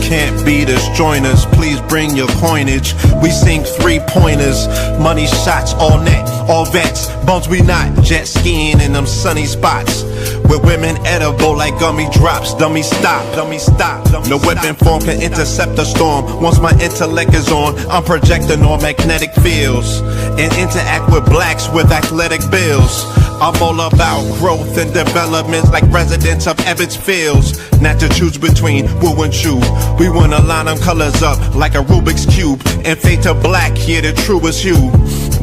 can't beat us, join us, please bring your coinage. We sink 3-pointers, money shots, all net, all vets. Bumps we not, jet skiing in them sunny spots. With women edible like gummy drops. Dummy stop, dummy stop. No weapon form can intercept a storm. Once my intellect is on, I'm projecting on magnetic fields and interact with blacks with athletic bills. I'm all about growth and development like residents of Ebbets Fields. Not to choose between woo and chew. We wanna line them colors up like a Rubik's Cube and fade to black, here the truest hue.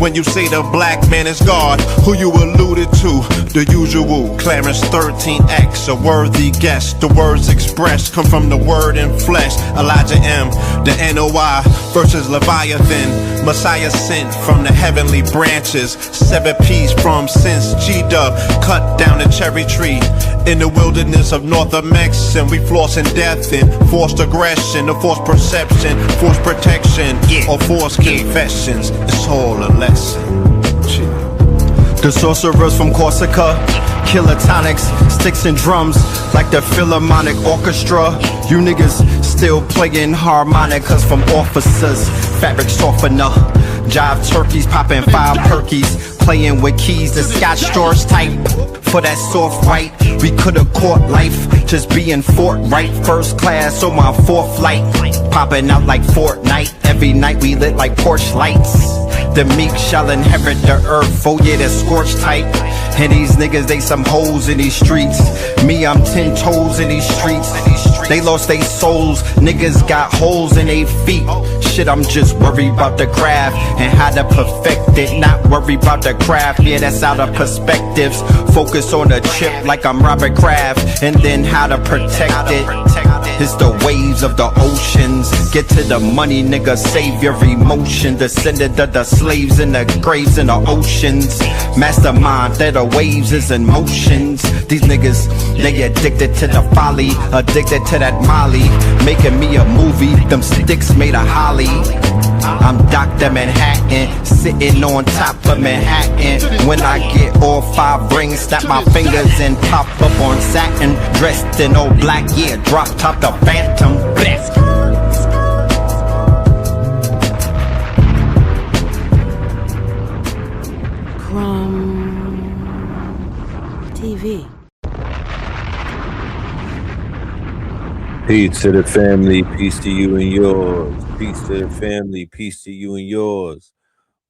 When you say the black man is God, who you alluded to? The usual, Clarence 13X, a worthy guest. The words expressed come from the word in flesh. Elijah M, the NOI versus Leviathan. Messiah sent from the heavenly branches. 7 P's from since G-Dub cut down the cherry tree. In the wilderness of North Amex, and we flossing death and forced aggression, or forced perception, forced protection, or forced confessions. It's all a lesson. The sorcerers from Corsica, killer tonics, sticks and drums like the Philharmonic Orchestra. You niggas still playing harmonicas from officers. Fabric softener, jive turkeys popping 5 perkies, playing with keys, the Scotch Storch type. For that soft white, we could've caught life, just being forthright. First class on my 4th flight, popping out like Fortnite. Every night we lit like porch lights. The meek shall inherit the earth, oh yeah, the scorched type. And these niggas, they some hoes in these streets. Me, I'm 10 toes in these streets. They lost their souls, niggas got holes in their feet. Shit, I'm just worried about the craft and how to perfect it. Not worried about the craft, yeah, that's out of perspectives. Focus on the chip like I'm Robert Kraft, and then how to protect it. It's the waves of the oceans. Get to the money, nigga, save your emotion. Descendant of the slaves in the graves in the oceans. Mastermind that the waves is in motions. These niggas, they addicted to the folly, addicted to that molly. Making me a movie, them sticks made of holly. I'm Dr. Manhattan, sitting on top of Manhattan. When I get all 5 rings, snap my fingers and pop up on satin. Dressed in all black, yeah, drop top the Phantom. Best. TV. Peace to the family, peace to you and yours. Peace to the family, peace to you and yours.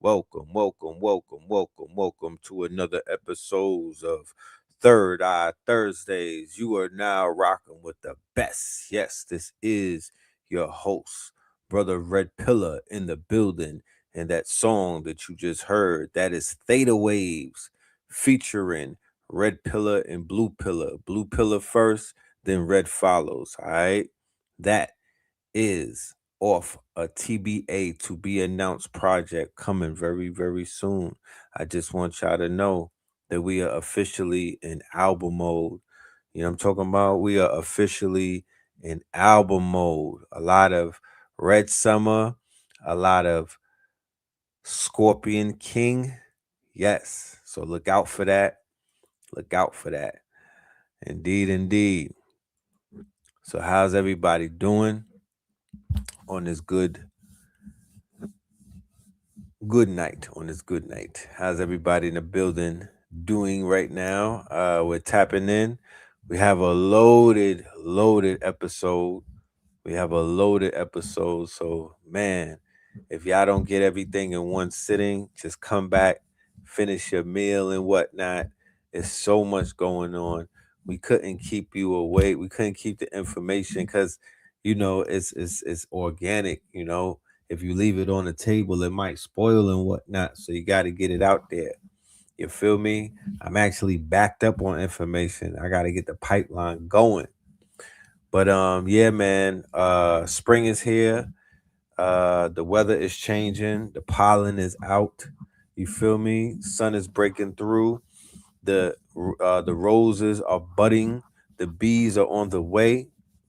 Welcome, welcome, welcome, welcome, welcome to another episode of Third Eye Thursdays. You are now rocking with the best. Yes, this is your host, Brother Red Pillar in the building. And that song that you just heard, that is Theta Waves featuring Red Pillar and Blue Pillar. Blue Pillar first, then Red follows. All right. That is off a TBA to be announced project coming very, very soon. I just want y'all to know that we are officially in album mode. You know what I'm talking about? We are officially in album mode. A lot of Red Summer, a lot of Scorpion King. Yes. So look out for that. Look out for that. Indeed, indeed. So how's everybody doing on this good night? On this good night. How's everybody in the building doing right now? We're tapping in. We have a loaded episode. So, man, if y'all don't get everything in one sitting, just come back, finish your meal and whatnot. There's so much going on. We couldn't keep you awake. We couldn't keep the information because, you know, it's organic. You know, if you leave it on the table, it might spoil and whatnot. So you got to get it out there. You feel me? I'm actually backed up on information. I got to get the pipeline going. But yeah, man, spring is here. The weather is changing. The pollen is out. You feel me? Sun is breaking through. The roses are budding. The bees are on the way.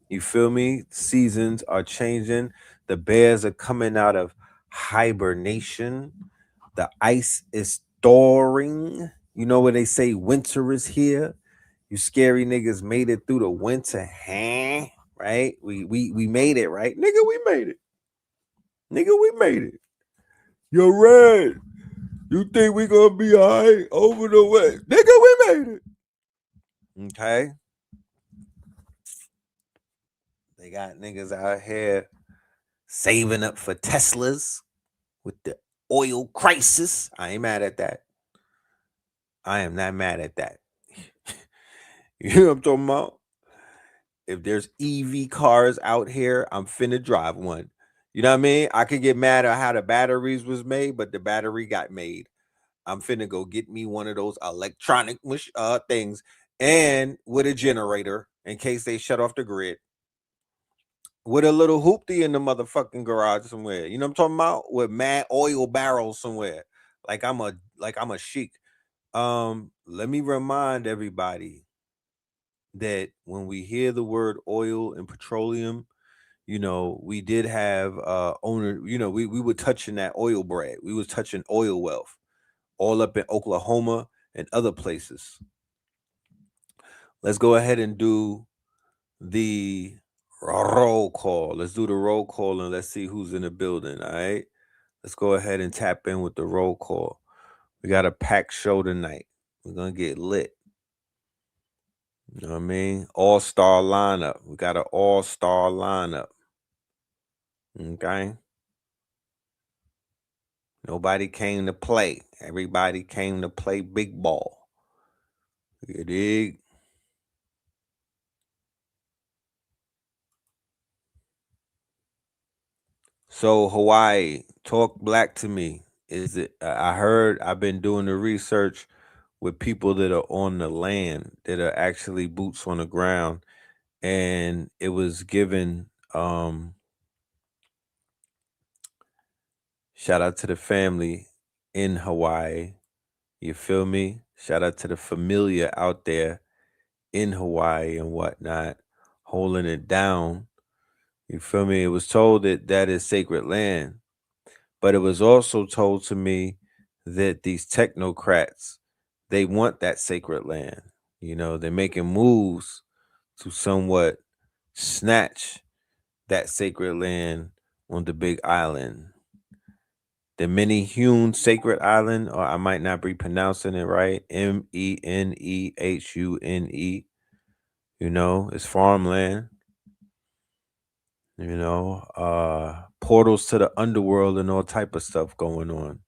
You feel me? Seasons are changing. The bears are coming out of hibernation. The ice is thawing. You know when they say winter is here? You scary niggas made it through the winter, huh? right? We made it, right? Nigga, we made it. Nigga, we made it. Yo, Red, you think we gonna be all right over the way? Nigga, we made it. Okay. They got niggas out here saving up for Teslas with the oil crisis. I ain't mad at that. I am not mad at that. You know what I'm talking about? If there's EV cars out here, I'm finna drive one. You know what I mean? I could get mad at how the batteries was made, but the battery got made. I'm finna go get me one of those electronic things and with a generator in case they shut off the grid. With a little hoopty in the motherfucking garage somewhere. You know what I'm talking about? With mad oil barrels somewhere. Like I'm a sheik. Let me remind everybody that when we hear the word oil and petroleum, you know, we did have owner, you know, we were touching that oil bread. We was touching oil wealth all up in Oklahoma and other places. Let's go ahead and do the roll call. Let's do the roll call and let's see who's in the building. All right. Let's go ahead and tap in with the roll call. We got a packed show tonight. We're going to get lit. You know what I mean? All-star lineup. We got an all-star lineup. Okay. Nobody came to play. Everybody came to play big ball. You dig? So Hawaii, talk black to me. Is it? I've been doing the research with people that are on the land, that are actually boots on the ground, and it was given. Shout out to the family in Hawaii. You feel me? Shout out to the familia out there in Hawaii and whatnot, holding it down. You feel me? It was told that that is sacred land, but it was also told to me that these technocrats, they want that sacred land. You know, they're making moves to somewhat snatch that sacred land on the big island. The Many-Hewn Sacred Island, or I might not be pronouncing it right, Menehune. You know, it's farmland. You know, portals to the underworld and all type of stuff going on.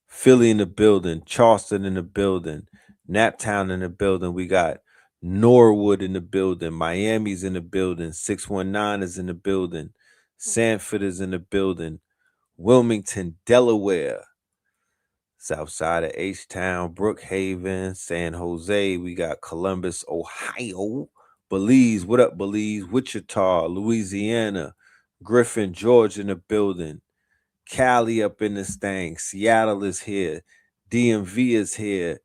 Philly in the building, Charleston in the building, Naptown in the building. We got Norwood in the building, Miami's in the building, 619 is in the building, Sanford is in the building, Wilmington, Delaware, south side of H-Town, Brookhaven, San Jose. We got Columbus, Ohio, Belize. What up, Belize? Wichita, Louisiana, Griffin, Georgia in the building, Cali up in this thing, Seattle is here, DMV is here,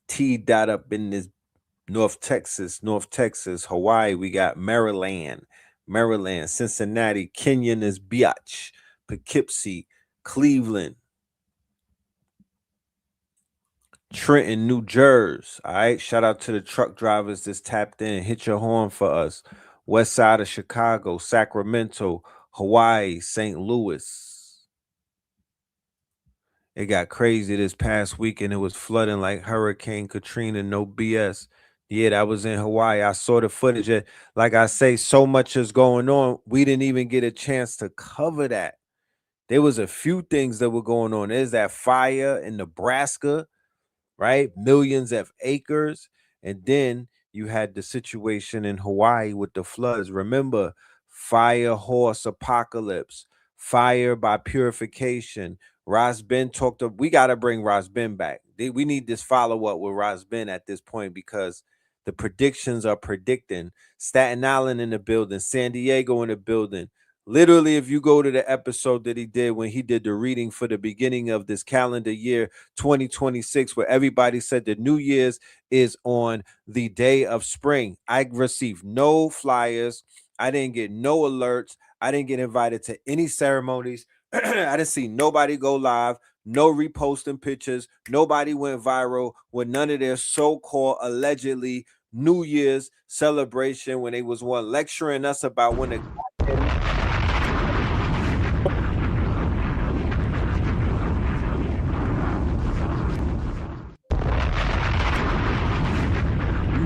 T dot up in this North Texas, Hawaii. We got Maryland, Cincinnati, Kenyon is Biatch, Poughkeepsie, Cleveland, Trenton, New Jersey. All right. Shout out to the truck drivers that's tapped in. Hit your horn for us. West side of Chicago, Sacramento, Hawaii, St. Louis. It got crazy this past weekend. It was flooding like Hurricane Katrina, no BS. Yeah, that was in Hawaii. I saw the footage. Like I say, so much is going on. We didn't even get a chance to cover that. There was a few things that were going on. There's that fire in Nebraska, right? Millions of acres. And then you had the situation in Hawaii with the floods. Remember, fire horse apocalypse, fire by purification. Rosben talked to, we got to bring Rosben back. We need this follow-up with Rosben at this point because the predictions are predicting Staten Island in the building, San Diego in the building. Literally, if you go to the episode that he did when he did the reading for the beginning of this calendar year 2026, where everybody said the New Year's is on the day of spring, I received no flyers. I didn't get no alerts. I didn't get invited to any ceremonies. I didn't see nobody go live, no reposting pictures. Nobody went viral with none of their so-called allegedly New Year's celebration when they was lecturing us about when the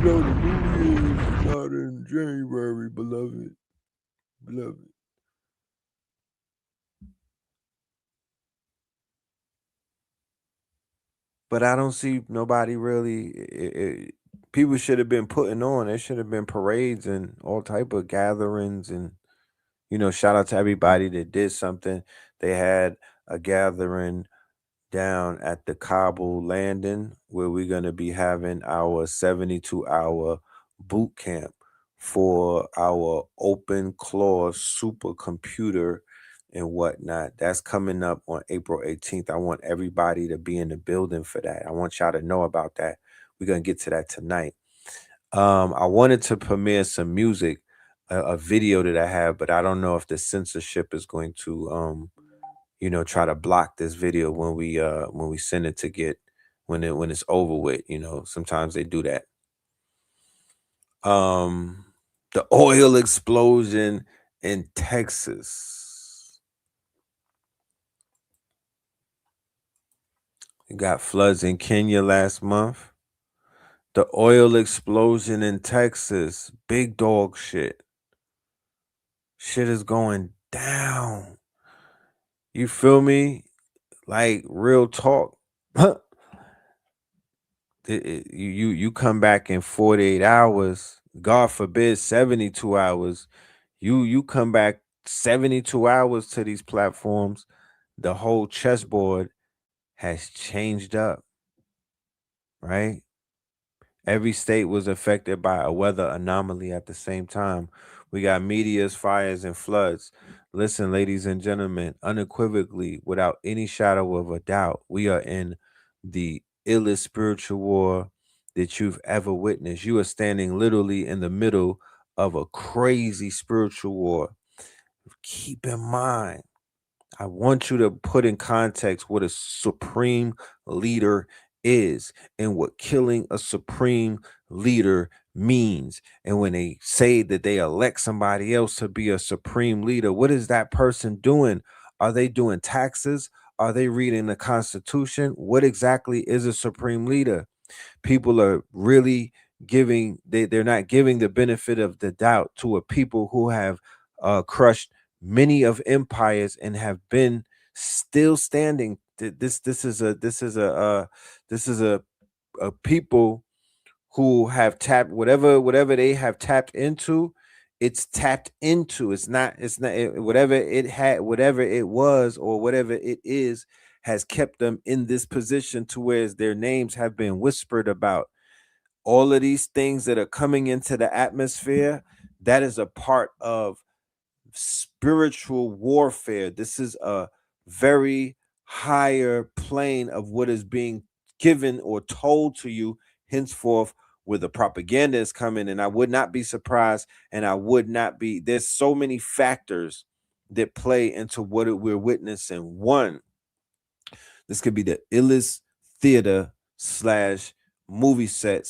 the New Year's is not in January, beloved. But I don't see nobody really. People should have been putting on. There should have been parades and all type of gatherings, and shout out to everybody that did something. They had a gathering down at the Kabul landing where we're going to be having our 72-hour boot camp for our open claw supercomputer and whatnot. That's coming up on April 18th. I want everybody to be in the building for that. I want y'all to know about that. We're going to get to that tonight. I wanted to premiere some music, a video that I have, but I don't know if the censorship is going to try to block this video when we send it to get when it's over with. Sometimes they do that. The oil explosion in Texas. We got floods in Kenya last month. The oil explosion in Texas. Big dog shit. Shit is going down. You feel me? Like real talk. You come back in 48 hours, God forbid 72 hours. You come back 72 hours to these platforms, the whole chessboard has changed up, right? Every state was affected by a weather anomaly at the same time. We got meteors, fires, and floods. Listen, ladies and gentlemen, unequivocally, without any shadow of a doubt, we are in the illest spiritual war that you've ever witnessed. You are standing literally in the middle of a crazy spiritual war. Keep in mind, I want you to put in context what a supreme leader is and what killing a supreme leader means. And when they say that they elect somebody else to be a supreme leader, what is that person doing? Are they doing taxes? Are they reading the Constitution? What exactly is a supreme leader? People are really they're not giving the benefit of the doubt to a people who have crushed many of empires and have been still standing. This is a people who have tapped whatever they have tapped into. It's tapped into. Whatever it had, whatever it was, or whatever it is, has kept them in this position to where their names have been whispered about. All of these things that are coming into the atmosphere, that is a part of spiritual warfare. This is a very higher plane of what is being given or told to you henceforth, where the propaganda is coming. And I would not be surprised, and there's so many factors that play into what we're witnessing. One, this could be the illest theater / movie set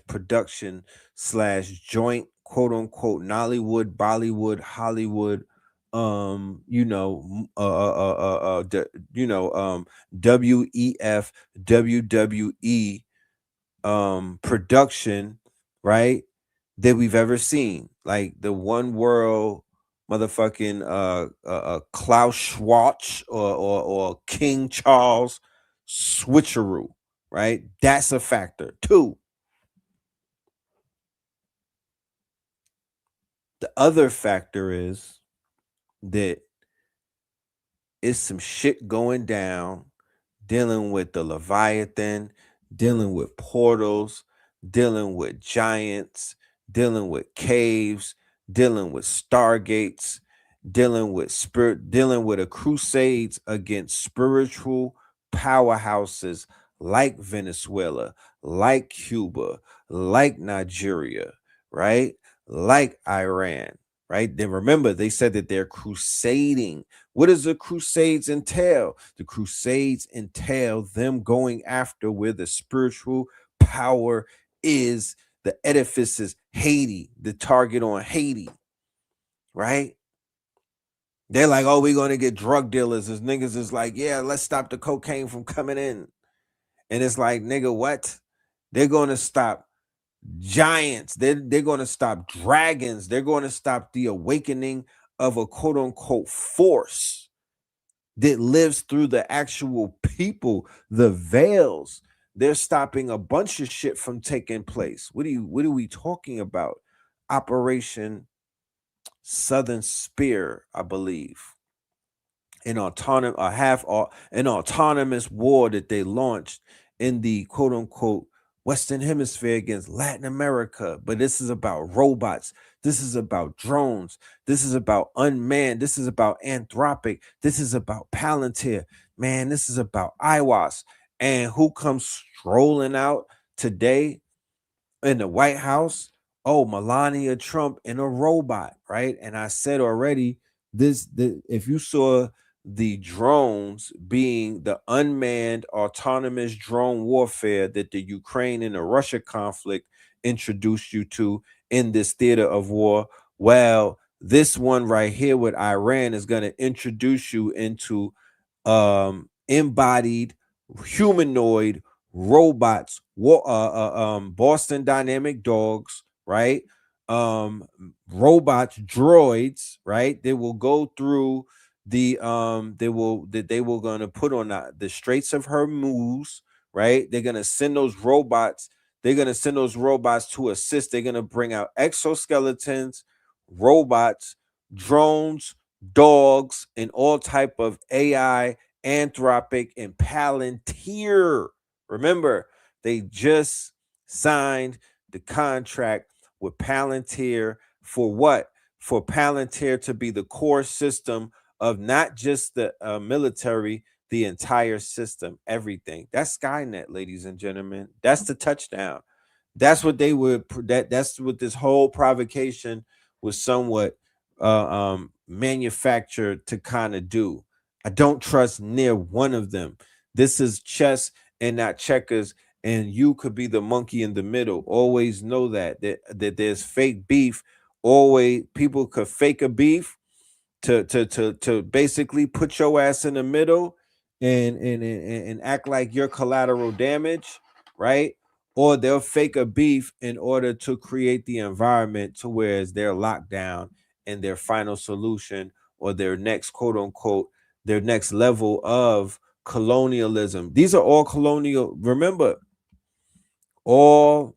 / production / joint, quote unquote, Nollywood, Bollywood, Hollywood, WEF, WWE production, right, that we've ever seen. Like the one world motherfucking Klaus Schwartz or King Charles switcheroo, right? That's a factor. Two, the other factor is that it's some shit going down, dealing with the Leviathan, dealing with portals, dealing with giants, dealing with caves, dealing with stargates, dealing with a crusades against spiritual powerhouses like Venezuela, like Cuba, like Nigeria, right? Like Iran, right? Then remember, they said that they're crusading. What does the crusades entail? The crusades entail them going after where the spiritual power is the edifice is Haiti, the target on Haiti, right? They're like, oh, we're going to get drug dealers. As niggas is like, yeah, let's stop the cocaine from coming in. And it's like, nigga, what? They're going to stop giants. They're going to stop dragons. They're going to stop the awakening of a quote unquote force that lives through the actual people, the veils. They're stopping a bunch of shit from taking place. What are we talking about? Operation Southern Spear, I believe. An autonomous war that they launched in the quote unquote Western Hemisphere against Latin America. But this is about robots. This is about drones. This is about unmanned. This is about Anthropic. This is about Palantir. Man, this is about IWAS. And who comes strolling out today in the White House? Oh, Melania Trump in a robot, right? And I said already, if you saw the drones being the unmanned autonomous drone warfare that the Ukraine and the Russia conflict introduced you to in this theater of war, well, this one right here with Iran is going to introduce you into embodied humanoid robots, Boston Dynamic dogs, right? Robots, droids, right? They will go through the they will gonna put on the Straits of Hormuz, right? They're gonna send those robots. They're gonna send those robots to assist. They're gonna bring out exoskeletons, robots, drones, dogs, and all type of AI, Anthropic, and Palantir. Remember, they just signed the contract with Palantir for what? For Palantir to be the core system of not just the military, the entire system, everything. That's Skynet, ladies and gentlemen. That's the touchdown. That's what they would. That's what this whole provocation was somewhat manufactured to kind of do. I don't trust near one of them. This is chess and not checkers, and you could be the monkey in the middle. Always know that there's fake beef. Always people could fake a beef to basically put your ass in the middle and act like you're collateral damage, right? Or they'll fake a beef in order to create the environment to where they're locked down and their final solution or their next quote unquote their next level of colonialism. These are all colonial. Remember, all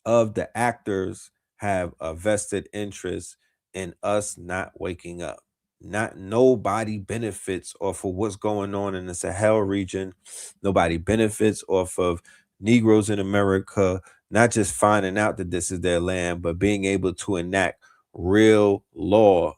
of the actors have a vested interest in us not waking up. Not nobody benefits off of what's going on in the Sahel region. Nobody benefits off of Negroes in America not just finding out that this is their land, but being able to enact real law.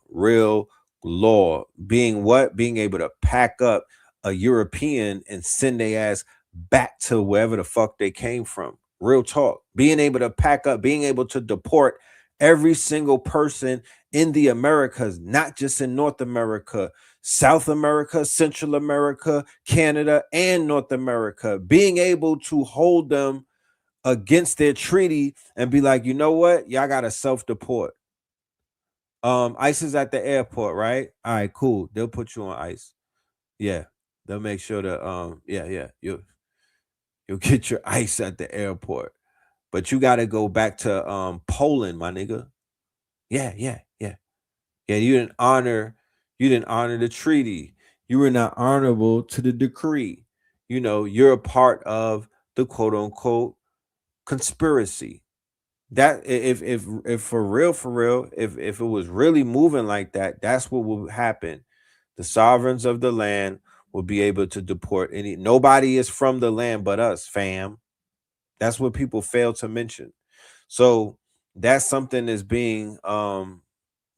Being what? Being able to pack up a European and send their ass back to wherever the fuck they came from. Real talk. Being able to pack up, being able to deport every single person in the Americas, not just in North America, South America, Central America, Canada, and North America. Being able to hold them against their treaty and be like, you know what? Y'all got to self-deport. ICE is at the airport, right? All right, cool. They'll put you on ICE. Yeah. They'll make sure that you'll get your ICE at the airport. But you got to go back to Poland, my nigga. Yeah. You didn't honor the treaty. You were not honorable to the decree. You know, you're a part of the quote unquote conspiracy. That if for real, if it was really moving like that, that's what would happen. The sovereigns of the land will be able to deport any. Nobody is from the land but us, fam. That's what people fail to mention. So that's something that's being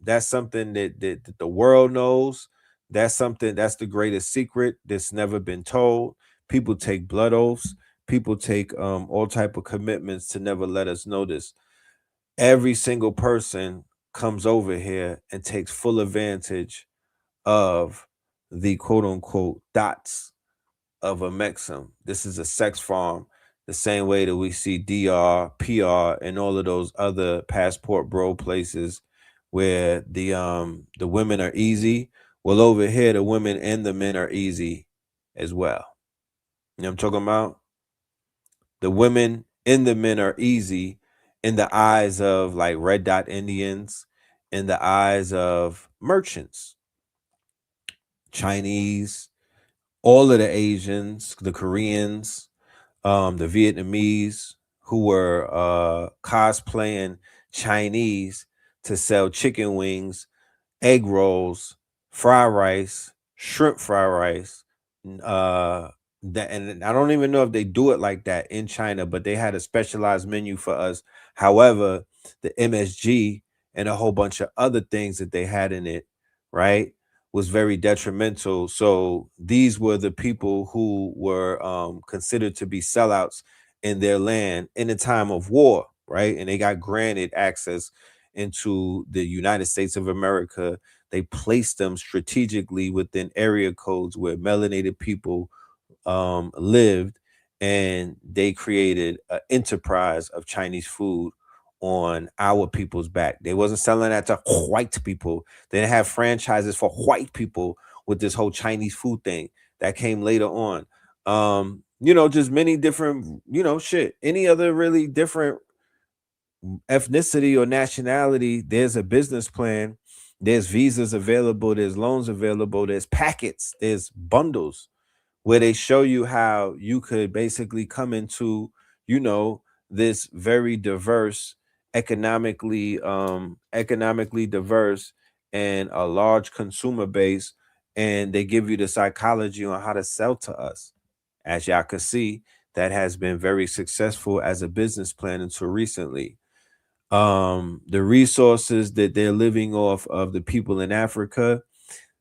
that's something that the world knows. That's the greatest secret that's never been told. People take blood oaths. People take all type of commitments to never let us know this. Every single person comes over here and takes full advantage of the quote unquote dots of a Mexum. This is a sex farm the same way that we see DR, PR, and all of those other passport bro places where the women are easy. Well, over here the women and the men are easy as well. You know what I'm talking about? The women and the men are easy in the eyes of like red dot Indians, in the eyes of merchants, Chinese, all of the Asians, the Koreans, the Vietnamese who were cosplaying Chinese to sell chicken wings, egg rolls, fried rice, shrimp fried rice. Uh, that, and I don't even know if they do it like that in China, but they had a specialized menu for us. However, the MSG and a whole bunch of other things that they had in it, right, was very detrimental. So these were the people who were considered to be sellouts in their land in a time of war, right? And they got granted access into the United States of America. They placed them strategically within area codes where melanated people lived, and they created an enterprise of Chinese food on our people's back. They wasn't selling that to white people. They didn't have franchises for white people with this whole Chinese food thing that came later on. Just many different, shit. Any other really different ethnicity or nationality, there's a business plan, there's visas available, there's loans available, there's packets, there's bundles where they show you how you could basically come into, this very diverse, economically diverse and a large consumer base, and they give you the psychology on how to sell to us. As y'all can see, that has been very successful as a business plan until recently. The resources that they're living off of the people in Africa,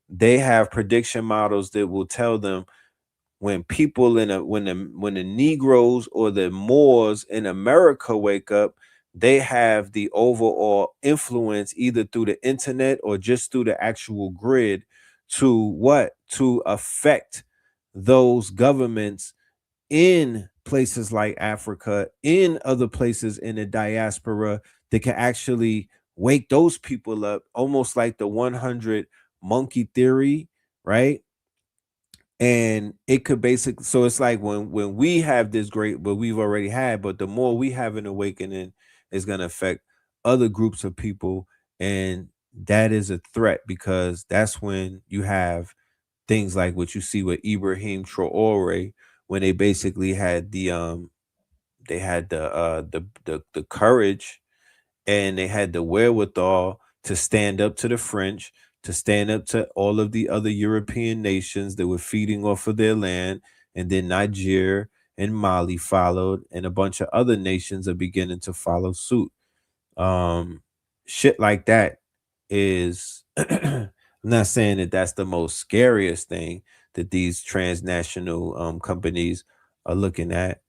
they have prediction models that will tell them when people when the Negroes or the Moors in America wake up, they have the overall influence either through the internet or just through the actual grid to affect those governments in places like Africa, in other places in the diaspora, that can actually wake those people up, almost like the 100 monkey theory, right? And it could basically, so it's like when we have this great, but we've already had, but the more we have an awakening is going to affect other groups of people, and that is a threat because that's when you have things like what you see with Ibrahim Traore, when they basically had the courage, and they had the wherewithal to stand up to the French, to stand up to all of the other European nations that were feeding off of their land, and then Niger and Mali followed, and a bunch of other nations are beginning to follow suit. Um, Shit like that is I'm not saying that that's the most scariest thing that these transnational companies are looking at,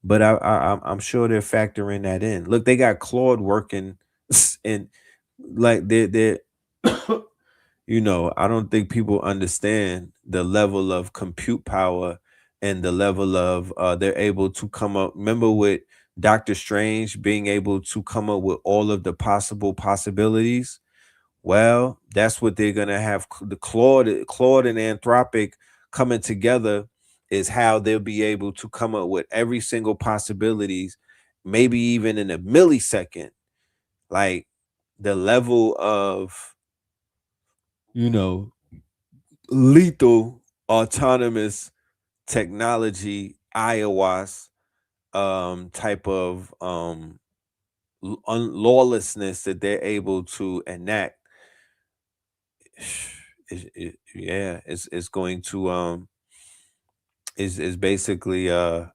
but I'm sure they're factoring that in. Look, they got Claude working, and like they're I don't think people understand the level of compute power and the level of they're able to come up. Remember with Doctor Strange being able to come up with all of the possible possibilities. Well, that's what they're gonna have. The Claude and Anthropic coming together is how they'll be able to come up with every single possibilities, maybe even in a millisecond. Like the level of you know lethal autonomous technology, iOS type of lawlessness that they're able to enact. Yeah, it's going to is basically you're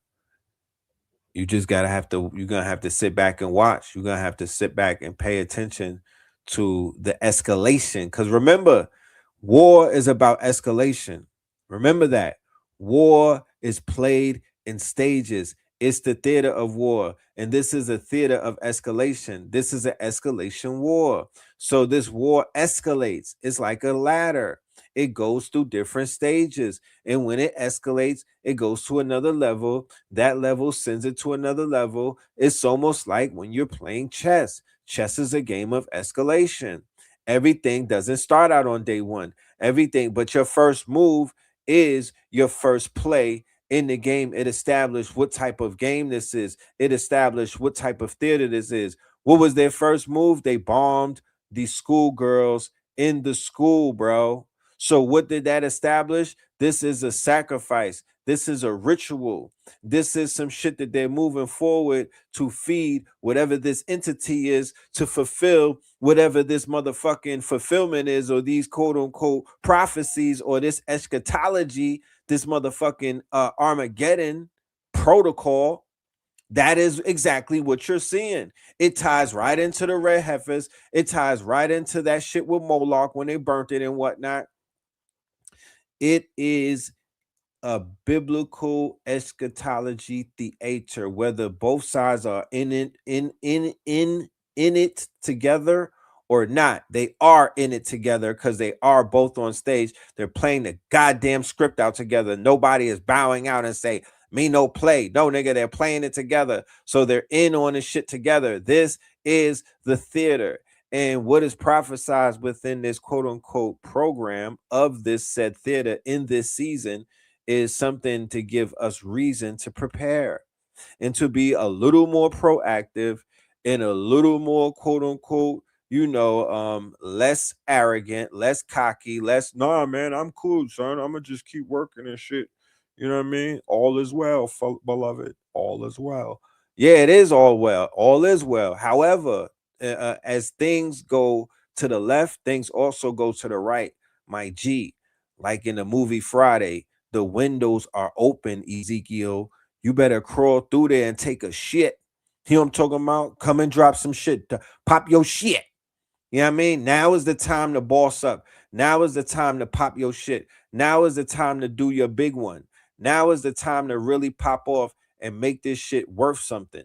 gonna have to sit back and watch. You're gonna have to sit back and pay attention to the escalation. Because remember, war is about escalation. Remember that. War is played in stages. It's the theater of war. And this is a theater of escalation. This is an escalation war. So this war escalates. It's like a ladder. it goes through different stages. And when it escalates, it goes to another level. That level sends it to another level. It's almost like when you're playing chess. Chess is a game of escalation. Everything doesn't start out on day one. Everything, but your first move is your first play in the game. It established what type of game this is. It established what type of theater this is. What was their first move? They bombed the schoolgirls in the school, bro. So what did that establish? This is a sacrifice. This is a ritual. This is some shit that they're moving forward to feed whatever this entity is, to fulfill whatever this motherfucking fulfillment is, or these quote unquote prophecies, or this eschatology, this motherfucking Armageddon protocol. That is exactly what you're seeing. It ties right into the red heifers. It ties right into that shit with Moloch when they burnt it and whatnot. It is a biblical eschatology theater, whether both sides are in it together or not. They are in it together because they are both on stage. They're playing the goddamn script out together. Nobody is bowing out and say, me no play. No, nigga, they're playing it together. So they're in on the shit together. This is the theater. And what is prophesied within this quote unquote program of this said theater in this season is something to give us reason to prepare and to be a little more proactive and a little more quote unquote, less arrogant, less cocky, less, nah, man, I'm cool, son. I'm gonna just keep working and shit. You know what I mean? All is well, beloved. All is well. Yeah, it is all well. All is well. However, as things go to the left, things also go to the right. My G, like in the movie Friday, the windows are open, Ezekiel. You better crawl through there and take a shit. You know what I'm talking about? Come and drop some shit. Pop your shit. You know what I mean? Now is the time to boss up. Now is the time to pop your shit. Now is the time to do your big one. Now is the time to really pop off and make this shit worth something.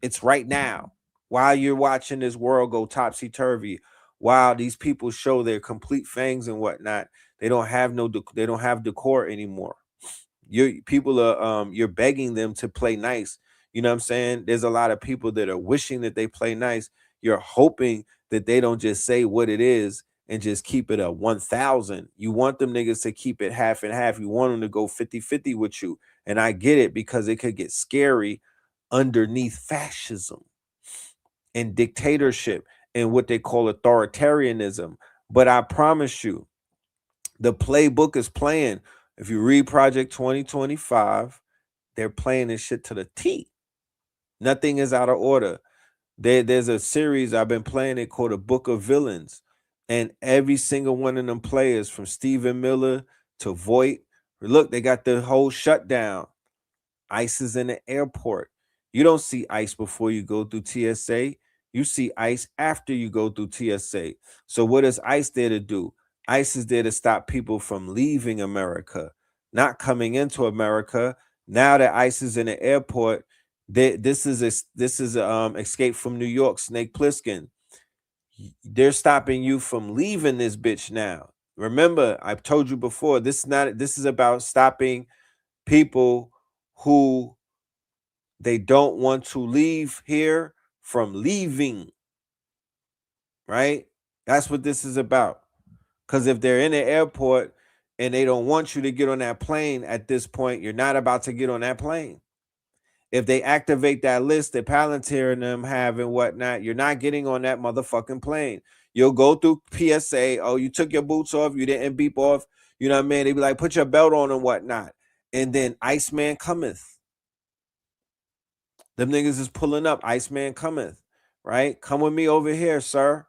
It's right now. While you're watching this world go topsy-turvy, while these people show their complete fangs and whatnot, they don't have decor anymore. You're begging them to play nice. You know what I'm saying? There's a lot of people that are wishing that they play nice. You're hoping that they don't just say what it is and just keep it a 1,000. You want them niggas to keep it half and half. You want them to go 50-50 with you. And I get it, because it could get scary underneath fascism and dictatorship and what they call authoritarianism. But I promise you, the playbook is playing. If you read Project 2025, they're playing this shit to the T. Nothing is out of order. There's a series I've been playing it called A Book of Villains. And every single one of them players, from Stephen Miller to Voight, look, they got the whole shutdown. ICE is in the airport. You don't see ICE before you go through TSA. You see ICE after you go through TSA. So what is ICE there to do? ICE is there to stop people from leaving America, not coming into America. Now that ICE is in the airport, this is Escape from New York, Snake Plissken. They're stopping you from leaving this bitch now. Remember, I've told you before, this is about stopping people who they don't want to leave here from leaving, right? That's what this is about. Because if they're in the airport and they don't want you to get on that plane at this point, you're not about to get on that plane. If they activate that list that Palantir and them have and whatnot, you're not getting on that motherfucking plane. You'll go through PSA. Oh, you took your boots off. You didn't beep off. You know what I mean? They be like, put your belt on and whatnot. And then Iceman cometh. Them niggas is pulling up. Iceman cometh, right? Come with me over here, sir.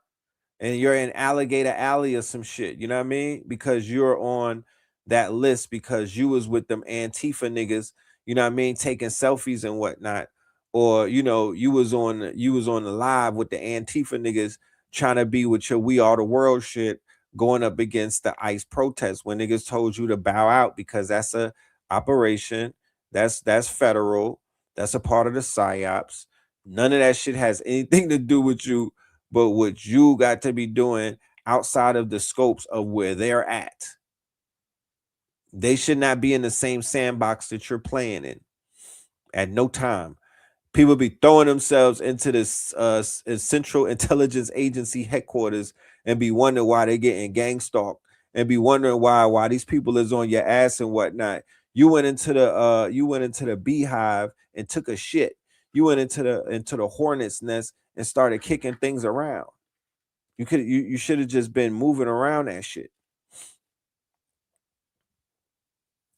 And you're in Alligator Alley or some shit. You know what I mean? Because you're on that list because you was with them Antifa niggas, you know what I mean, taking selfies and whatnot. Or, you was on the live with the Antifa niggas trying to be with your We Are the World shit, going up against the ICE protest when niggas told you to bow out because that's a operation. That's federal. That's a part of the PSYOPs. None of that shit has anything to do with you, but what you got to be doing outside of the scopes of where they're at. They should not be in the same sandbox that you're playing in at no time. People be throwing themselves into this Central Intelligence Agency headquarters and be wondering why they're getting gang stalked and be wondering why these people is on your ass and whatnot. You went into the beehive and took a shit. You went into the hornet's nest and started kicking things around. You should have just been moving around that shit.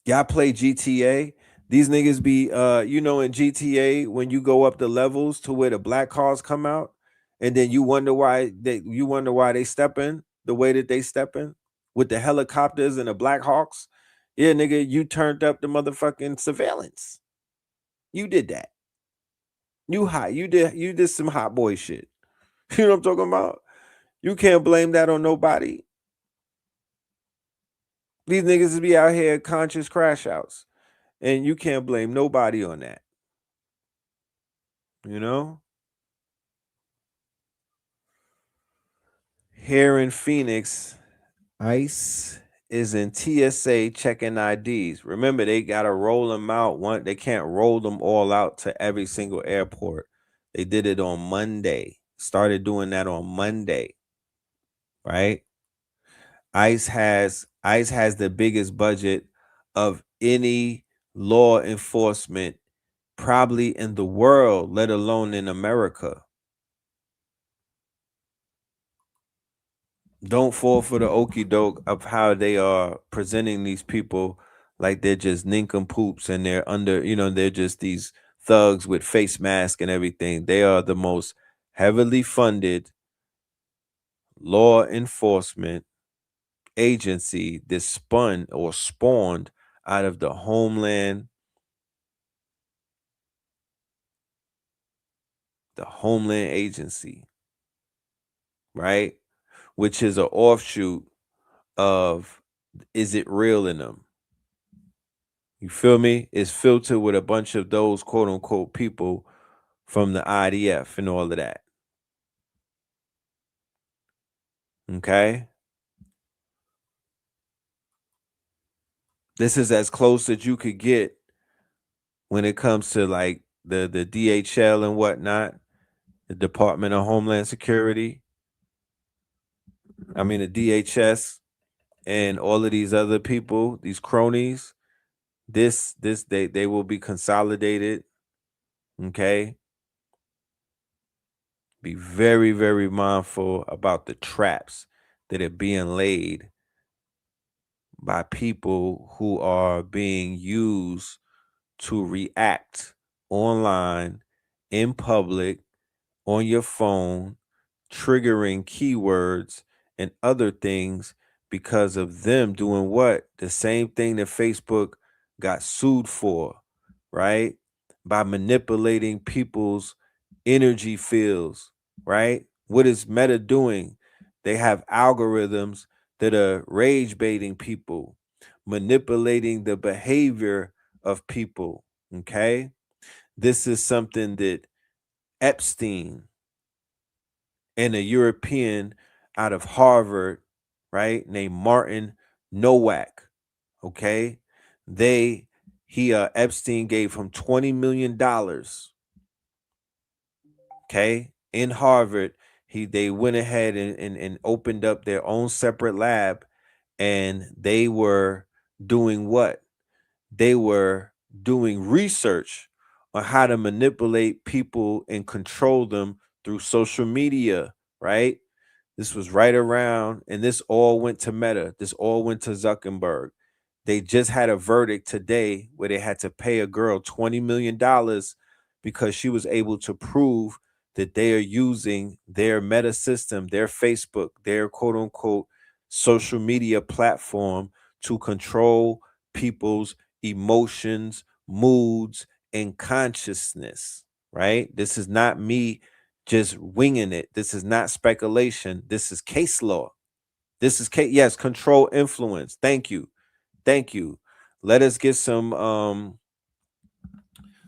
Y'all play GTA. These niggas be in GTA when you go up the levels to where the black cars come out, and then you wonder why they stepping the way that they stepping with the helicopters and the Black Hawks. Yeah, nigga, you turned up the motherfucking surveillance. You did that. You did some hot boy shit. You know what I'm talking about? You can't blame that on nobody. These niggas be out here conscious crash outs. And you can't blame nobody on that. You know? Here in Phoenix, ICE is in TSA checking IDs. Remember, they got to roll them out. They can't roll them all out to every single airport. They did it on Monday. Started doing that on Monday. Right? ICE has the biggest budget of any law enforcement probably in the world, let alone in America. Don't fall for the okie doke of how they are presenting these people like they're just nincompoops and they're they're just these thugs with face masks and everything. They are the most heavily funded law enforcement agency that spun or spawned out of the Homeland Agency, right? Which is an offshoot of Is It Real in them? You feel me? It's filtered with a bunch of those quote unquote people from the IDF and all of that. Okay? This is as close as you could get when it comes to like the DHL and whatnot, the Department of Homeland Security. I mean, the DHS and all of these other people, these cronies. They will be consolidated. Okay? Be very, very mindful about the traps that are being laid by people who are being used to react online, in public, on your phone, triggering keywords and other things because of them doing what? The same thing that Facebook got sued for, right? By manipulating people's energy fields, right? What is Meta doing? They have algorithms that are rage baiting people, manipulating the behavior of people, okay? This is something that Epstein and a European out of Harvard, right, named Martin Nowak, okay? Epstein gave him $20 million, okay? In Harvard, they went ahead and opened up their own separate lab, and they were doing what? They were doing research on how to manipulate people and control them through social media, right? This was right around, and this all went to Meta. This all went to Zuckerberg. They just had a verdict today where they had to pay a girl $20 million because she was able to prove that they are using their Meta system, their Facebook, their quote unquote social media platform to control people's emotions, moods, and consciousness, right? This is not me just winging it. This is not speculation. This is case law. This is yes, control influence. Thank you. Thank you. Let us get some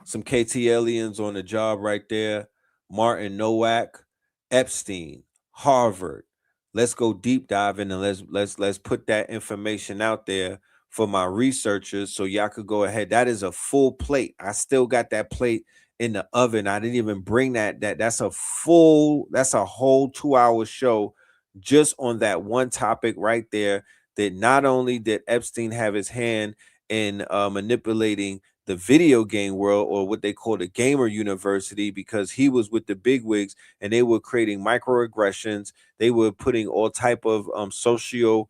KTLians on the job right there. Martin Nowak, Epstein, Harvard. Let's go deep diving and let's put that information out there for my researchers, so y'all could go ahead. That is a full plate. I still got that plate in the oven. I didn't even bring that's a whole 2-hour show just on that one topic right there, that not only did Epstein have his hand in manipulating the video game world, or what they call the gamer university, because he was with the bigwigs and they were creating microaggressions. They were putting all type of social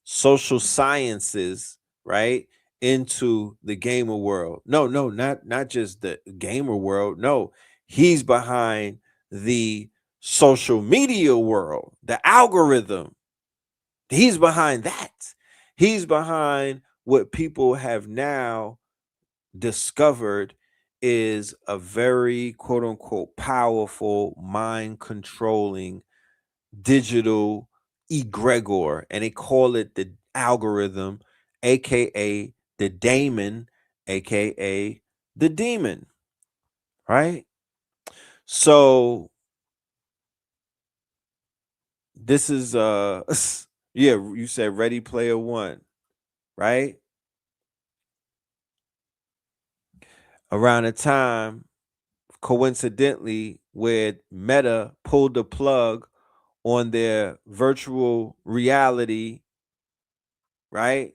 social sciences, right, into the gamer world. No, not just the gamer world. No, he's behind the social media world, the algorithm. He's behind that. He's behind what people have now discovered is a very quote unquote powerful mind controlling digital egregor, and they call it the algorithm, aka the daemon, aka the demon, right? So this is yeah, you said Ready Player One, right? Around the time, coincidentally, where Meta pulled the plug on their virtual reality, right?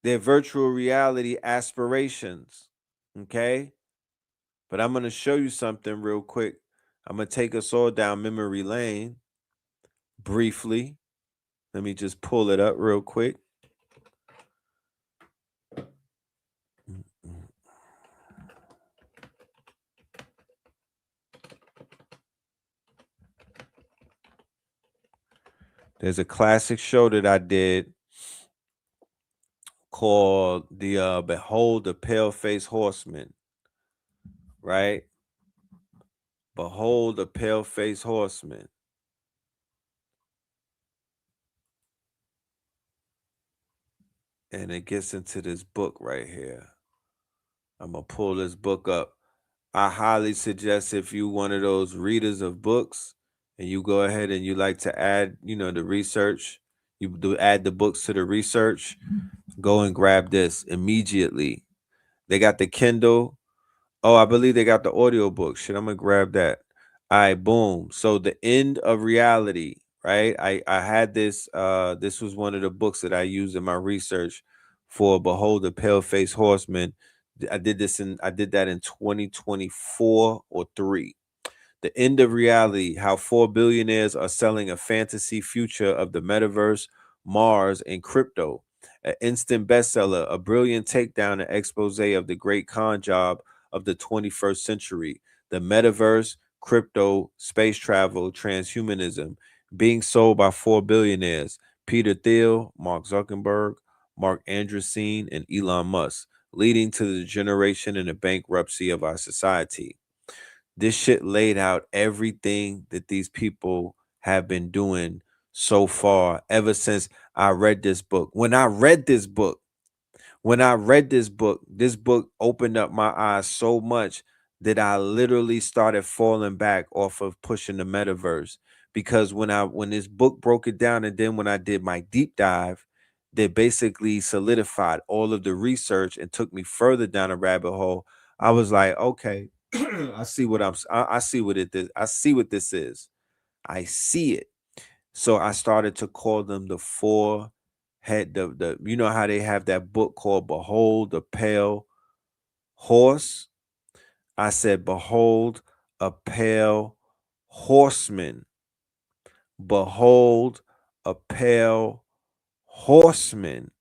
Their virtual reality aspirations. Okay. But I'm going to show you something real quick. I'm going to take us all down memory lane briefly. Let me just pull it up real quick. There's a classic show that I did called the Behold the Pale-Faced Horseman, right? Behold the Pale-Faced Horseman. And it gets into this book right here. I'm going to pull this book up. I highly suggest, if you one of those readers of books and you go ahead and you like to add, the research, you do add the books to the research, go and grab this immediately. They got the Kindle. Oh, I believe they got the audio book. Shit, I'm going to grab that. All right, boom. So The End of Reality, right? I had this, this was one of the books that I used in my research for Behold the Pale-Faced Horseman. I did that in 2024 or 3. The End of Reality: How 4 billionaires are selling a fantasy future of the metaverse, Mars, and crypto. An instant bestseller, a brilliant takedown and expose of the great con job of the 21st century. The metaverse, crypto, space travel, transhumanism, being sold by 4 billionaires: Peter Thiel, Mark Zuckerberg, Mark Andreessen, and Elon Musk, leading to the degeneration and the bankruptcy of our society. This shit laid out everything that these people have been doing so far ever since I read this book. When I read this book, this book opened up my eyes so much that I literally started falling back off of pushing the metaverse. Because when this book broke it down, and then when I did my deep dive, that basically solidified all of the research and took me further down a rabbit hole, I was like, okay, I see what I see what it is. I see what this is. I see it. So I started to call them the four head, the you know how they have that book called Behold the Pale Horse? I said, Behold a Pale Horseman. Behold a Pale Horseman.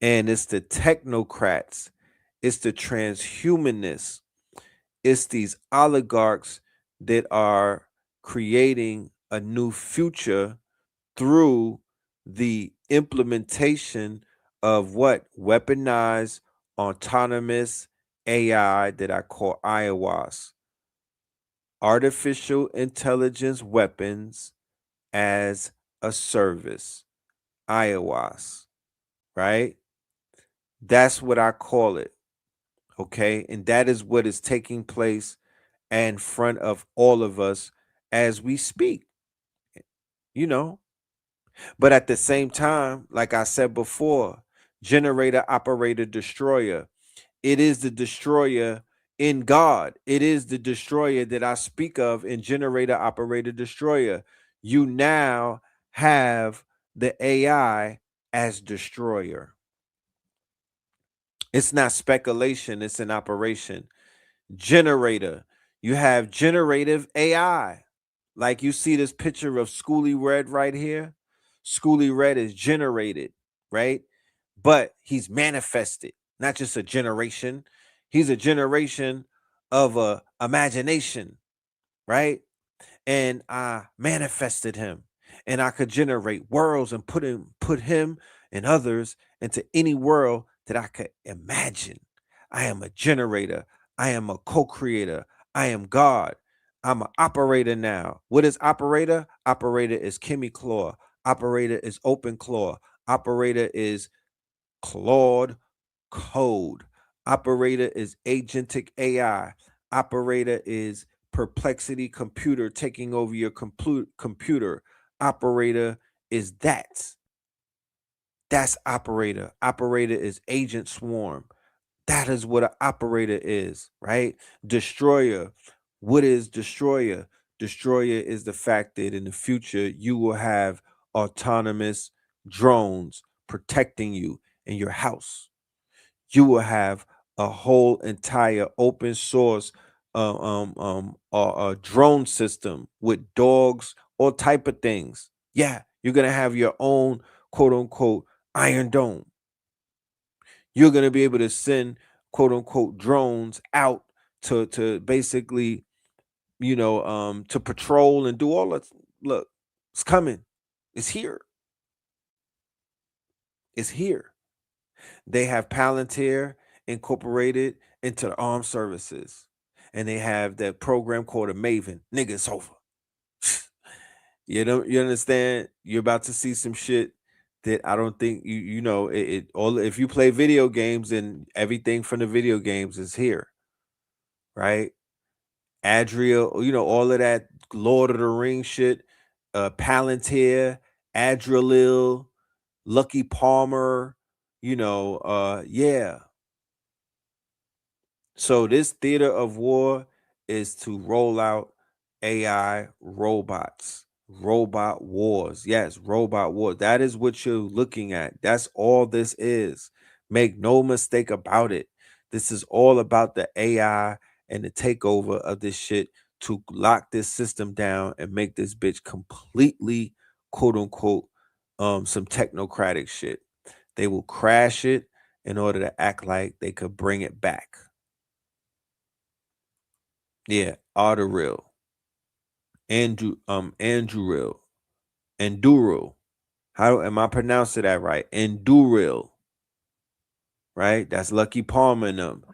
And it's the technocrats, it's the transhumanists, it's these oligarchs that are creating a new future through the implementation of what? Weaponized autonomous AI that I call IOWAS. Artificial intelligence weapons as a service. IOWAS, right? That's what I call it. Okay. And that is what is taking place in front of all of us as we speak, you know. But at the same time, like I said before, generator, operator, destroyer, it is the destroyer in God. It is the destroyer that I speak of in generator, operator, destroyer. You now have the AI as destroyer. It's not speculation, it's an operation. Generator, you have generative AI. Like you see this picture of Schoolie Red right here. Schoolie Red is generated, right? But he's manifested, not just a generation. He's a generation of a imagination, right? And I manifested him, and I could generate worlds and put him and others into any world that I could imagine. I am a generator. I am a co-creator. I am God. I'm an operator now. What is operator? Operator is Kimmy Claw. Operator is Open Claw. Operator is Claude Code. Operator is Agentic AI. Operator is Perplexity Computer taking over your computer. Operator is that. That's operator. Operator is Agent Swarm. That is what an operator is, right? Destroyer. What is destroyer? Destroyer is the fact that in the future you will have autonomous drones protecting you in your house. You will have a whole entire open source drone system with dogs, all type of things. Yeah, you're gonna have your own quote unquote Iron Dome. You're gonna be able to send quote unquote drones out to basically, to patrol and do all that. Look, it's coming. It's here. It's here. They have Palantir incorporated into the armed services. And they have that program called a Maven. Nigga, it's over. You understand? You're about to see some shit that I don't think you know it all. If you play video games, and everything from the video games is here, right? Adria, all of that Lord of the Rings shit, Palantir, Adrilil, Lucky Palmer, yeah. So this theater of war is to roll out AI robots, robot wars. Yes, robot war. That is what you're looking at. That's all this is. Make no mistake about it. This is all about the AI and the takeover of this shit to lock this system down and make this bitch completely, quote unquote, some technocratic shit. They will crash it in order to act like they could bring it back. Yeah, Arteril, Anduril, Enduril. How am I pronouncing that right? Enduril, right? That's Lucky Palmer and them.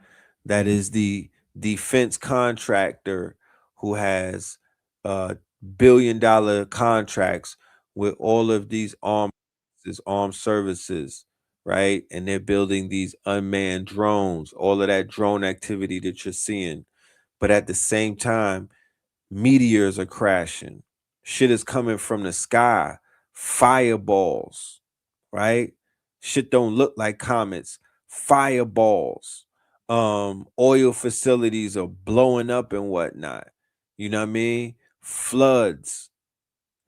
That is the defense contractor who has $1 billion contracts with all of these armed services, right? And they're building these unmanned drones, all of that drone activity that you're seeing. But at the same time, meteors are crashing. Shit is coming from the sky. Fireballs, right? Shit don't look like comets. Fireballs. Oil facilities are blowing up and whatnot. You know what I mean? Floods.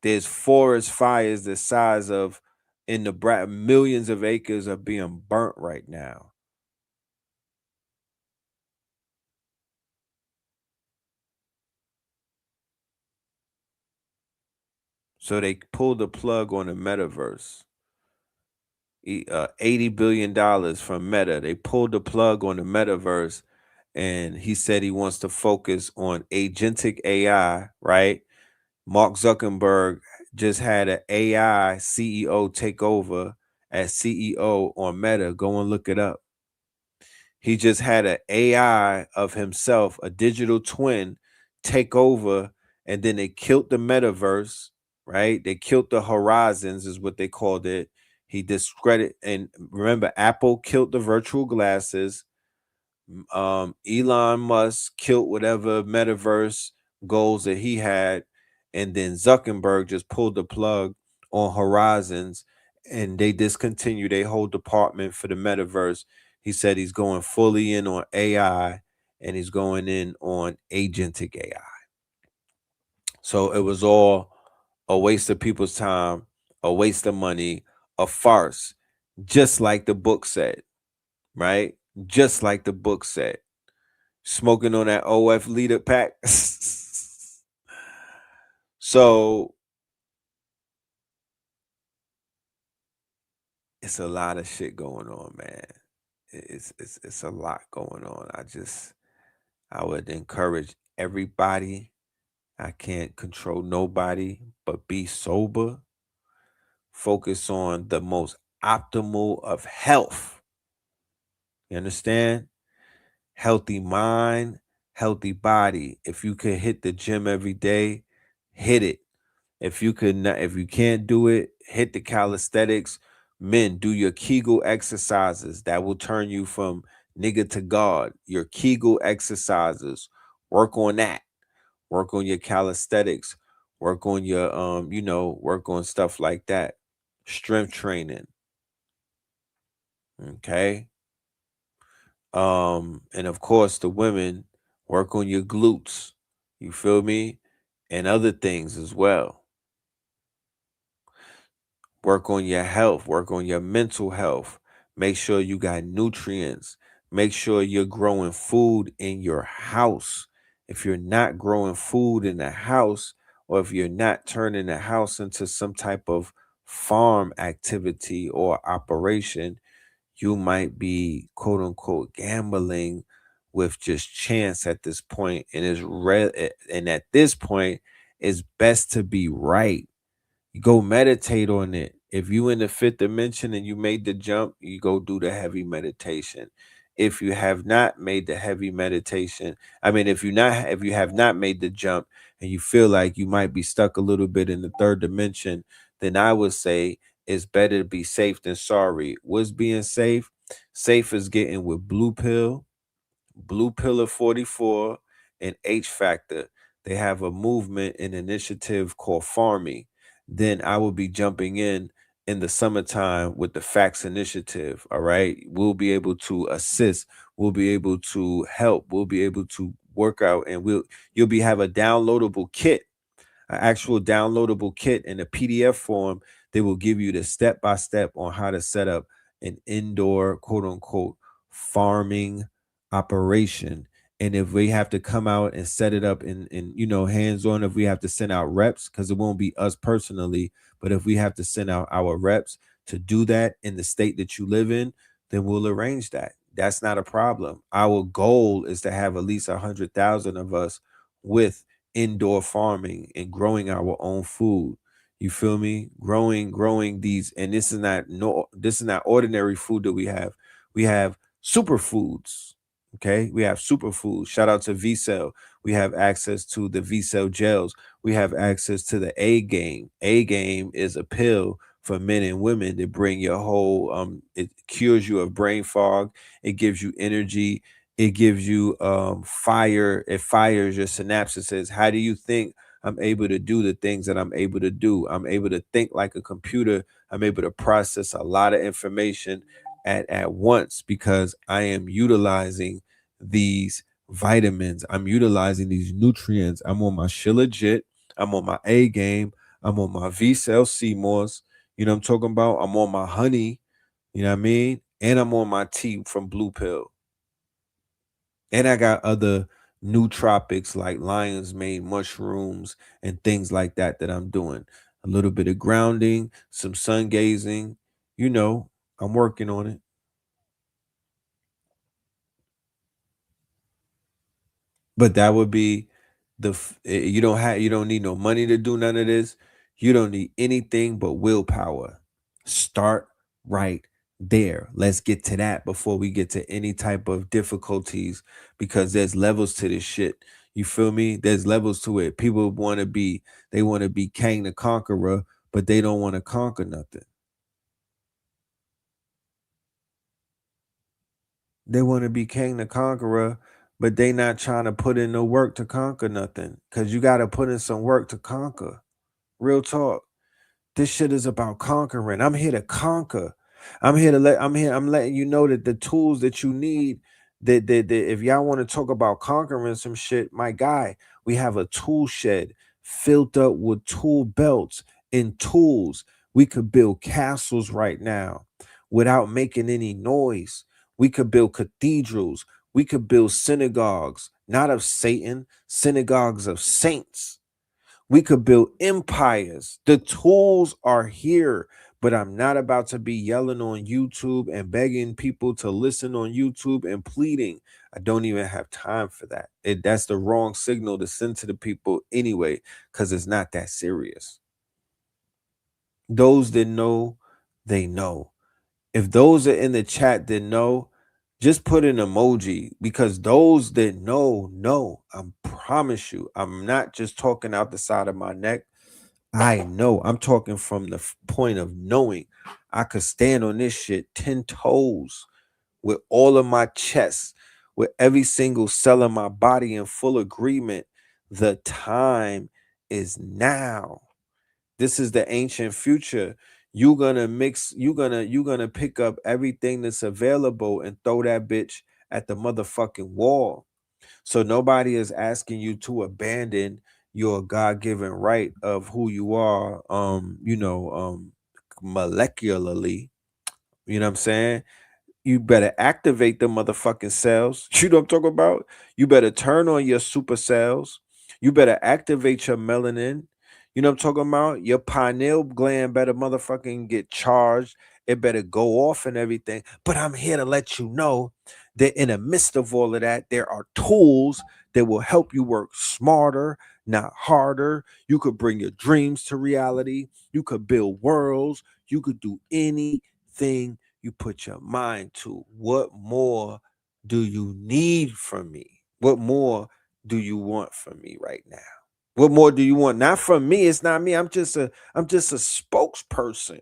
There's forest fires the size of in the millions of acres are being burnt right now. So they pulled the plug on the metaverse. $80 billion from Meta. They pulled the plug on the metaverse, and he said he wants to focus on agentic AI, right? Mark Zuckerberg just had an AI CEO take over as CEO on Meta. Go and look it up. He just had an AI of himself, a digital twin, take over, and then they killed the metaverse, right? They killed the horizons, is what they called it. He discredited, and remember, Apple killed the virtual glasses. Elon Musk killed whatever metaverse goals that he had, and then Zuckerberg just pulled the plug on Horizons, and they discontinued their whole department for the metaverse. He said he's going fully in on AI, and he's going in on agentic AI. So it was all a waste of people's time, a waste of money, a farce, just like the book said, right? Just like the book said. Smoking on that OF leader pack. So it's a lot of shit going on, man. It's a lot going on. I would encourage everybody. I can't control nobody, but be sober. Focus on the most optimal of health. You understand? Healthy mind, healthy body. If you could hit the gym every day, hit it. If you could not, if you can't do it, hit the calisthenics. Men, do your Kegel exercises. That will turn you from nigga to God. Your Kegel exercises. Work on that. Work on your calisthenics. Work on your work on stuff like that. Strength training. Okay. And of course the women, work on your glutes. You feel me? And other things as well. Work on your health, work on your mental health. Make sure you got nutrients. Make sure you're growing food in your house. If you're not growing food in the house, or if you're not turning the house into some type of farm activity or operation, you might be quote unquote gambling with just chance at this point. And at this point, it's best to be right. Go meditate on it. If you in the fifth dimension and you made the jump, you go do the heavy meditation. If you have not made the heavy meditation, if you have not made the jump and you feel like you might be stuck a little bit in the third dimension, then I would say it's better to be safe than sorry. What's being safe? Safe is getting with Blue Pillar 44, and H Factor. They have a movement and initiative called Farming. Then I will be jumping in the summertime with the Facts Initiative. All right. We'll be able to assist. We'll be able to help. We'll be able to work out, and you'll be have a downloadable kit, an actual downloadable kit in a PDF form. They will give you the step by step on how to set up an indoor, quote unquote, farming operation. And if we have to come out and set it up in hands on, if we have to send out reps, because it won't be us personally, but if we have to send out our reps to do that in the state that you live in, then we'll arrange that. That's not a problem. Our goal is to have at least 100,000 of us with indoor farming and growing our own food. You feel me? Growing these, and this is not ordinary food that we have. We have superfoods. Okay, we have superfoods. Shout out to V-Cell. We have access to the V-Cell gels. We have access to the A game. A game is a pill for men and women that bring your whole it cures you of brain fog. It gives you energy. It gives you fire. It fires your synapses. Says, how do you think I'm able to do the things that I'm able to do? I'm able to think like a computer. I'm able to process a lot of information at once because I am utilizing these vitamins. I'm utilizing these nutrients. I'm on my shit legit. I'm on my A game. I'm on my V-Cell Seymour's. You know what I'm talking about? I'm on my honey. You know what I mean? And I'm on my tea from Blue Pill. And I got other nootropics like lion's mane mushrooms and things like that I'm doing. A little bit of grounding, some sun gazing. I'm working on it. But that would be you don't need no money to do none of this. You don't need anything but willpower. Start right there. Let's get to that before we get to any type of difficulties, because there's levels to this shit. You feel me? There's levels to it. People want to be Kang the Conqueror, but they don't want to conquer nothing. They want to be King the Conqueror, but they not trying to put in the work to conquer nothing. Cause you gotta put in some work to conquer. Real talk. This shit is about conquering. I'm here to conquer. I'm letting you know that the tools that you need, that if y'all want to talk about conquering some shit, my guy, we have a tool shed filled up with tool belts and tools. We could build castles right now without making any noise. We could build cathedrals. We could build synagogues, not of Satan, synagogues of saints. We could build empires. The tools are here, but I'm not about to be yelling on YouTube and begging people to listen on YouTube and pleading. I don't even have time for that. That's the wrong signal to send to the people anyway, because it's not that serious. Those that know, they know. If those are in the chat that know, just put an emoji, because those that know. I promise you, I'm not just talking out the side of my neck. I know. I'm talking from the point of knowing. I could stand on this shit 10 toes with all of my chest, with every single cell in my body in full agreement. The time is now. This is the ancient future. You're gonna pick up everything that's available and throw that bitch at the motherfucking wall. So nobody is asking you to abandon your God-given right of who you are, molecularly. You know what I'm saying? You better activate the motherfucking cells. You know what I'm talking about? You better turn on your super cells. You better activate your melanin. You know what I'm talking about? Your pineal gland better motherfucking get charged. It better go off and everything. But I'm here to let you know that in the midst of all of that, there are tools that will help you work smarter, not harder. You could bring your dreams to reality. You could build worlds. You could do anything you put your mind to. What more do you need from me? What more do you want from me right now? What more do you want? Not from me. It's not me. I'm just a spokesperson.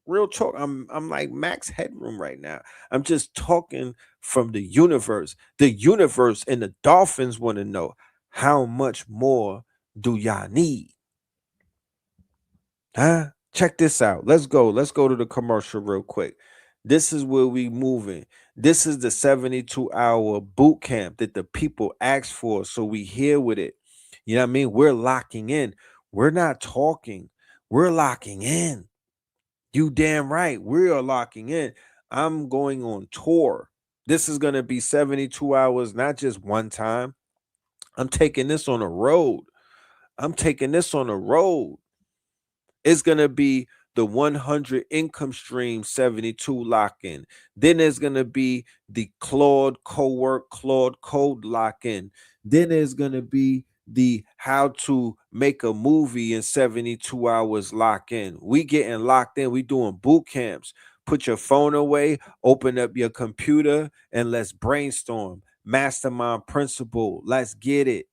Real talk. I'm like Max Headroom right now. I'm just talking from the universe. The universe and the dolphins want to know, how much more do y'all need? Huh? Check this out. Let's go to the commercial real quick. This is where we moving. This is the 72-hour boot camp that the people asked for. So we here with it. You know what I mean? We're locking in. We're not talking. We're locking in. You damn right. We are locking in. I'm going on tour. This is going to be 72 hours, not just one time. I'm taking this on the road. It's going to be the 100 income stream 72 lock-in. Then there's going to be the Claude co-work, Claude code lock-in. Then there's going to be the how to make a movie in 72 hours lock-in. We getting locked in. We doing boot camps. Put your phone away, open up your computer, and let's brainstorm. Mastermind principle. Let's get it.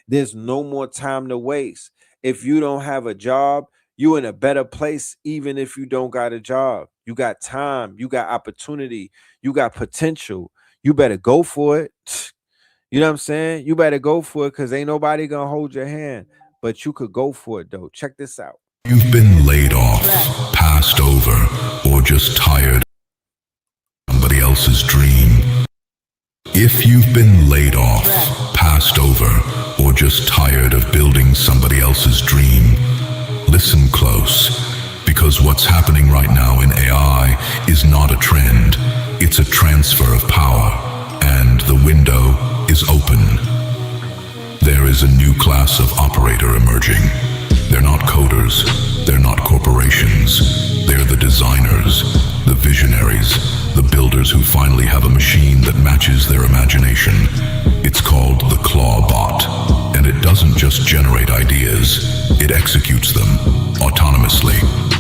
There's no more time to waste. If you don't have a job, you're in a better place even if you don't got a job. You got time. You got opportunity. You got potential. You better go for it. You know what I'm saying? You better go for it, because ain't nobody going to hold your hand. But you could go for it, though. Check this out. You've been laid off, passed over, or just tired of somebody else's dream. If you've been laid off, passed over, or just tired of building somebody else's dream, listen close, because what's happening right now in AI is not a trend. It's a transfer of power, and the window is open. There is a new class of operator emerging. They're not coders, they're not corporations, they're the designers, the visionaries, the builders who finally have a machine that matches their imagination. It's called the Claw Bot, and it doesn't just generate ideas, it executes them autonomously,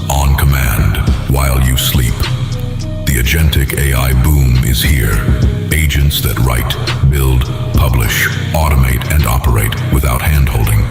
on command, while you sleep. The agentic AI boom is here. Agents that write, build, publish, automate, and operate without hand-holding.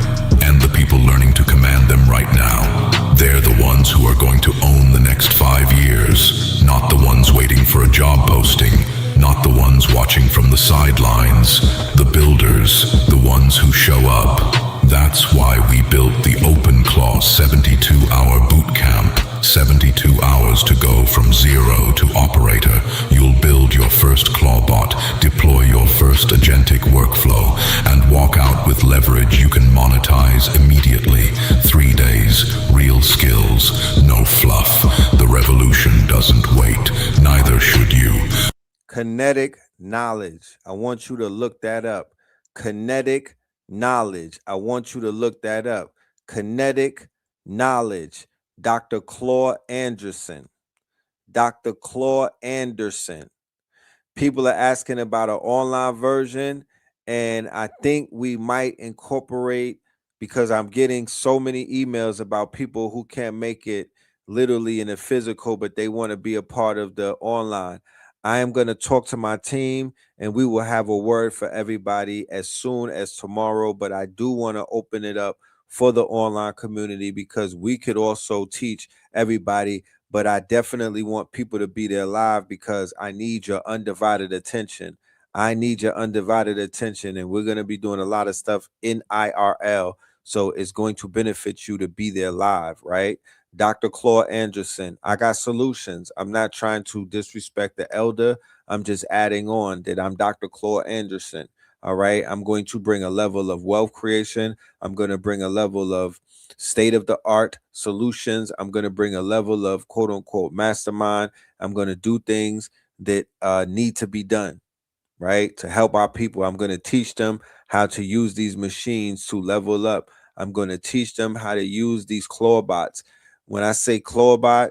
And the people learning to command them right now. They're the ones who are going to own the next 5 years, not the ones waiting for a job posting, not the ones watching from the sidelines, the builders, the ones who show up. That's why we built the OpenClaw 72-hour boot camp. 72 hours to go from zero to operator. You'll build your first clawbot, deploy your first agentic workflow, and walk out with leverage you can monetize immediately. 3 days, real skills, no fluff. The revolution doesn't wait, neither should you. Kinetic knowledge. I want you to look that up. Kinetic knowledge. I want you to look that up. Kinetic knowledge. Dr. Claude Anderson. Dr. Claude Anderson. People are asking about an online version, and I think we might incorporate, because I'm getting so many emails about people who can't make it literally in the physical, but they want to be a part of the online. I am going to talk to my team, and we will have a word for everybody as soon as tomorrow, but I do want to open it up for the online community because we could also teach everybody, but I definitely want people to be there live because I need your undivided attention. I need your undivided attention, and we're going to be doing a lot of stuff in IRL, so it's going to benefit you to be there live, right? Dr. Claude Anderson, I got solutions. I'm not trying to disrespect the elder. I'm just adding on that I'm Dr. Claude Anderson. All right. I'm going to bring a level of wealth creation. I'm going to bring a level of state of the art solutions. I'm going to bring a level of quote unquote mastermind. I'm going to do things that need to be done, right? To help our people. I'm going to teach them how to use these machines to level up. I'm going to teach them how to use these clawbots. When I say clawbot,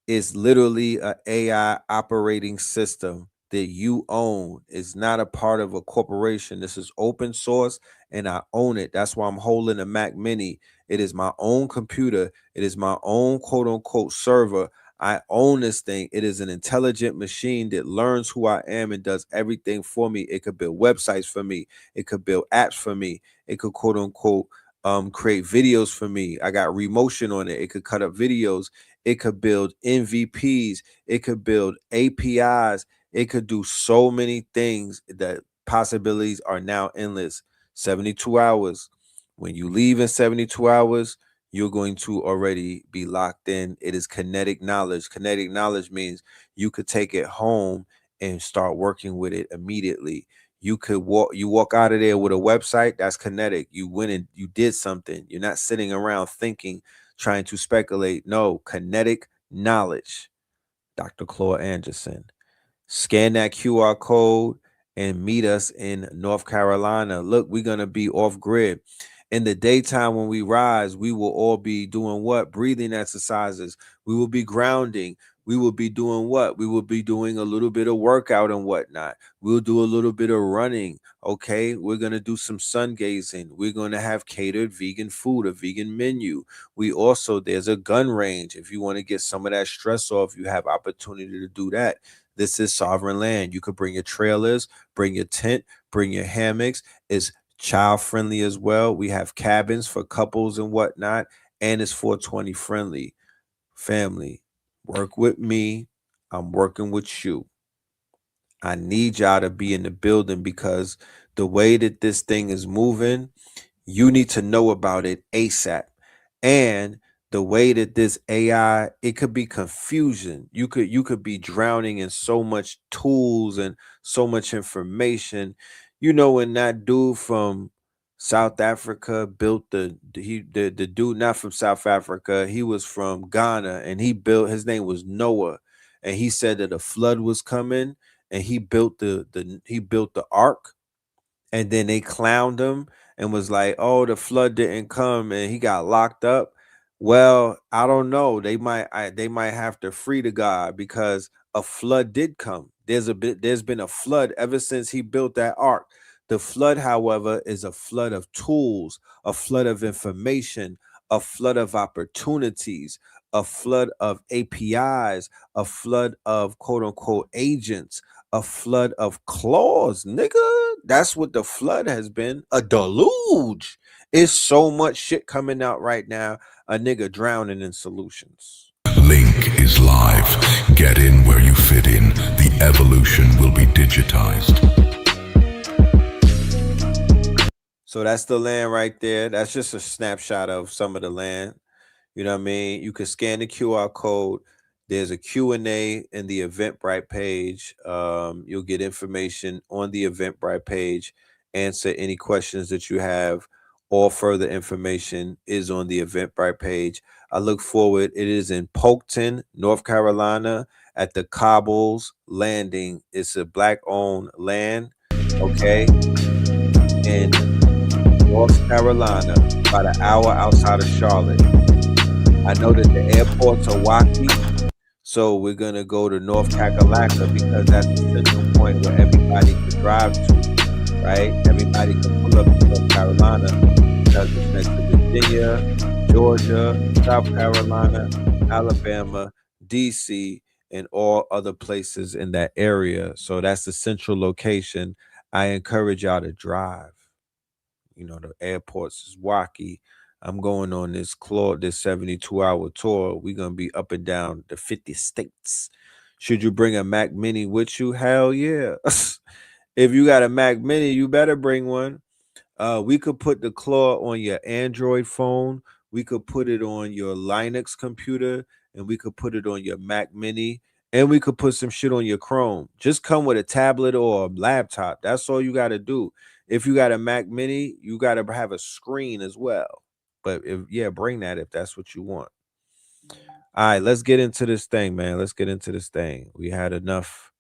it's literally an AI operating system that you own. It's not a part of a corporation. This is open source and I own it. That's why I'm holding a Mac Mini. It is my own computer. It is my own quote unquote server. I own this thing. It is an intelligent machine that learns who I am and does everything for me. It could build websites for me. It could build apps for me. It could quote unquote create videos for me. I got remotion on it. It could cut up videos. It could build MVPs. It could build APIs. It could do so many things that possibilities are now endless. 72 hours. When you leave in 72 hours, you're going to already be locked in. It is kinetic knowledge. Kinetic knowledge means you could take it home and start working with it immediately. You walk out of there with a website that's kinetic. You went and you did something. You're not sitting around thinking, trying to speculate. No, kinetic knowledge. Dr. Claude Anderson. Scan that QR code and meet us in North Carolina. Look, we're going to be off grid. In the daytime when we rise, we will all be doing what? Breathing exercises. We will be grounding. We will be doing what? We will be doing a little bit of workout and whatnot. We'll do a little bit of running. Okay. We're going to do some sun gazing. We're going to have catered vegan food, a vegan menu. There's a gun range. If you want to get some of that stress off, you have opportunity to do that. This is sovereign land. You could bring your trailers, bring your tent, bring your hammocks. It's child friendly as well. We have cabins for couples and whatnot, and it's 420 friendly. Family, work with me. I'm working with you. I need y'all to be in the building because the way that this thing is moving, you need to know about it ASAP. And the way that this AI, it could be confusion. You could be drowning in so much tools and so much information. You know, when that dude from South Africa built the dude, not from South Africa, he was from Ghana, and his name was Noah, and he said that a flood was coming, and he built the ark, and then they clowned him and was like, "Oh, the flood didn't come," and he got locked up. Well, I don't know. They might have to free the guy because a flood did come. There's been a flood ever since he built that ark. The flood, however, is a flood of tools, a flood of information, a flood of opportunities, a flood of APIs, a flood of quote unquote agents, a flood of claws, nigga. That's what the flood has been. A deluge. It's so much shit coming out right now. A nigga drowning in solutions. link is live. Get in where you fit in. The evolution will be digitized. So that's the land right there. That's just a snapshot of some of the land. You know what I mean? You can scan the QR code. There's a Q&A in the Eventbrite page. You'll get information on the Eventbrite page, answer any questions that you have. All further information is on the Eventbrite page. I look forward. It is in Polkton, North Carolina, at the Cobbles Landing. It's a Black-owned land, okay? In North Carolina, about an hour outside of Charlotte. I know that the airports are wacky, so we're going to go to North Kakalaka because that's the central point where everybody can drive to, right? Everybody can pull up to North Carolina because it's next to Virginia, Georgia, South Carolina, Alabama, D.C., and all other places in that area. So that's the central location. I encourage y'all to drive. You know, the airports is wacky. I'm going on this 72-hour tour. We're going to be up and down the 50 states. Should you bring a Mac Mini with you? Hell yeah. If you got a Mac Mini, you better bring one. We could put the Claw on your Android phone. We could put it on your Linux computer. And we could put it on your Mac Mini. And we could put some shit on your Chrome. Just come with a tablet or a laptop. That's all you got to do. If you got a Mac Mini, you got to have a screen as well. But bring that if that's what you want. All right, let's get into this thing, man. Let's get into this thing. We had enough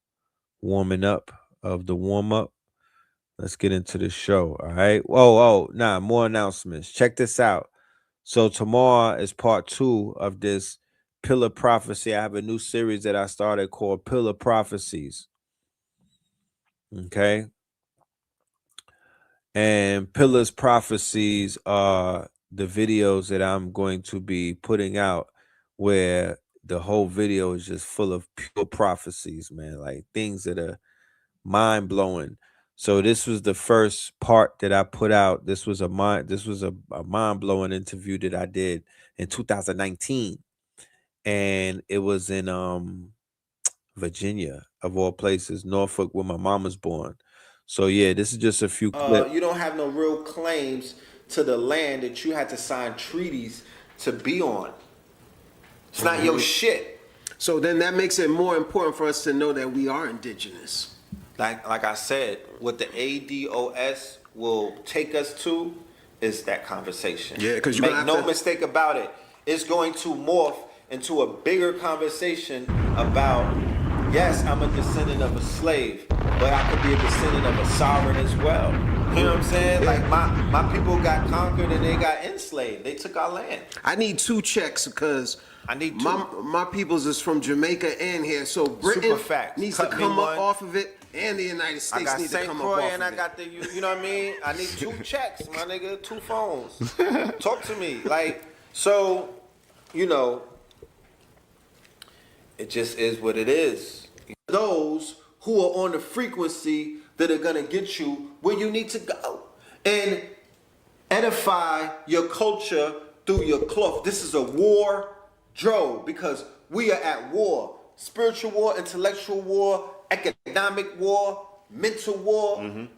warming up of the warm-up. Let's get into the show, all right? More announcements. Check this out. So tomorrow is part 2 of this Pillar Prophecy. I have a new series that I started called Pillar Prophecies. Okay? And Pillars Prophecies are the videos that I'm going to be putting out where the whole video is just full of pure prophecies, man, like things that are mind-blowing. So this was the first part that I put out. This was a mind-blowing interview that I did in 2019. And it was in Virginia, of all places, Norfolk, where my mom was born. So yeah, this is just a few clips. You don't have no real claims to the land that you had to sign treaties to be on. It's not your shit. So then that makes it more important for us to know that we are indigenous. Like I said, what the ADOS will take us to is that conversation. Yeah, because you make no mistake about it. It's going to morph into a bigger conversation about, yes, I'm a descendant of a slave, but I could be a descendant of a sovereign as well. You know what I'm saying? Like my people got conquered and they got enslaved. They took our land. I need 2 checks because I need 2. My peoples is from Jamaica and here, so Britain needs to come up off of it, and the United States needs to come up off of it. I got the, you know what I mean? I need 2 checks, my nigga, 2 phones. Talk to me, like, so, you know, it just is what it is. Those who are on the frequency that are gonna get you where you need to go and edify your culture through your cloth. This is a war drove because we are at war. Spiritual war, intellectual war, economic war, mental war,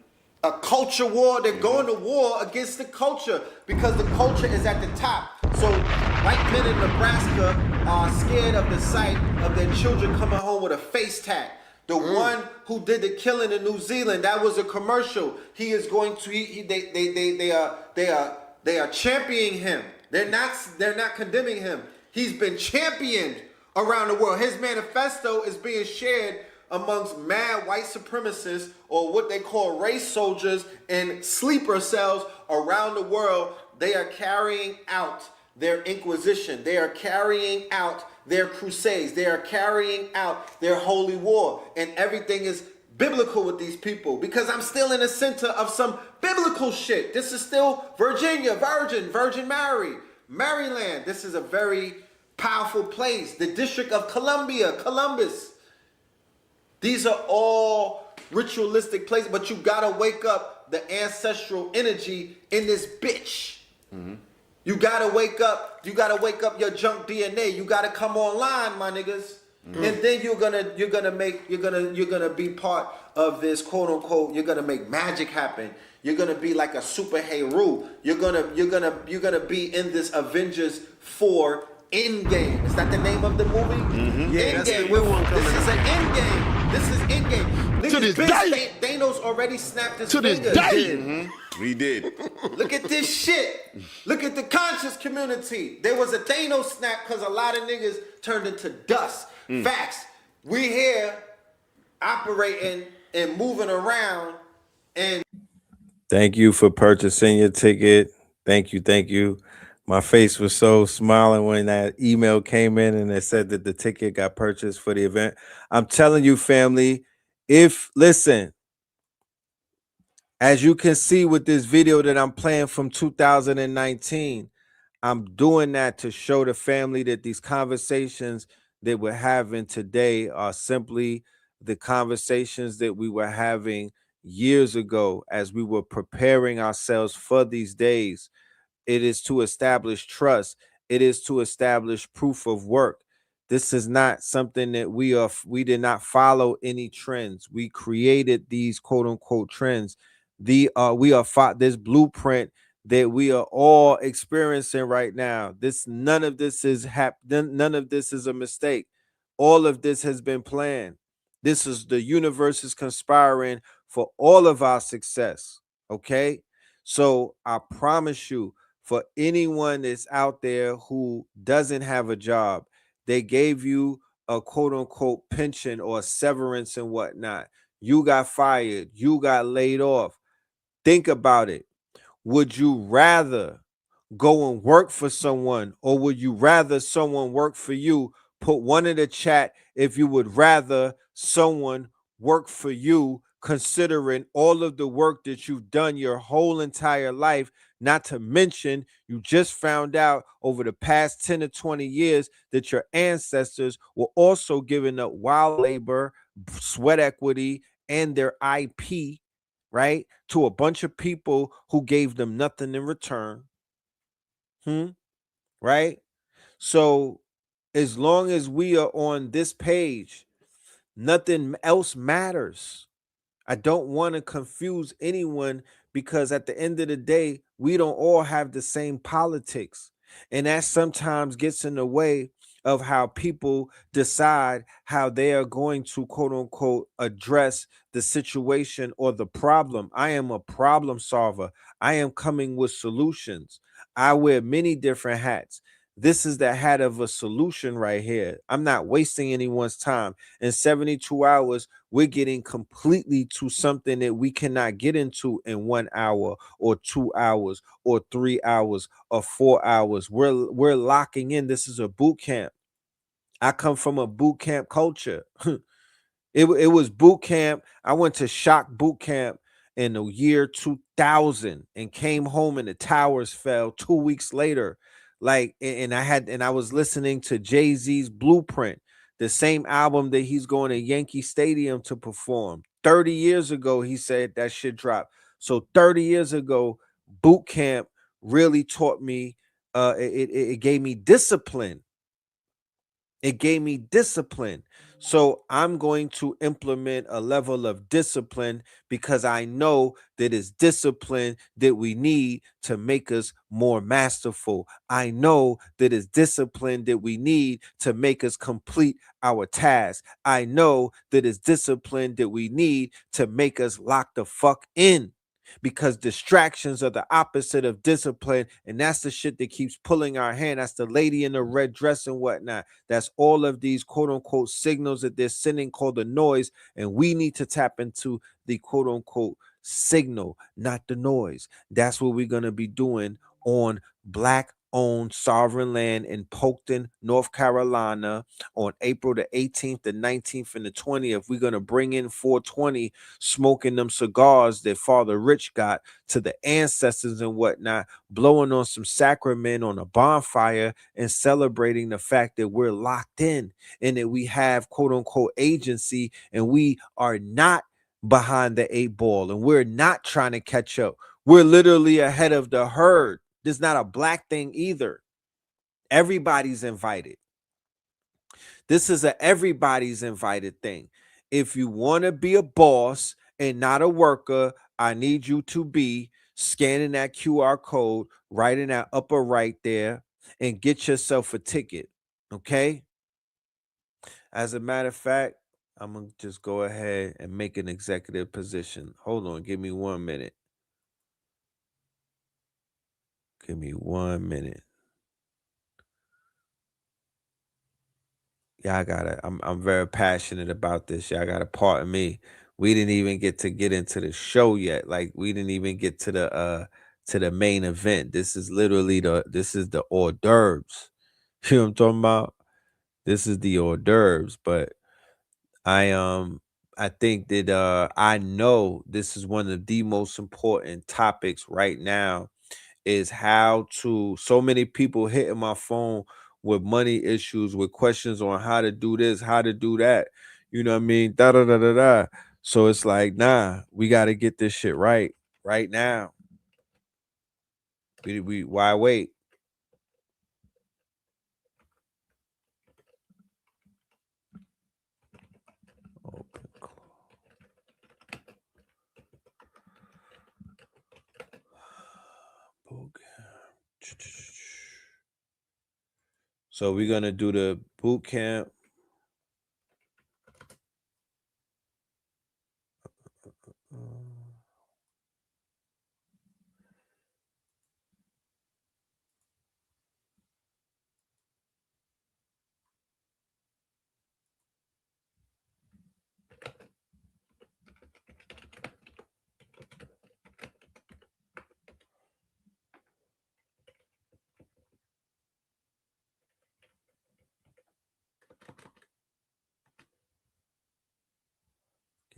a culture war. They're going to war against the culture because the culture is at the top. So white men in Nebraska are scared of the sight of their children coming home with a face tat. The one who did the killing in New Zealand, that was a commercial. He is going to. They are championing him. They're not condemning him. He's been championed around the world. His manifesto is being shared amongst mad white supremacists, or what they call race soldiers, in sleeper cells around the world. They are carrying out their inquisition. They are carrying out their crusades. They are carrying out their holy war. And everything is biblical with these people because I'm still in the center of some biblical shit. This is still Virginia, Virgin Mary, Maryland. This is a very powerful place. The District of Columbia, Columbus. These are all ritualistic places, but you gotta wake up the ancestral energy in this bitch. You gotta wake up. You gotta wake up your junk DNA. You gotta come online, my niggas. And then you're gonna be part of this quote unquote. You're gonna make magic happen. You're gonna be like a superhero. You're gonna be in this Avengers 4 Endgame. Is that the name of the movie? Yeah, that's the Endgame. new one coming This is out. an Endgame. This is Endgame. To this day. Thanos already snapped his To this fingers. day. We did. Look at this shit. Look at the conscious community. There was a Thanos snap because a lot of niggas turned into dust. Facts. We here operating and moving around and Thank you for purchasing your ticket. Thank you. Thank you. My face was so smiling when that email came in and it said that the ticket got purchased for the event. I'm telling you, family, listen, as you can see with this video that I'm playing from 2019, I'm doing that to show the family that these conversations that we're having today are simply the conversations that we were having years ago as we were preparing ourselves for these days. It is to establish trust. It is to establish proof of work. This is not something that we did not follow any trends. We created these quote unquote trends. We are this blueprint that we are all experiencing right now. None of this is a mistake. All of this has been planned. This is the universe is conspiring for all of our success. Okay. So I promise you, for anyone that's out there who doesn't have a job, they gave you a quote unquote pension or severance and whatnot. You got fired. You got laid off. Think about it. Would you rather go and work for someone, or would you rather someone work for you? Put one in the chat if you would rather someone work for you, considering all of the work that you've done your whole entire life. Not to mention, you just found out over the past 10 to 20 years that your ancestors were also giving up wild labor, sweat equity, and their IP, right, to a bunch of people who gave them nothing in return. Right? So as long as we are on this page, nothing else matters. I don't want to confuse anyone, because at the end of the day, we don't all have the same politics. And that sometimes gets in the way of how people decide how they are going to quote unquote address the situation or the problem. I am a problem solver. I am coming with solutions. I wear many different hats. This is the hat of a solution right here. I'm not wasting anyone's time. In 72 hours, we're getting completely to something that we cannot get into in 1 hour or 2 hours or 3 hours or 4 hours. We're locking in. This is a boot camp. I come from a boot camp culture. It was boot camp. I went to shock boot camp in the year 2000 and came home and the towers fell 2 weeks later. And I was listening to Jay-Z's Blueprint, the same album that he's going to Yankee Stadium to perform. 30 years ago, he said that shit dropped. So 30 years ago, boot camp really taught me, it gave me discipline. It gave me discipline. So I'm going to implement a level of discipline, because I know that it's discipline that we need to make us more masterful. I know that it's discipline that we need to make us complete our task. I know that it's discipline that we need to make us lock the fuck in. Because distractions are the opposite of discipline, and that's the shit that keeps pulling our hand. That's the lady in the red dress and whatnot. That's all of these quote unquote signals that they're sending called the noise, and we need to tap into the quote unquote signal, not the noise. That's what we're going to be doing on Black owned sovereign land in Polkton, North Carolina on April the 18th, the 19th, and the 20th. We're going to bring in 420, smoking them cigars that Father Rich got to the ancestors and whatnot, blowing on some sacrament on a bonfire and celebrating the fact that we're locked in and that we have quote unquote agency, and we are not behind the 8 ball and we're not trying to catch up. We're literally ahead of the herd. This is not a black thing either. Everybody's invited. This is a everybody's invited thing. If you want to be a boss and not a worker, I need you to be scanning that QR code right in that upper right there and get yourself a ticket. Okay? As a matter of fact, I'm going to just go ahead and make an executive position. Hold on. Give me 1 minute. Give me 1 minute. Y'all gotta, I'm very passionate about this. Y'all gotta pardon me. We didn't even get into the show yet. Like, we didn't even get to the main event. This is literally this is the hors d'oeuvres. You know what I'm talking about? This is the hors d'oeuvres. But I think that I know this is one of the most important topics right now, is how to, so many people hitting my phone with money issues, with questions on how to do this, how to do that. You know what I mean? Da da da da da. So it's like, nah, we got to get this shit right now. We why wait? Open, close. So we're gonna do the boot camp.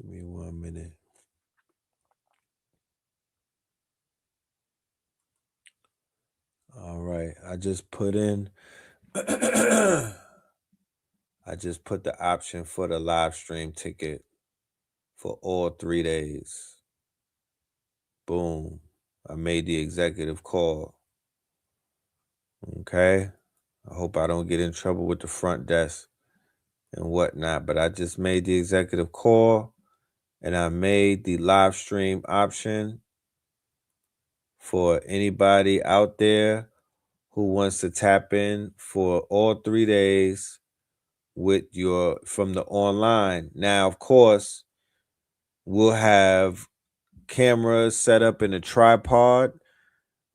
Give me 1 minute. All right, I just put in I just put the option for the live stream ticket for all 3 days. Boom. I made the executive call. Okay. I hope I don't get in trouble with the front desk and whatnot, but I just made the executive call and I made the live stream option for anybody out there who wants to tap in for all 3 days with from the online. Now, of course, we'll have cameras set up in a tripod.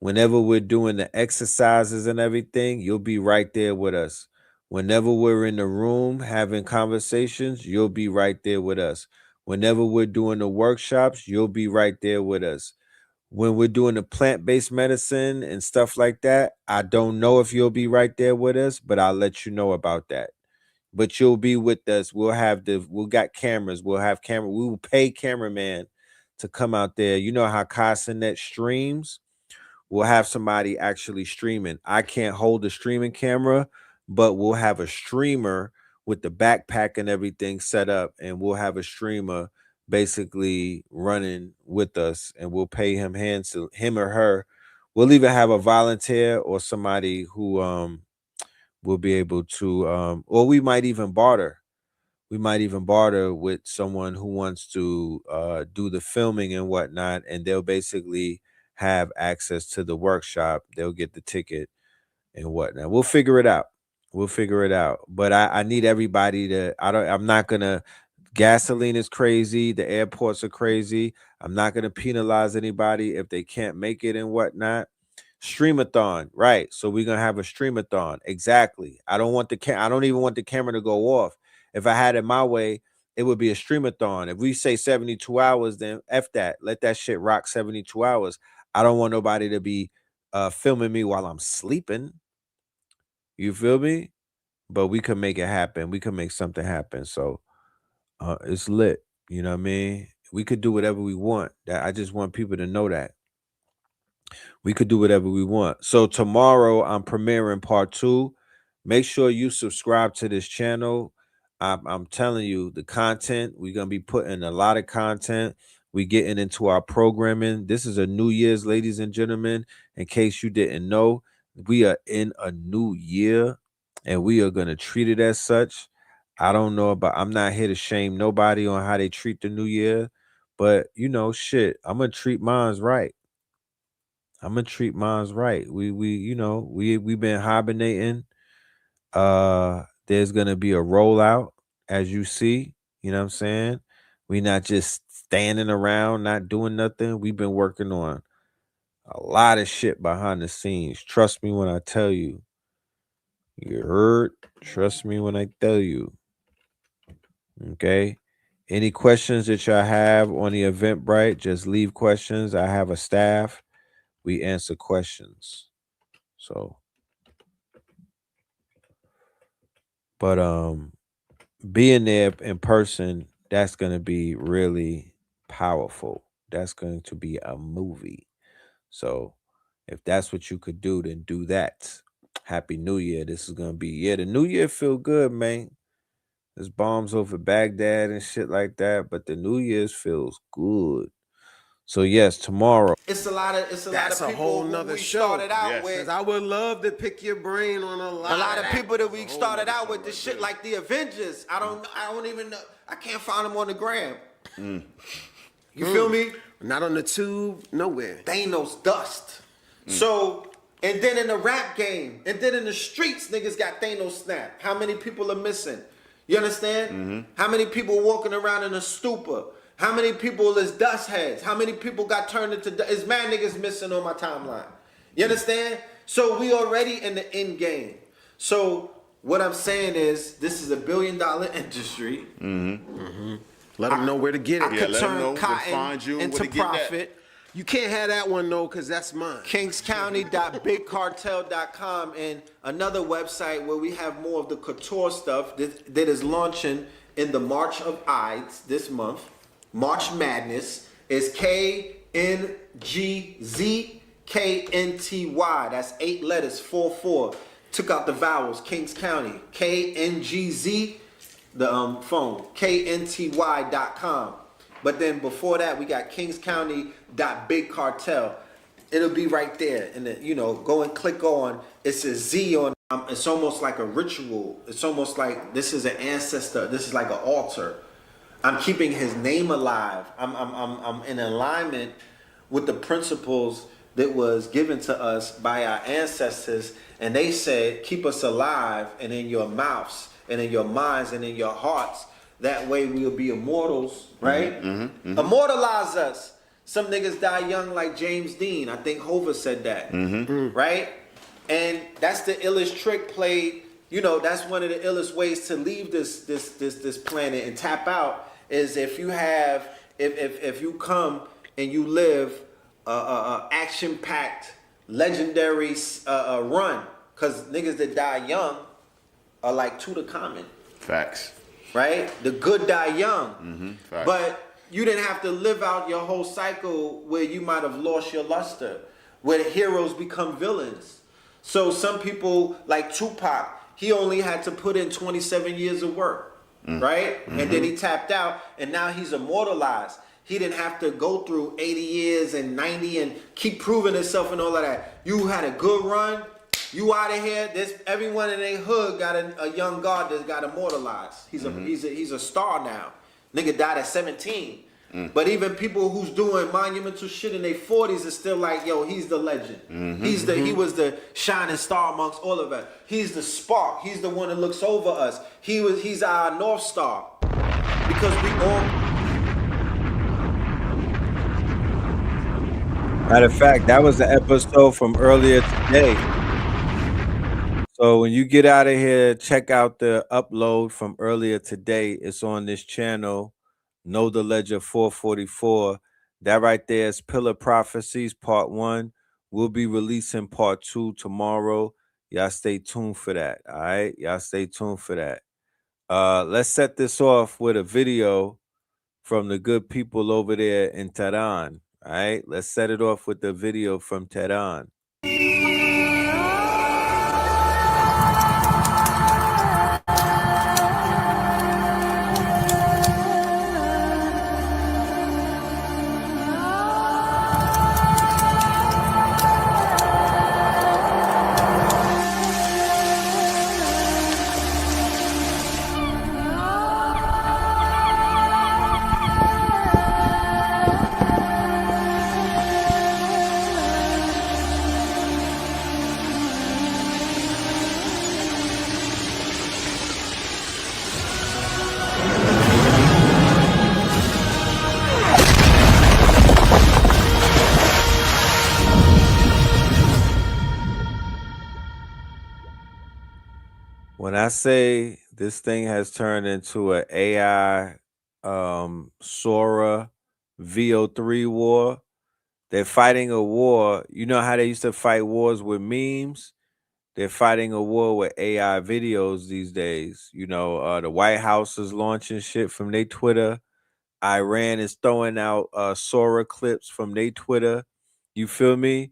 Whenever we're doing the exercises and everything, you'll be right there with us. Whenever we're in the room having conversations, you'll be right there with us. Whenever we're doing the workshops, you'll be right there with us. When we're doing the plant-based medicine and stuff like that, I don't know if you'll be right there with us, but I'll let you know about that. But you'll be with us. We'll got cameras. We will pay cameraman to come out there. You know how Casanet streams? We'll have somebody actually streaming. I can't hold the streaming camera, but we'll have a streamer with the backpack and everything set up, and we'll have a streamer basically running with us, and we'll pay him him or her. We'll either have a volunteer or somebody who will be able to, or we might even barter. We might even barter with someone who wants to do the filming and whatnot, and they'll basically have access to the workshop. They'll get the ticket and whatnot. We'll figure it out. But I need everybody to, I'm not gonna, gasoline is crazy, the airports are crazy. I'm not gonna penalize anybody if they can't make it and whatnot. Streamathon, right? So we're gonna have a streamathon. Exactly. I don't even want the camera to go off. If I had it my way, it would be a streamathon. If we say 72 hours, then F that. Let that shit rock 72 hours. I don't want nobody to be filming me while I'm sleeping. You feel me? But we can make it happen. We can make something happen. So it's lit. You know what I mean? We could do whatever we want. I just want people to know that. We could do whatever we want. So tomorrow I'm premiering part 2. Make sure you subscribe to this channel. I'm telling you, the content, we're going to be putting a lot of content. We getting into our programming. This is a New Year's, ladies and gentlemen. In case you didn't know, we are in a new year and we are going to treat it as such. I don't know about, I'm not here to shame nobody on how they treat the new year, but you know, shit, I'm going to treat mine's right. I'm going to treat mine's right. We've been hibernating. There's going to be a rollout, as you see, you know what I'm saying? We not just standing around, not doing nothing. We've been working on a lot of shit behind the scenes. Trust me when I tell you. You heard? Trust me when I tell you. Okay? Any questions that y'all have on the Eventbrite, just leave questions. I have a staff. We answer questions. So, but being there in person, that's going to be really powerful. That's going to be a movie. So if that's what you could do, then do that. Happy New Year. This is going to be, the New Year feel good, man. There's bombs over Baghdad and shit like that, but the New Year's feels good. So yes, tomorrow. It's a lot of a people whole who nother we show. started out with. 'Cause I would love to pick your brain on a lot of people that we started out with. right The shit there. like the Avengers. I don't even know. I can't find them on the gram. You feel me? Not on the tube, nowhere. Thanos dust. So, and then in the rap game, and then in the streets, niggas got Thanos snap. How many people are missing? You understand? How many people walking around in a stupor? How many people is dust heads? How many people got turned into is mad niggas missing on my timeline? You understand? So we already in the end game. So what I'm saying is this is $1 billion industry. Let them know where to get it. I could let 'em turn know where to cotton find you and into where to get that. profit. You can't have that one though, because that's mine. kingscounty.bigcartel.com and another website where we have more of the couture stuff that is launching in the March of Ides this month. March Madness is KNGZKNTY. That's 8 letters, 4. Took out the vowels. Kings County. KNGZ, the phone. KNTY.com. But then before that, we got kingscounty.bigcartel. It'll be right there. And then, go and click on, it's a Z on, it's almost like a ritual. It's almost like this is an ancestor. This is like an altar. I'm keeping his name alive. I'm in alignment with the principles that was given to us by our ancestors. And they said, keep us alive and in your mouths and in your minds and in your hearts. That way we'll be immortals, right? Immortalize us. Some niggas die young like James Dean. I think Hova said that, right? And that's the illest trick played. That's one of the illest ways to leave this planet and tap out is if you have, if you come and you live a action-packed, legendary run. Because niggas that die young are like Tutankhamun. Facts. Right? The good die young. Facts. But you didn't have to live out your whole cycle where you might have lost your luster, where the heroes become villains. So some people, like Tupac, he only had to put in 27 years of work, right? And then he tapped out, and now he's immortalized. He didn't have to go through 80 years and 90 and keep proving himself and all of that. You had a good run. You out of here. Everyone in their hood got a young god that got immortalized. He's a star now. Nigga died at 17. But even people who's doing monumental shit in their 40s is still like, yo, he's the legend. He was the shining star amongst all of us. He's the spark. He's the one that looks over us. He's our North Star. Because we all. Matter of fact, that was the episode from earlier today. So when you get out of here, check out the upload from earlier today. It's on this channel, Know the Ledger 444. That right there is Pillar Prophecies Part 1. We'll be releasing Part 2 tomorrow. Y'all stay tuned for that. All right? Y'all stay tuned for that. Let's set this off with a video from the good people over there in Tehran. All right? Let's set it off with the video from Tehran. When I say this thing has turned into an AI Sora VO3 war, they're fighting a war. You know how they used to fight wars with memes? They're fighting a war with AI videos these days. You know, the White House is launching shit from their Twitter. Iran is throwing out Sora clips from their Twitter. You feel me?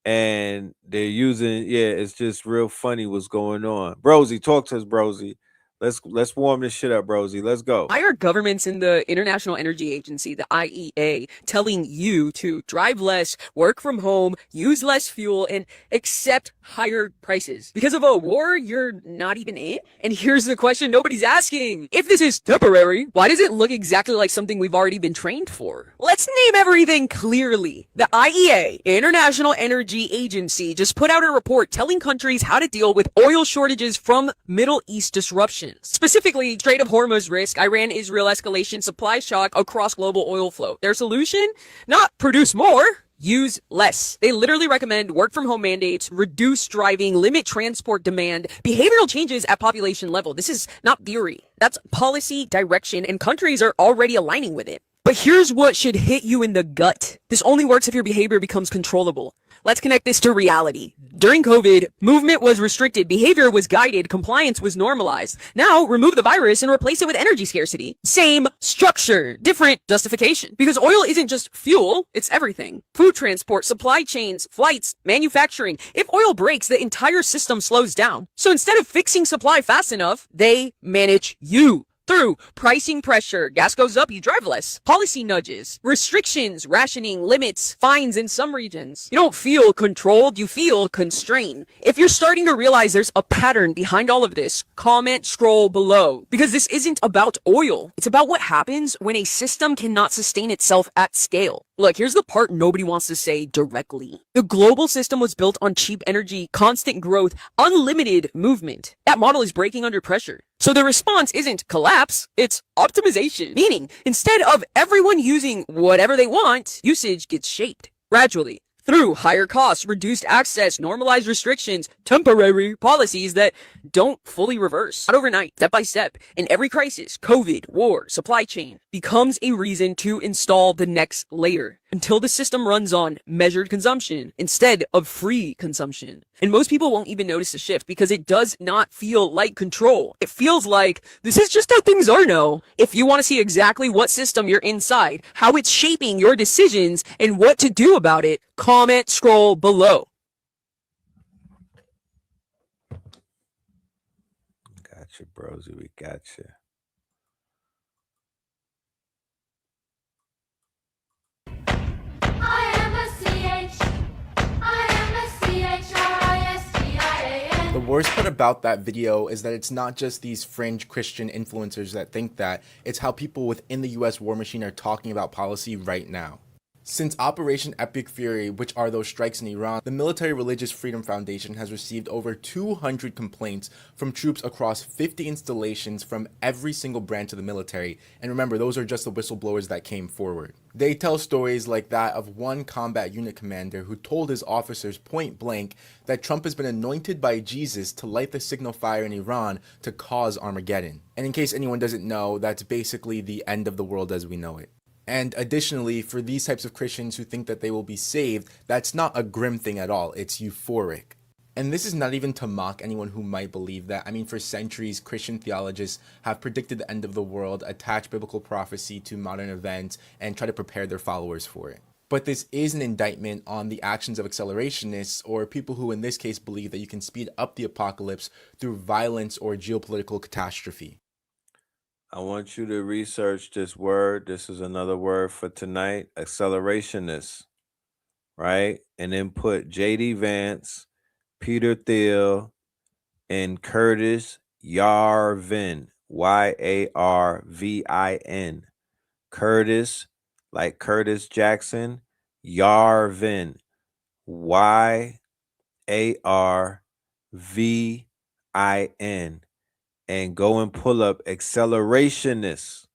And they're using, yeah, it's just real funny what's going on. Brosy, talk to us, Brosy. Let's warm this shit up, Brosy. Let's go. Why are governments in the International Energy Agency, the IEA, telling you to drive less, work from home, use less fuel, and accept higher prices? Because of a war you're not even in? And here's the question nobody's asking. If this is temporary, why does it look exactly like something we've already been trained for? Let's name everything clearly. The IEA, International Energy Agency, just put out a report telling countries how to deal with oil shortages from Middle East disruptions. Specifically, Strait of Hormuz risk, Iran-Israel escalation, supply shock across global oil flow. Their solution? Not produce more. Use less. They literally recommend work from home mandates, reduce driving, limit transport demand, behavioral changes at population level. This is not theory. That's policy direction, and countries are already aligning with it. But here's what should hit you in the gut. This only works if your behavior becomes controllable. Let's connect this to reality. During COVID, movement was restricted, behavior was guided, compliance was normalized. Now, remove the virus and replace it with energy scarcity. Same structure, different justification. Because oil isn't just fuel, it's everything. Food transport, supply chains, flights, manufacturing. If oil breaks, the entire system slows down. So instead of fixing supply fast enough, they manage you. Through pricing pressure, gas goes up, you drive less. Policy nudges, restrictions, rationing, limits, fines in some regions. You don't feel controlled, you feel constrained. If you're starting to realize there's a pattern behind all of this, comment, scroll below. Because this isn't about oil. It's about what happens when a system cannot sustain itself at scale. Look, here's the part nobody wants to say directly. The global system was built on cheap energy, constant growth, unlimited movement. That model is breaking under pressure. So the response isn't collapse, it's optimization. Meaning, instead of everyone using whatever they want, usage gets shaped gradually. Through higher costs, reduced access, normalized restrictions, temporary policies that don't fully reverse. Not overnight, step by step. In every crisis, COVID, war, supply chain, becomes a reason to install the next layer until the system runs on measured consumption instead of free consumption. And most people won't even notice the shift because it does not feel like control. It feels like this is just how things are now. If you want to see exactly what system you're inside, how it's shaping your decisions, and what to do about it, comment, scroll below. Gotcha, Brosy. We got you. The worst part about that video is that it's not just these fringe Christian influencers that think that, it's how people within the US war machine are talking about policy right now. Since Operation Epic Fury, which are those strikes in Iran, the Military Religious Freedom Foundation has received over 200 complaints from troops across 50 installations from every single branch of the military. And remember, those are just the whistleblowers that came forward. They tell stories like that of one combat unit commander who told his officers point blank that Trump has been anointed by Jesus to light the signal fire in Iran to cause Armageddon. And in case anyone doesn't know, that's basically the end of the world as we know it. And additionally, for these types of Christians who think that they will be saved, that's not a grim thing at all, it's euphoric. And this is not even to mock anyone who might believe that. I mean, for centuries, Christian theologians have predicted the end of the world, attached biblical prophecy to modern events, and try to prepare their followers for it. But this is an indictment on the actions of accelerationists, or people who in this case believe that you can speed up the apocalypse through violence or geopolitical catastrophe. I want you to research this word. This is another word for tonight, accelerationists, right? And then put J.D. Vance, Peter Thiel, and Curtis Yarvin, Yarvin. Curtis, like Curtis Jackson, Yarvin, Yarvin. And go and pull up accelerationists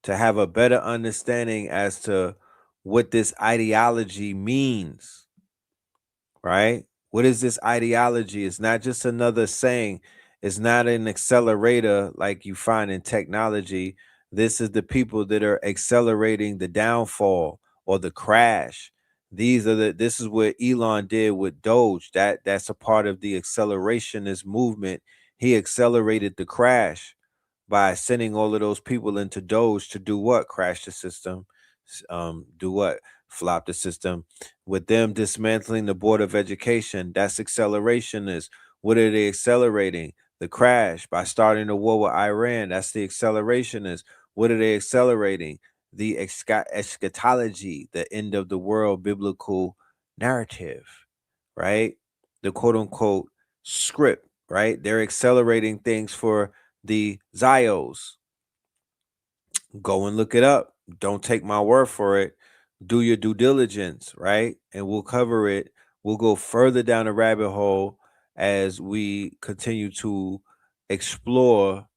to have a better understanding as to what this ideology means, right? What is this ideology? It's not just another saying. It's not an accelerator like you find in technology. This is the people that are accelerating the downfall or the crash. This is what Elon did with Doge. That's a part of the accelerationist movement. He accelerated the crash by sending all of those people into Doge to do what? Crash the system. Do what? Flop the system. With them dismantling the Board of Education, that's accelerationist. What are they accelerating? The crash. By starting a war with Iran, that's the accelerationist. What are they accelerating? The eschatology, the end of the world biblical narrative, right? The quote unquote script, right? They're accelerating things for the Zios. Go and look it up. Don't take my word for it. Do your due diligence, right? And we'll cover it. We'll go further down the rabbit hole as we continue to explore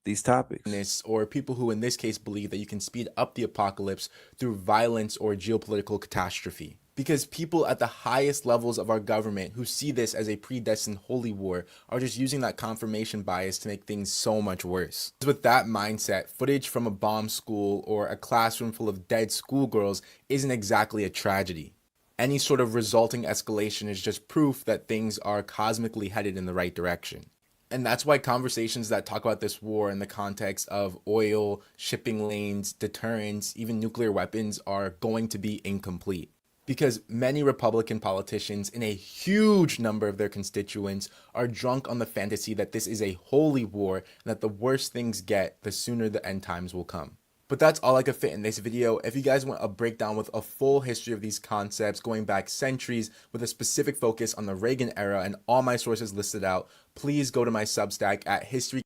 these topics. Or people who in this case believe that you can speed up the apocalypse through violence or geopolitical catastrophe. Because people at the highest levels of our government who see this as a predestined holy war are just using that confirmation bias to make things so much worse. With that mindset, footage from a bomb school or a classroom full of dead schoolgirls isn't exactly a tragedy. Any sort of resulting escalation is just proof that things are cosmically headed in the right direction. And that's why conversations that talk about this war in the context of oil, shipping lanes, deterrence, even nuclear weapons are going to be incomplete. Because many Republican politicians in a huge number of their constituents are drunk on the fantasy that this is a holy war and that the worse things get, the sooner the end times will come. But that's all I could fit in this video. If you guys want a breakdown with a full history of these concepts going back centuries with a specific focus on the Reagan era and all my sources listed out, please go to my Substack at History.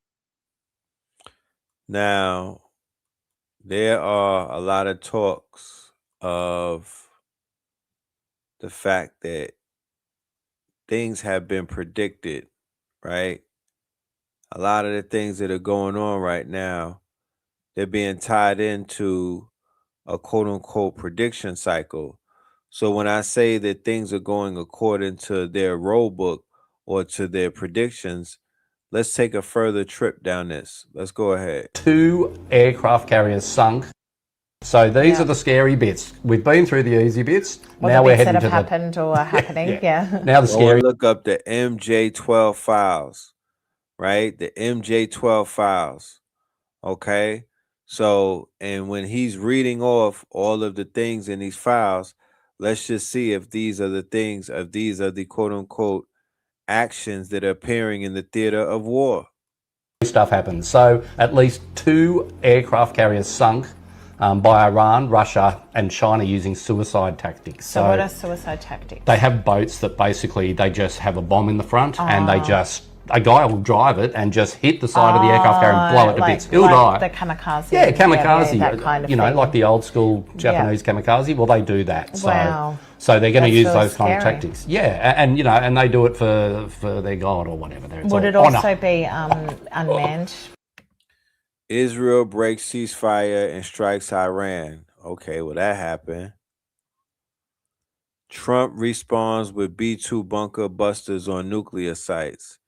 Now, there are a lot of talks of the fact that things have been predicted, right? A lot of the things that are going on right now, they're being tied into a quote unquote prediction cycle. So when I say that things are going according to their rule book or to their predictions, let's take a further trip down this. Let's go ahead. 2 aircraft carriers sunk. So these are the scary bits. We've been through the easy bits. Well, now the we're bits heading that have to happened or are happening. Yeah. Now the scary. Look up the MJ12 files, right? The MJ12 files. Okay. So, and when he's reading off all of the things in these files, let's just see if these are the things, if these are the quote unquote actions that are appearing in the theater of war. Stuff happens. So at least 2 aircraft carriers sunk by Iran, Russia, and China using suicide tactics. So what are suicide tactics? They have boats that basically they just have a bomb in the front and they just, a guy will drive it and just hit the side of the aircraft carrier and blow it to bits. He'll die. The kamikaze. Yeah, kamikaze. That kind of you know, thing. like the old school Japanese kamikaze. Well, they do that. So, wow. So they're going to use really those kind of scary. tactics. Yeah, and you know, and they do it for their god or whatever. Would it also be unmanned? Israel breaks ceasefire and strikes Iran. Okay, well that happened. Trump responds with B-2 bunker busters on nuclear sites.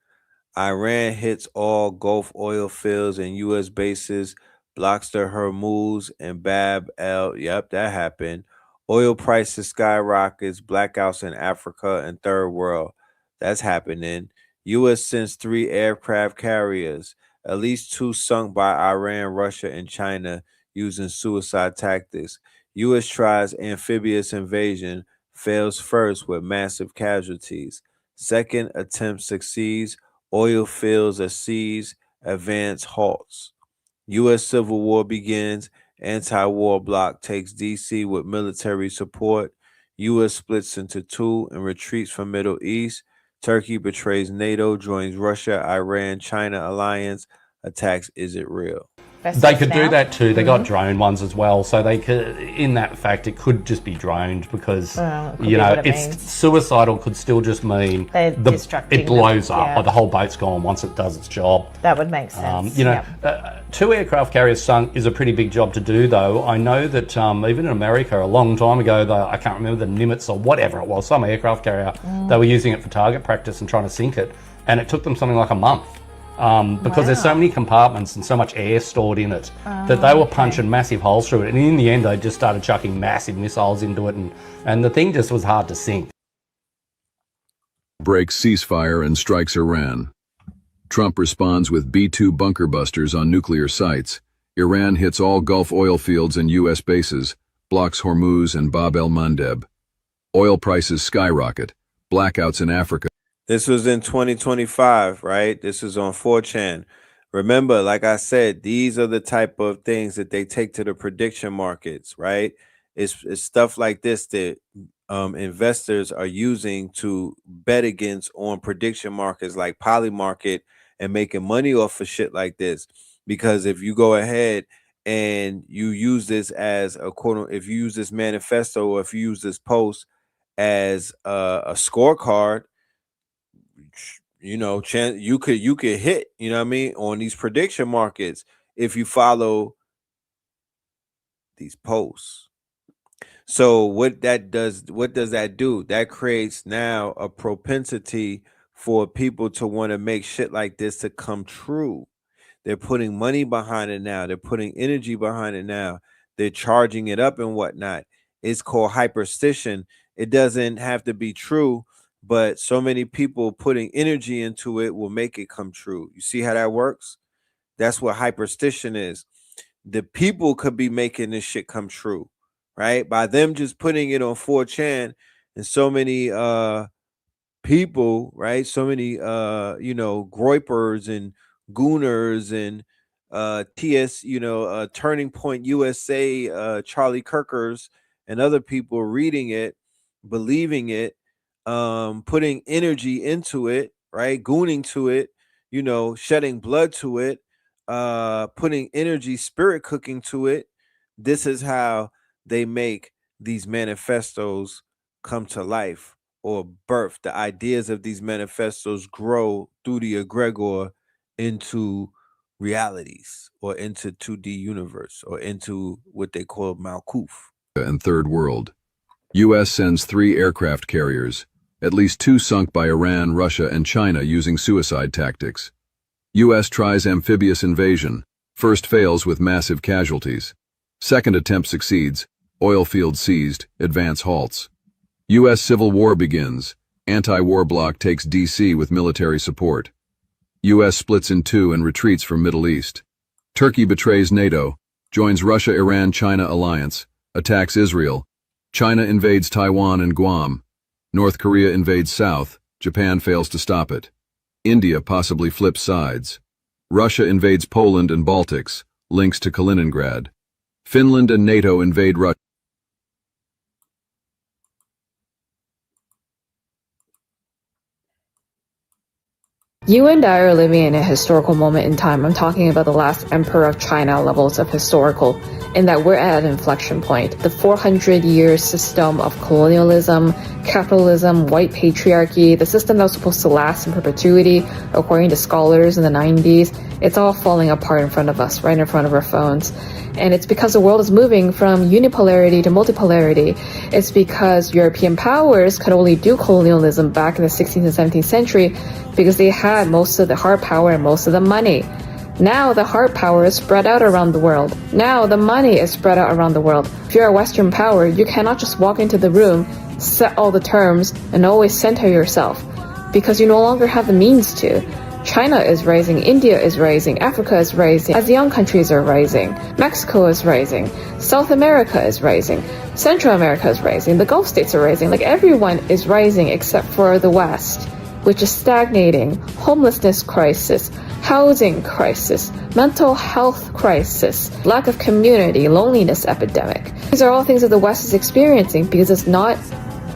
Iran hits all Gulf oil fields and U.S. bases, blocks the Hormuz and Bab el. Yep, that happened. Oil prices skyrockets, blackouts in Africa and third world. That's happening. U.S. sends 3 aircraft carriers, at least 2 sunk by Iran, Russia, and China using suicide tactics. U.S. tries amphibious invasion, fails first with massive casualties. Second attempt succeeds. Oil fields are seized. Advance halts. U.S. Civil War begins. Anti-war bloc takes D.C. with military support. U.S. splits into 2 and retreats from Middle East. Turkey betrays NATO, joins Russia, Iran, China alliance. Attacks Is It Real? They could do that too. They got drone ones as well, so they could. In that fact, it could just be droned because it's suicidal. Could still just mean it blows up, or the whole boat's gone once it does its job. That would make sense. 2 aircraft carriers sunk is a pretty big job to do, though. I know that even in America, a long time ago, I can't remember the Nimitz or whatever it was, some aircraft carrier, they were using it for target practice and trying to sink it, and it took them something like a month. Because there's so many compartments and so much air stored in it that they were punching massive holes through it. And in the end, they just started chucking massive missiles into it, and the thing just was hard to sink. Breaks ceasefire and strikes Iran. Trump responds with B-2 bunker busters on nuclear sites. Iran hits all Gulf oil fields and U.S. bases, blocks Hormuz and Bab el-Mandeb. Oil prices skyrocket. Blackouts in Africa. This was in 2025, right? This is on 4chan. Remember, like I said, these are the type of things that they take to the prediction markets, right? It's stuff like this that investors are using to bet against on prediction markets like Polymarket and making money off of shit like this. Because if you go ahead and you use this as a quote, if you use this manifesto or if you use this post as a scorecard, you could hit, you know what I mean, on these prediction markets if you follow these posts. So what does that do? That creates now a propensity for people to want to make shit like this to come true. They're putting money behind it now. They're putting energy behind it now. They're charging it up and whatnot. It's called hyperstition. It doesn't have to be true, but so many people putting energy into it will make it come true. You see how that works? That's what hyperstition is. The people could be making this shit come true, right? By them just putting it on 4chan, and so many people, right? So many groypers and gooners and Turning Point USA, Charlie Kirkers and other people reading it, believing it, putting energy into it, right? Gooning to it, shedding blood to it, putting energy, spirit cooking to it. This is how they make these manifestos come to life or birth. The ideas of these manifestos grow through the egregor into realities or into 2D universe or into what they call Malkuth. And Third World. U.S. sends 3 aircraft carriers, at least 2 sunk by Iran, Russia, and China using suicide tactics. U.S. tries amphibious invasion, first fails with massive casualties. Second attempt succeeds, oil field seized, advance halts. U.S. civil war begins, anti-war bloc takes D.C. with military support. U.S. splits in 2 and retreats from Middle East. Turkey betrays NATO, joins Russia-Iran-China alliance, attacks Israel. China invades Taiwan and Guam. North Korea invades South. Japan fails to stop it. India possibly flips sides. Russia invades Poland and Baltics, links to Kaliningrad. Finland and NATO invade Russia. You and I are living in a historical moment in time. I'm talking about the last emperor of China levels of historical, in that we're at an inflection point. The 400-year system of colonialism, capitalism, white patriarchy, the system that was supposed to last in perpetuity, according to scholars in the 90s, it's all falling apart in front of us, right in front of our phones. And it's because the world is moving from unipolarity to multipolarity. It's because European powers could only do colonialism back in the 16th and 17th century because they had most of the hard power and most of the money. Now the hard power is spread out around the world. Now the money is spread out around the world. If you're a Western power, you cannot just walk into the room, set all the terms, and always center yourself, because you no longer have the means to. China is rising, India is rising, Africa is rising, ASEAN countries are rising, Mexico is rising, South America is rising, Central America is rising, the Gulf states are rising. Like, everyone is rising except for the West, which is stagnating, homelessness crisis, housing crisis, mental health crisis, lack of community, loneliness epidemic. These are all things that the West is experiencing because it's not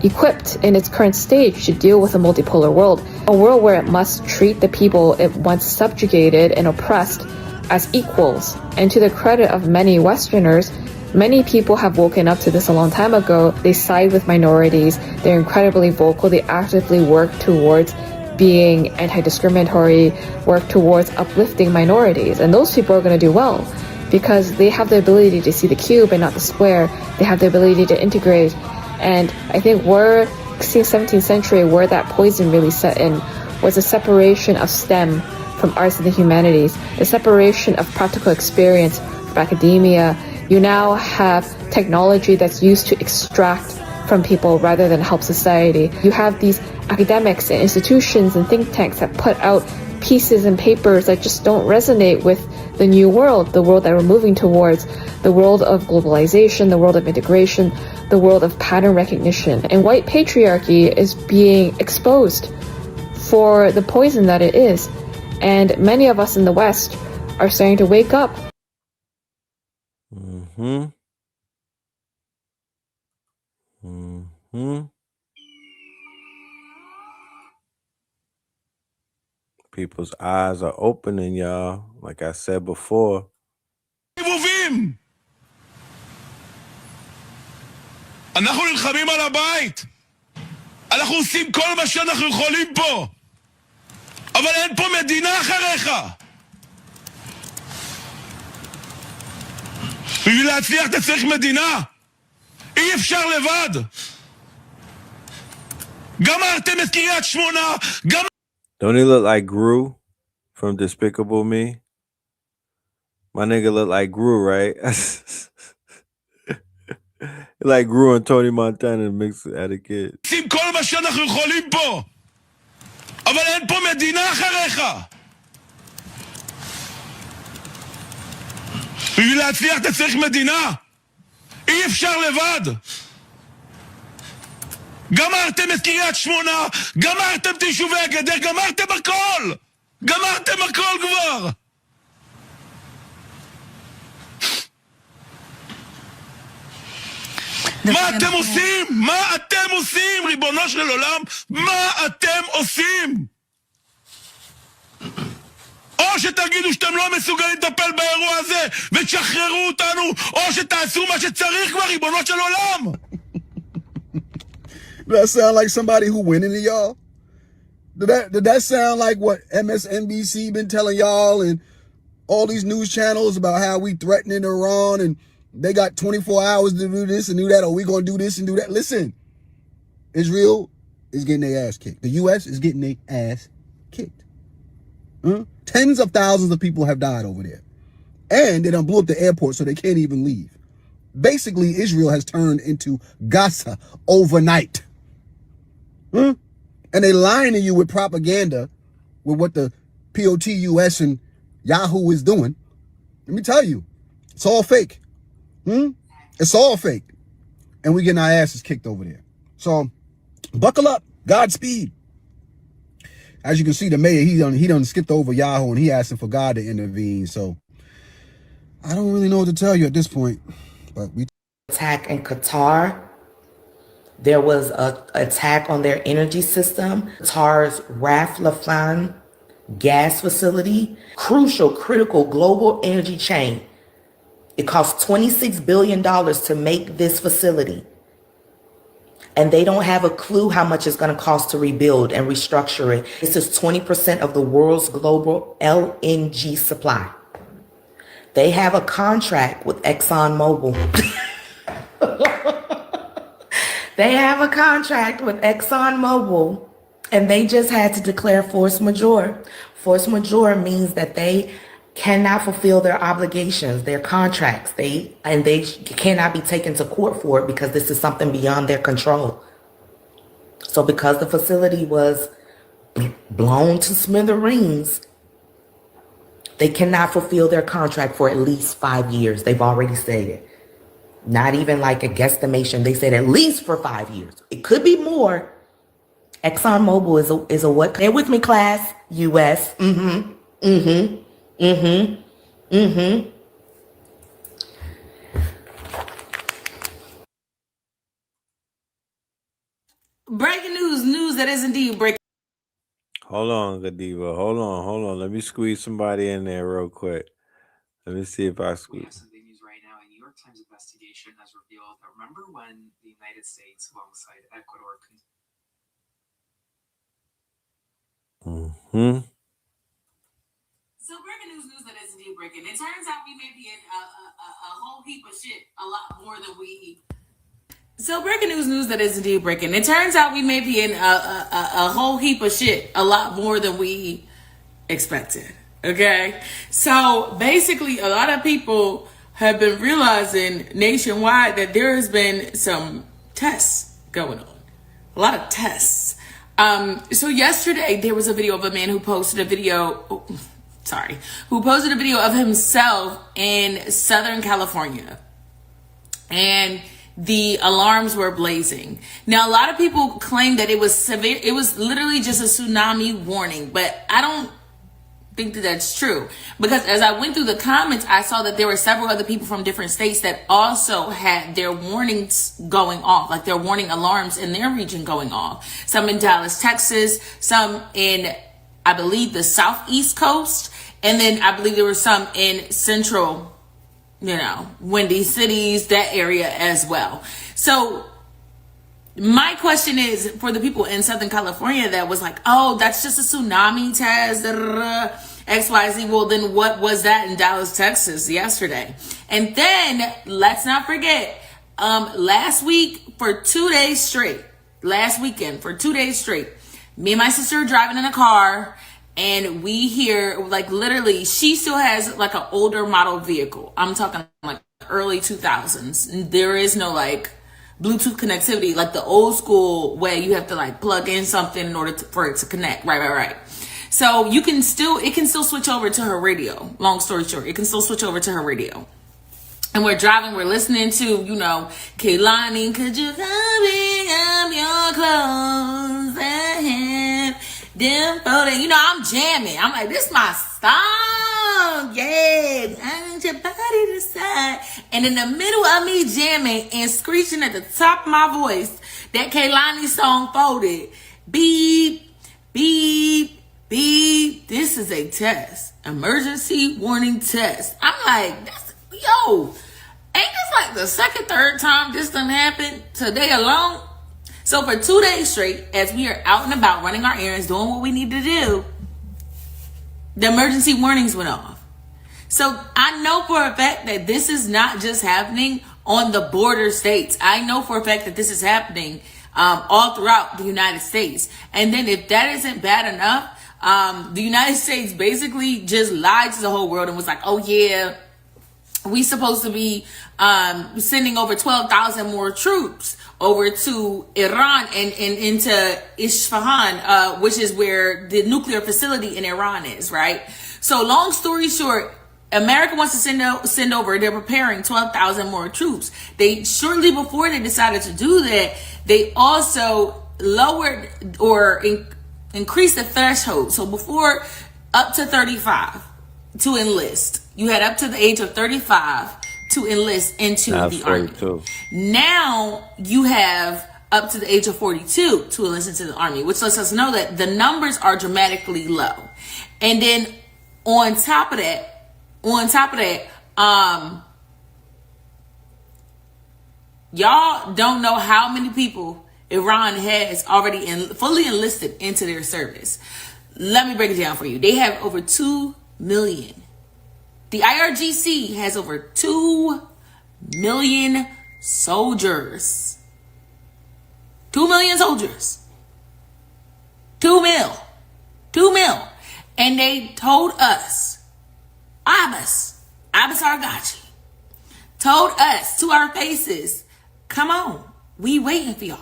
equipped in its current stage to deal with a multipolar world, a world where it must treat the people it once subjugated and oppressed as equals. And to the credit of many Westerners, many people have woken up to this a long time ago. They side with minorities. They're incredibly vocal. They actively work towards being anti-discriminatory, work towards uplifting minorities. And those people are going to do well because they have the ability to see the cube and not the square. They have the ability to integrate. And I think where 17th century, where that poison really set in, was a separation of STEM from arts and the humanities, the separation of practical experience from academia. You now have technology that's used to extract from people rather than help society. You have these academics and institutions and think tanks that put out pieces and papers that just don't resonate with the new world, the world that we're moving towards, the world of globalization, the world of integration, the world of pattern recognition. And white patriarchy is being exposed for the poison that it is. And many of us in the West are starting to wake up. People's eyes are opening, y'all. Like I said before. אנחנו נלחמים על הבית. אנחנו עושים כל מה שאנחנו יכולים פה. אבל אין פה מדינה אחריך. בשביל להצליח אתה צריך מדינה. אי אפשר לבד. גמרתם את קריית שמונה. Don't he look like Gru from Despicable Me? My nigga look like Gru, right? Like Gru and Tony Montana mixed at a kid. עושים כל מה שאנחנו יכולים פה. אבל אין פה מדינה אחריך. בשביל להצליח אתה צריך מדינה. אי אפשר לבד. גמרתם את קריית שמונה, גמרתם את יישובי הגדר, גמרתם הכל! גמרתם הכל כבר! מה אתם עושים? מה אתם עושים? ריבונו של עולם, מה אתם עושים? או שתגידו שאתם לא מסוגלים לטפל באירוע הזה ותשחררו אותנו, או שתעשו מה שצריך כבר, ריבונו של עולם! Does that sound like somebody who went into y'all? Did that sound like what MSNBC been telling y'all and all these news channels about how we threatening Iran and they got 24 hours to do this and do that, or we gonna do this and do that? Listen, Israel is getting their ass kicked. The U.S. is getting their ass kicked. Tens of thousands of people have died over there. And they done blew up the airport so they can't even leave. Basically, Israel has turned into Gaza overnight. And they lying to you with propaganda with what the POTUS and Yahoo is doing. Let me tell you, it's all fake. It's all fake. And we getting our asses kicked over there. So buckle up. Godspeed. As you can see, the mayor, he done skipped over Yahoo and he asking for God to intervene. So I don't really know what to tell you at this point. But we attack in Qatar. There was an attack on their energy system. Qatar's Ras Laffan gas facility, crucial, critical global energy chain. It cost $26 billion to make this facility. And they don't have a clue how much it's going to cost to rebuild and restructure it. This is 20% of the world's global LNG supply. They have a contract with ExxonMobil. They have a contract with ExxonMobil, and they just had to declare force majeure. Force majeure means that they cannot fulfill their obligations, their contracts. They cannot be taken to court for it because this is something beyond their control. So because the facility was blown to smithereens, they cannot fulfill their contract for at least 5 years. They've already said it. Not even like a guesstimation. They said at least for 5 years. It could be more. ExxonMobil is a what? Stay with me, class. U.S. Breaking news that is indeed breaking. Hold on, Godiva. Hold on. Let me squeeze somebody in there real quick. Let me see if I scoop. Right now, a New York Times investigation has revealed that remember when the United States, alongside Ecuador, So breaking news that is indeed breaking. It turns out we may be in a whole heap of shit a lot more than we. So breaking news that is indeed breaking. It turns out we may be in a whole heap of shit a lot more than we expected. Okay, so basically, a lot of people have been realizing nationwide that there has been some tests going on. A lot of tests. So yesterday there was a video of a man who posted a video. Who posted a video of himself in Southern California, and the alarms were blazing. Now, a lot of people claim that it was severe. It was literally just a tsunami warning, but I don't think that that's true, because as I went through the comments, I saw that there were several other people from different states that also had their warnings going off, like their warning alarms in their region going off. Some in Dallas, Texas, some in, I believe, the southeast coast, and then I believe there were some in central, windy cities, that area as well. So my question is for the people in Southern California that was like, oh, that's just a tsunami test, XYZ. Well, then what was that in Dallas, Texas yesterday? And then let's not forget, last weekend for 2 days straight, me and my sister are driving in a car, and we hear, like, literally, she still has like an older model vehicle. I'm talking like early 2000s. There is no like Bluetooth connectivity, like the old school way. You have to like plug in something in order for it to connect. Right. So it can still switch over to her radio. Long story short, it can still switch over to her radio. And we're driving, we're listening to, Kehlani, could you come pick up your clothes and them photos? I'm jamming. I'm like, this my song. Yeah, I want your body to side. And in the middle of me jamming and screeching at the top of my voice, that Kehlani song folded. Beep, beep, beep. This is a test. Emergency warning test. I'm like, ain't this like the second, third time this done happened today alone? So for 2 days straight, as we are out and about running our errands, doing what we need to do, the emergency warnings went off. So I know for a fact that this is not just happening on the border states. I know for a fact that this is happening all throughout the United States. And then if that isn't bad enough, the United States basically just lied to the whole world and was like, oh yeah, we supposed to be sending over 12,000 more troops over to Iran and into Isfahan, which is where the nuclear facility in Iran is, right? So long story short, America wants to send over, they're preparing 12,000 more troops. They shortly before they decided to do that, they also lowered or increased the threshold. So before, up to 35 to enlist. You had up to the age of 35 to enlist into the army. 42. Now you have up to the age of 42 to enlist into the army, which lets us know that the numbers are dramatically low. And then on top of that, y'all don't know how many people Iran has already fully enlisted into their service. Let me break it down for you. They have over 2 million. The IRGC has over 2 million soldiers. 2 million soldiers. 2 mil. And they told us, Abbas Argachi, told us to our faces, come on, we waiting for y'all.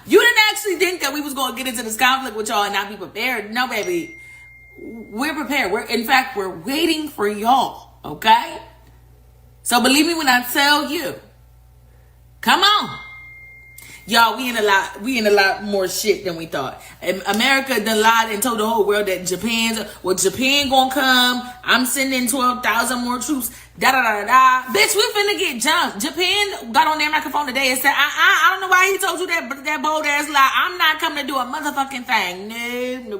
You didn't actually think that we was going to get into this conflict with y'all and not be prepared. No, baby. We're prepared. We're waiting for y'all. Okay? So believe me when I tell you. Come on. Y'all, we in a lot more shit than we thought. America done lied and told the whole world that Japan gonna come. I'm sending 12,000 more troops. Bitch, we finna get jumped. Japan got on their microphone today and said, I don't know why he told you that bold ass lie. I'm not coming to do a motherfucking thing. No.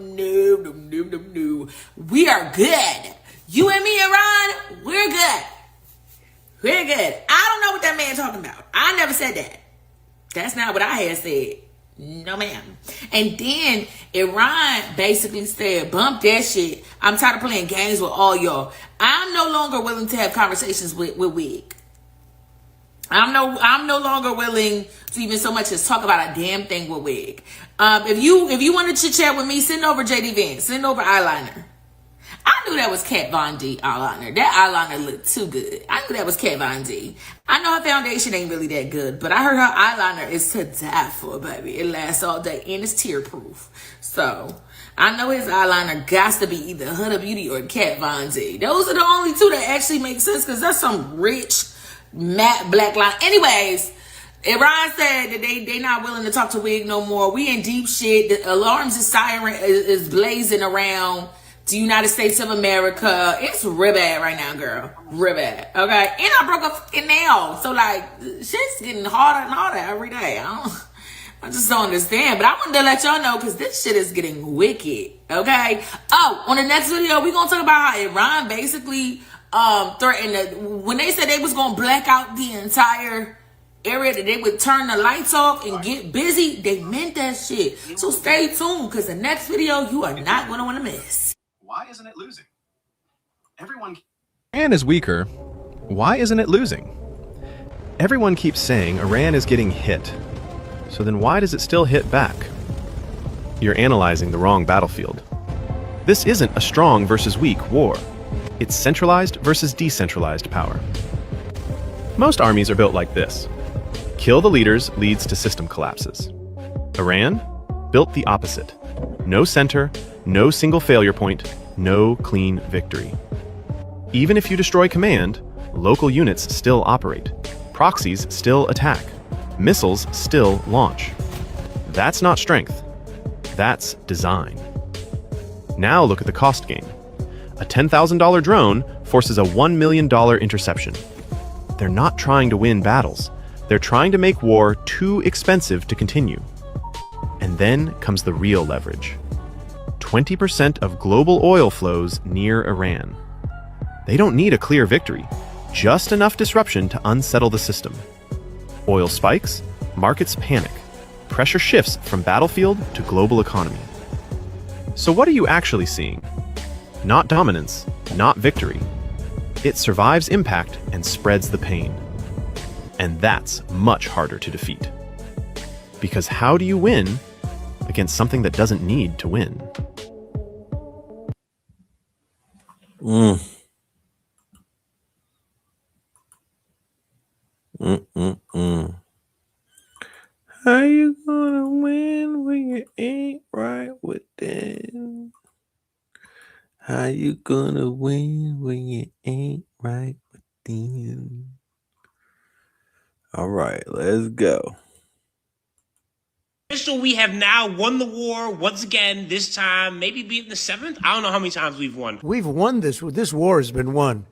We are good. You and me, Iran, we're good. We're good. I don't know what that man talking about. I never said that. That's not what I had said. No, ma'am. And then Iran basically said, bump that shit. I'm tired of playing games with all y'all. I'm no longer willing to have conversations with Wig. I'm no longer willing to even so much as talk about a damn thing with Wig. If you want to chit chat with me, send over JD Vance. Send over eyeliner. I knew that was Kat Von D eyeliner. That eyeliner looked too good. I knew that was Kat Von D. I know her foundation ain't really that good, but I heard her eyeliner is to die for, baby. It lasts all day and it's tear proof. So I know his eyeliner got to be either Huda Beauty or Kat Von D. Those are the only two that actually make sense because that's some rich matte black line. Anyways, Iran said that they not willing to talk to Wig no more. We in deep shit. The alarms is blazing around the United States of America. It's real bad right now, girl. Real bad. Okay. And I broke a fucking nail. So like shit's getting harder and harder every day. I just don't understand. But I wanted to let y'all know because this shit is getting wicked. Okay. Oh, on the next video, we're gonna talk about how Iran basically threatened when they said they was gonna black out the entire area, that they would turn the lights off and get busy. They meant that shit. So stay tuned because the next video you are not gonna want to miss. Why isn't it losing? Everyone. Iran is weaker. Why isn't it losing? Everyone keeps saying Iran is getting hit. So then why does it still hit back? You're analyzing the wrong battlefield. This isn't a strong versus weak war. It's centralized versus decentralized power. Most armies are built like this. Kill the leaders leads to system collapses. Iran built the opposite. No center, no single failure point, no clean victory. Even if you destroy command, local units still operate. Proxies still attack. Missiles still launch. That's not strength. That's design. Now look at the cost game. A $10,000 drone forces a $1 million interception. They're not trying to win battles. They're trying to make war too expensive to continue. And then comes the real leverage. 20% of global oil flows near Iran. They don't need a clear victory, just enough disruption to unsettle the system. Oil spikes, markets panic. Pressure shifts from battlefield to global economy. So what are you actually seeing? Not dominance, not victory. It survives impact and spreads the pain. And that's much harder to defeat. Because how do you win against something that doesn't need to win? How you gonna win when you ain't right with them? How you gonna win when you ain't right with them? All right, let's go. So we have now won the war once again, this time, maybe being the 7th. I don't know how many times we've won. We've won this. This war has been won.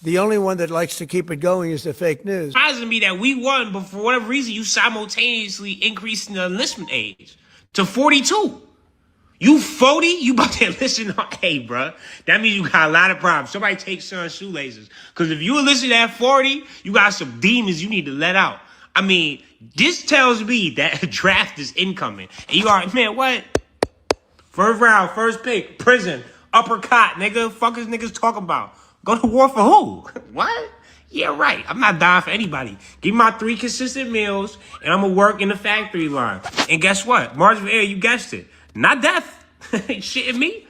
The only one that likes to keep it going is the fake news. It surprises me that we won, but for whatever reason, you simultaneously increased the enlistment age to 42. You 40, you about to enlist on, hey, bruh, that means you got a lot of problems. Somebody take Son's shoelaces. Because if you enlisted at 40, you got some demons you need to let out. I mean, this tells me that a draft is incoming. And you are, man, what? First round, first pick, prison, uppercut, nigga. Fuck is niggas talking about? Go to war for who? What? Yeah, right. I'm not dying for anybody. Give me my 3 consistent meals, and I'm going to work in the factory line. And guess what? Margin of error, you guessed it. Not death. Shitting me?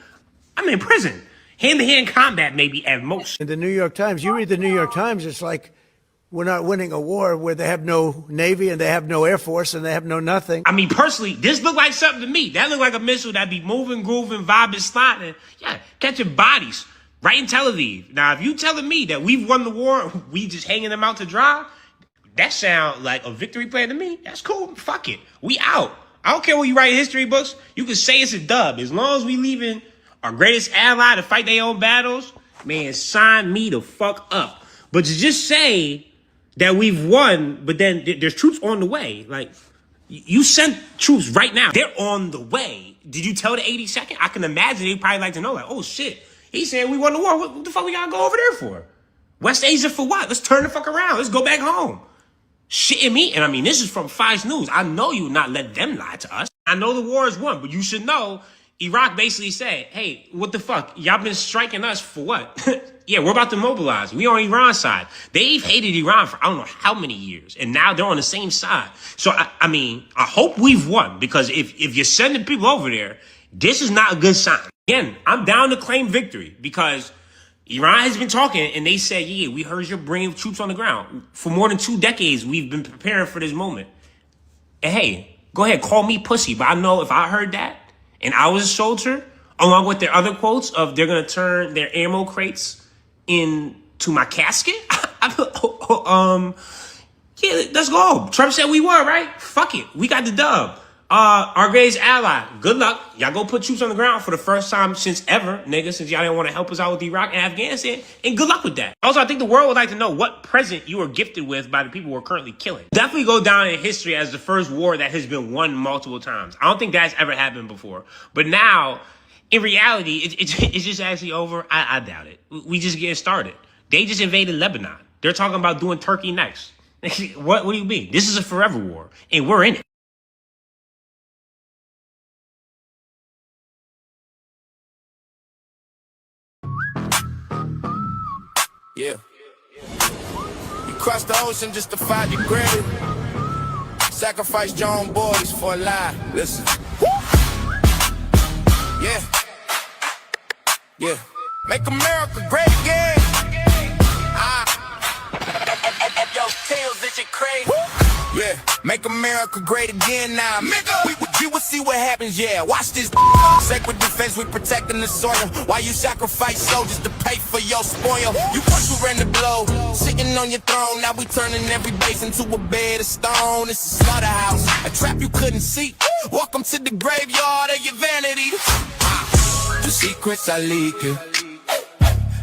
I'm in prison. Hand-to-hand combat, maybe, at most. In the New York Times, you read the New York Times, it's like we're not winning a war where they have no Navy and they have no Air Force and they have no nothing. I mean, personally, this looked like something to me. That looked like a missile that'd be moving, grooving, vibing, sliding. Yeah, catching bodies right in Tel Aviv. Now, if you telling me that we've won the war, we just hanging them out to dry, that sound like a victory plan to me. That's cool. Fuck it. We out. I don't care what you write in history books. You can say it's a dub. As long as we leaving our greatest ally to fight their own battles, man, sign me the fuck up. But to just say that we've won, but then there's troops on the way. Like, you sent troops right now. They're on the way. Did you tell the 82nd? I can imagine they'd probably like to know, like, oh shit, He's saying we won the war. What the fuck we gotta go over there for? West Asia for what? Let's turn the fuck around. Let's go back home. Shitting me. And I mean, this is from Fox News. I know you would not let them lie to us. I know the war is won, but you should know Iraq basically said, hey, what the fuck? Y'all been striking us for what? Yeah, we're about to mobilize. We on Iran's side. They've hated Iran for I don't know how many years, and now they're on the same side. So, I mean, I hope we've won, because if you're sending people over there, this is not a good sign. Again, I'm down to claim victory, because Iran has been talking, and they said, yeah, we heard you're bringing troops on the ground. For more than 2 decades, we've been preparing for this moment. And hey, go ahead, call me pussy, but I know if I heard that, and I was a soldier, along with their other quotes of they're going to turn their ammo crates into my casket, yeah, let's go. Trump said we won, right? Fuck it. We got the dub. Our greatest ally, good luck. Y'all go put troops on the ground for the first time since ever, nigga, since y'all didn't want to help us out with Iraq and Afghanistan. And good luck with that. Also, I think the world would like to know what present you were gifted with by the people we're currently killing. Definitely go down in history as the first war that has been won multiple times. I don't think that's ever happened before. But now, in reality, it's just actually over. I doubt it. We just getting started. They just invaded Lebanon. They're talking about doing Turkey next. What do you mean? This is a forever war, and we're in it. Yeah. You crossed the ocean just to find your grave. Sacrificed your own boys for a lie. Listen. Yeah. Yeah. Make America great again. Yo, Tails, this shit crazy. Yeah. Make America great again now. We will see what happens, yeah. Watch this. Sacred defense, we protecting the soil. While you sacrifice soldiers to pay for your spoil. You once we ran the blow, sitting on your throne. Now we turning every base into a bed of stone. It's a slaughterhouse, a trap you couldn't see. Welcome to the graveyard of your vanity. The secrets are leaking.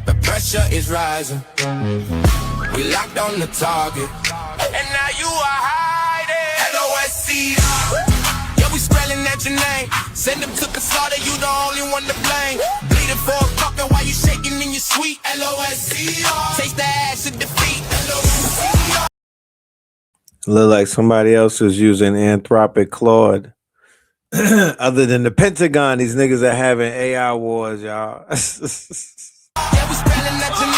The pressure is rising. We locked on the target. And now you are hiding. LOSCR. Yeah, we spelling at your name. Send them to the slaughter, you the only one to blame. Bleeding for a puppet while you shaking in your sweet. LOSCR. Taste the ash of defeat. LOSCR. Look like somebody else is using Anthropic Claude. Other than the Pentagon, these niggas are having AI wars, y'all. Yeah, we spelling at your name.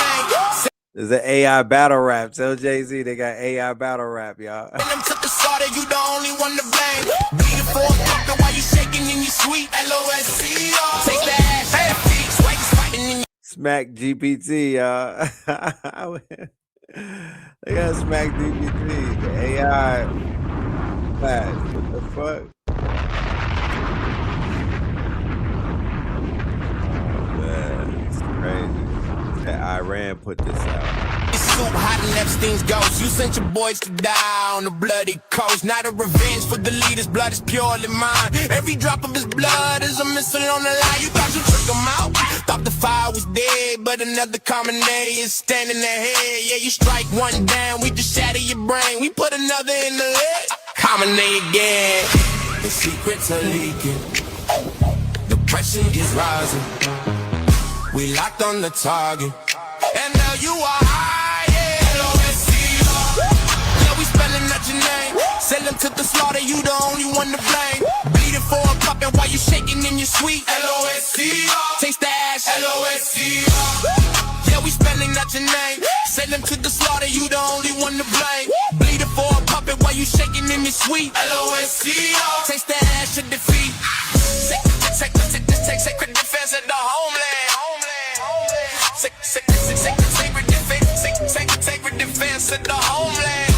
There's an AI battle rap. Tell Jay-Z they got AI battle rap, y'all. Send them to the slaughter, you the only one to blame. Bleeding for a puppet while you shaking in your sweet. LOSCR. Take the ass of defeat. Swag's fighting in your Smack GPT, y'all. They got Smack GPT. The AI. What the fuck? It's crazy. That Iran put this out. soup hot in Epstein's ghost. You sent your boys to die on the bloody coast. Not a revenge for the leader's blood is purely mine. Every drop of his blood is a missile on the line. You thought you took him out, thought the fire was dead, but another common enemy is standing ahead. Yeah, you strike one down, we just shatter your brain. We put another in the leg. Common again. The secrets are leaking. The pressure is rising. We locked on the target. And now you are hiding. LOSCR. Yeah, we spelling out your name. Send them to the slaughter, you the only one to blame. Bleeding for a puppet while you shaking in your sweet. LOSCR. Taste the ash. LOSCR. Yeah, we spelling out your name. Send them to the slaughter, you the only one to blame. Bleeding for a puppet while you shaking in your sweet. LOSCR. Taste the ash of defeat. Take sacred defense of the homeland. Sacred defense of the homeland.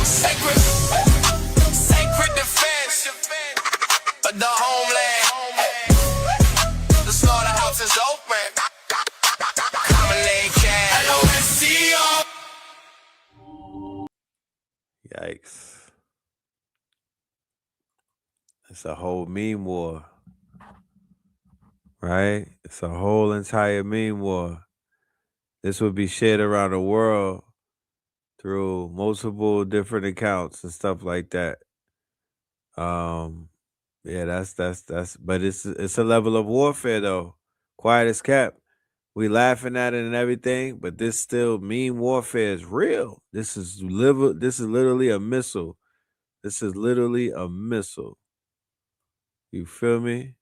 Sacred defense of the homeland. The slaughterhouse is open. Common name cat. LOSCR. Yikes. It's a whole meme war. Right? It's a whole entire meme war. This would be shared around the world through multiple different accounts and stuff like that. Yeah, that's but it's a level of warfare though. Quiet as kept. We laughing at it and everything, but this still meme warfare is real. This is literally a missile. This is literally a missile. You feel me?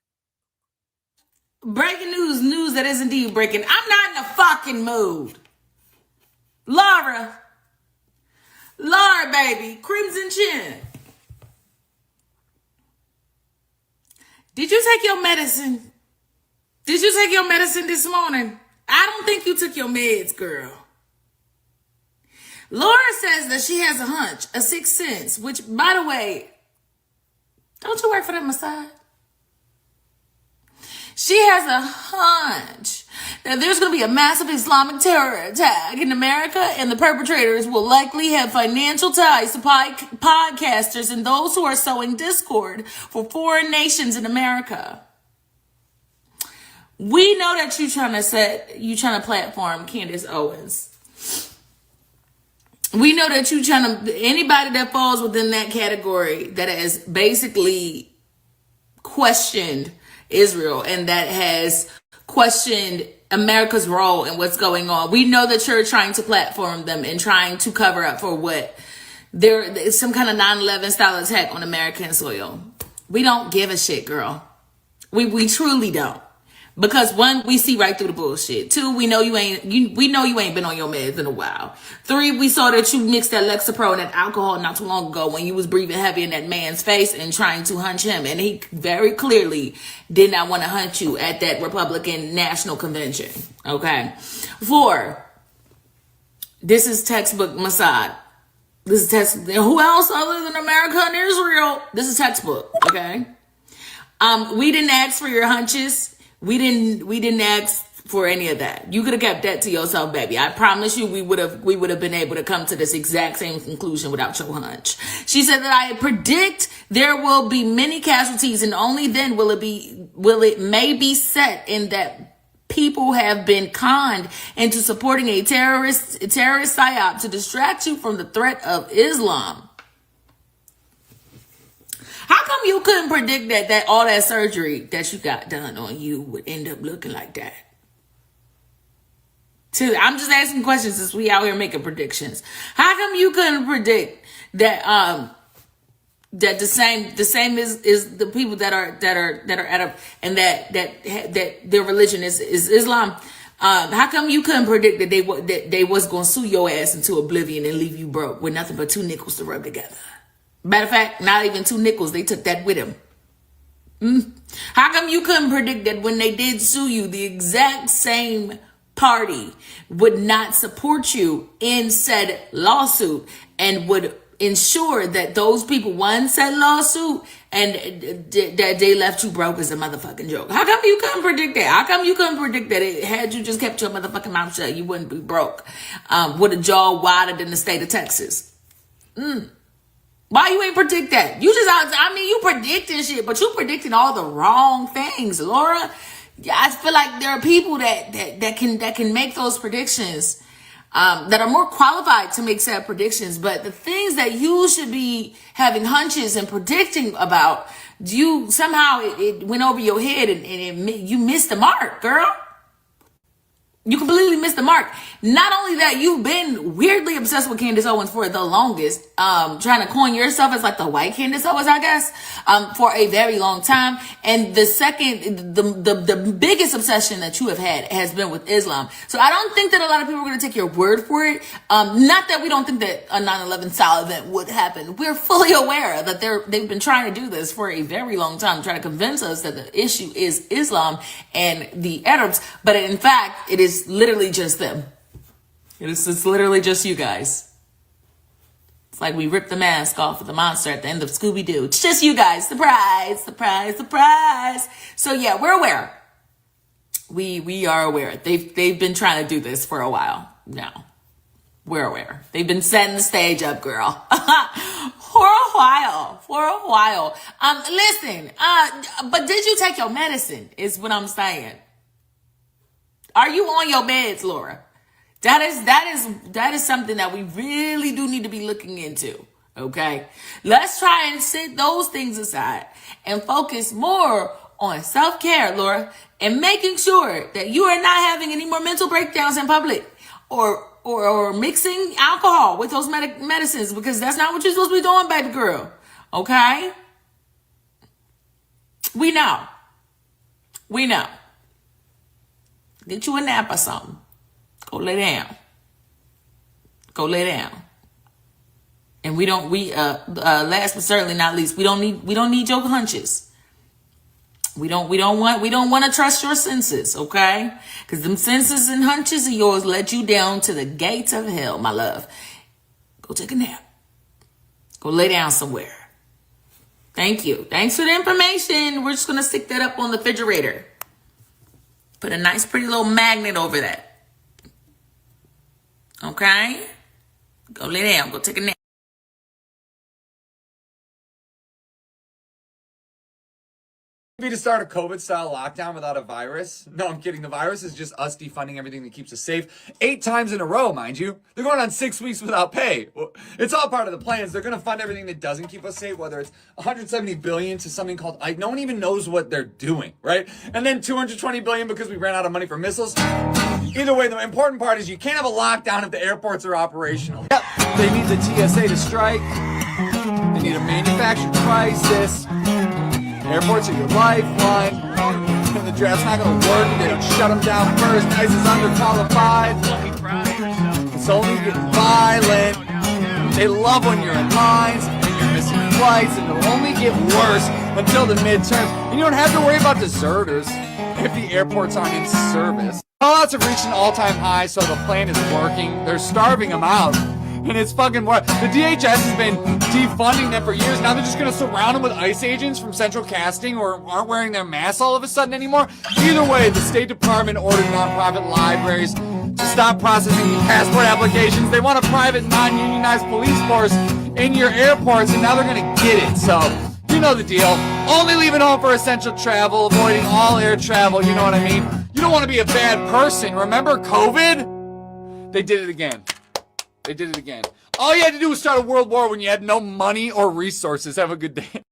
Breaking news that is indeed breaking. I'm not in a fucking mood. Laura, baby, Crimson Chin. Did you take your medicine? Did you take your medicine this morning? I don't think you took your meds, girl. Laura says that she has a hunch, a sixth sense, which, by the way, don't you work for that Mossad? She has a hunch that there's going to be a massive Islamic terror attack in America, and the perpetrators will likely have financial ties to podcasters and those who are sowing discord for foreign nations in America. We know that you trying to platform Candace Owens. We know that you trying to, anybody that falls within that category that has basically questioned Israel and that has questioned America's role in what's going on. We know that you're trying to platform them and trying to cover up for what there is some kind of 9/11 style attack on American soil. We don't give a shit, girl. We truly don't. Because one, we see right through the bullshit. Two, we know you ain't been on your meds in a while. Three, we saw that you mixed that Lexapro and that alcohol not too long ago when you was breathing heavy in that man's face and trying to hunch him. And he very clearly did not want to hunch you at that Republican National Convention. Okay. 4, this is textbook Mossad. This is textbook. Who else other than America and Israel? This is textbook. Okay. We didn't ask for your hunches. We didn't ask for any of that. You could have kept that to yourself, baby. I promise you we would have been able to come to this exact same conclusion without your hunch. She said that I predict there will be many casualties, and only then will it may be set in that people have been conned into supporting a terrorist psyop to distract you from the threat of Islam. How come you couldn't predict that all that surgery that you got done on you would end up looking like that? I'm just asking questions since we out here making predictions. How come you couldn't predict that that the same is the people that are at a, and that their religion is Islam? How come you couldn't predict that they was gonna sue your ass into oblivion and leave you broke with nothing but 2 nickels to rub together? Matter of fact, not even 2 nickels. They took that with them. How come you couldn't predict that when they did sue you, the exact same party would not support you in said lawsuit and would ensure that those people won said lawsuit and that they left you broke as a motherfucking joke? How come you couldn't predict that? How come you couldn't predict that had you just kept your motherfucking mouth shut, you wouldn't be broke with a jaw wider than the state of Texas? Why you ain't predict that? You predicting shit, but you predicting all the wrong things, Laura. Yeah, I feel like there are people that can make those predictions, that are more qualified to make said predictions. But the things that you should be having hunches and predicting about, you somehow it went over your head and you missed the mark, girl. You completely missed the mark. Not only that, you've been weirdly obsessed with Candace Owens for the longest, trying to coin yourself as like the white Candace Owens, I guess, for a very long time. And the biggest obsession that you have had has been with Islam. So I don't think that a lot of people are going to take your word for it. Not that we don't think that a 9/11 style event would happen. We're fully aware that they've been trying to do this for a very long time, trying to convince us that the issue is Islam and the Arabs. But in fact, it is literally just them. It's literally just you guys. It's like we ripped the mask off of the monster at the end of Scooby-Doo. It's just you guys. Surprise, surprise, surprise. So yeah, we're aware. We are aware. They've been trying to do this for a while now. We're aware. They've been setting the stage up, girl. For a while. Listen, but did you take your medicine is what I'm saying. Are you on your meds, Laura? That is something that we really do need to be looking into. Okay, let's try and set those things aside and focus more on self-care, Laura, and making sure that you are not having any more mental breakdowns in public or mixing alcohol with those medicines, because that's not what you're supposed to be doing, baby girl. Okay? We know. Get you a nap or something. Go lay down. And last but certainly not least, we don't need your hunches. We don't want to trust your senses, okay? Because them senses and hunches of yours led you down to the gates of hell, my love. Go take a nap. Go lay down somewhere. Thank you. Thanks for the information. We're just going to stick that up on the refrigerator. Put a nice pretty little magnet over that. Okay? Go lay down. Go take a nap. Be to start a COVID-style lockdown without a virus? No, I'm kidding. The virus is just us defunding everything that keeps us safe 8 times in a row, mind you. They're going on 6 weeks without pay. It's all part of the plans. They're going to fund everything that doesn't keep us safe, whether it's $170 billion to something called Ike. No one even knows what they're doing, right? And then $220 billion because we ran out of money for missiles. Either way, the important part is you can't have a lockdown if the airports are operational. Yep, they need the TSA to strike. They need a manufacturing crisis. Airports are your lifeline. The draft's not going to work if they don't shut them down first. ICE is underqualified. It's only getting violent. They love when you're in lines and you're missing flights, and it'll only get worse until the midterms. And you don't have to worry about deserters if the airports aren't in service. Fallouts have reached an all-time high, so the plan is working. They're starving them out. And it's fucking what? The DHS has been defunding them for years. Now they're just going to surround them with ICE agents from central casting or aren't wearing their masks all of a sudden anymore. Either way, the State Department ordered nonprofit libraries to stop processing passport applications. They want a private, non-unionized police force in your airports, and now they're going to get it. So, you know the deal. Only leaving home for essential travel, avoiding all air travel, you know what I mean? You don't want to be a bad person. Remember COVID? They did it again. All you had to do was start a world war when you had no money or resources. Have a good day.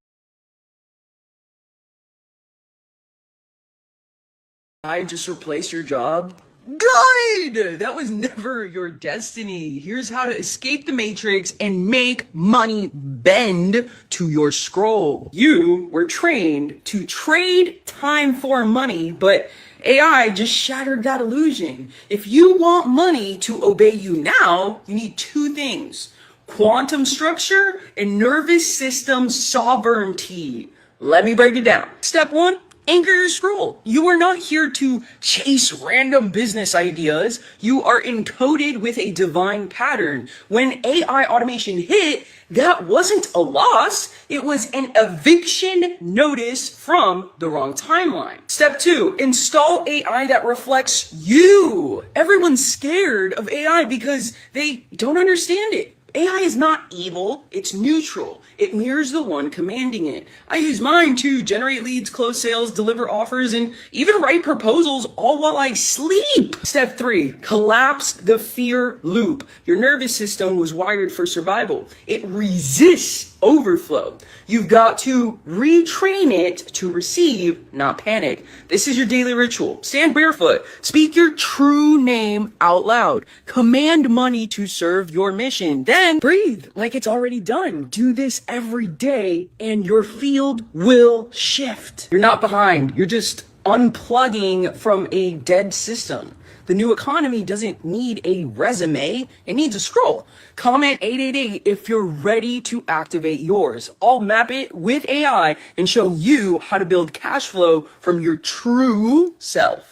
I just replaced your job? Good! That was never your destiny. Here's how to escape the matrix and make money bend to your scroll. You were trained to trade time for money, but AI just shattered that illusion. If you want money to obey you now, you need 2 things: quantum structure and nervous system sovereignty. Let me break it down. Step 1, anchor your scroll. You are not here to chase random business ideas. You are encoded with a divine pattern. When AI automation hit, that wasn't a loss. It was an eviction notice from the wrong timeline. Step 2, install AI that reflects you. Everyone's scared of AI because they don't understand it. AI is not evil, it's neutral. It mirrors the one commanding it. I use mine to generate leads, close sales, deliver offers, and even write proposals all while I sleep. Step 3, collapse the fear loop. Your nervous system was wired for survival. It resists overflow. You've got to retrain it to receive, not panic. This is your daily ritual. Stand barefoot. Speak your true name out loud. Command money to serve your mission. Then breathe like it's already done. Do this every day and your field will shift. You're not behind. You're just unplugging from a dead system. The new economy doesn't need a resume, it needs a scroll. Comment 888 if you're ready to activate yours. I'll map it with AI and show you how to build cash flow from your true self.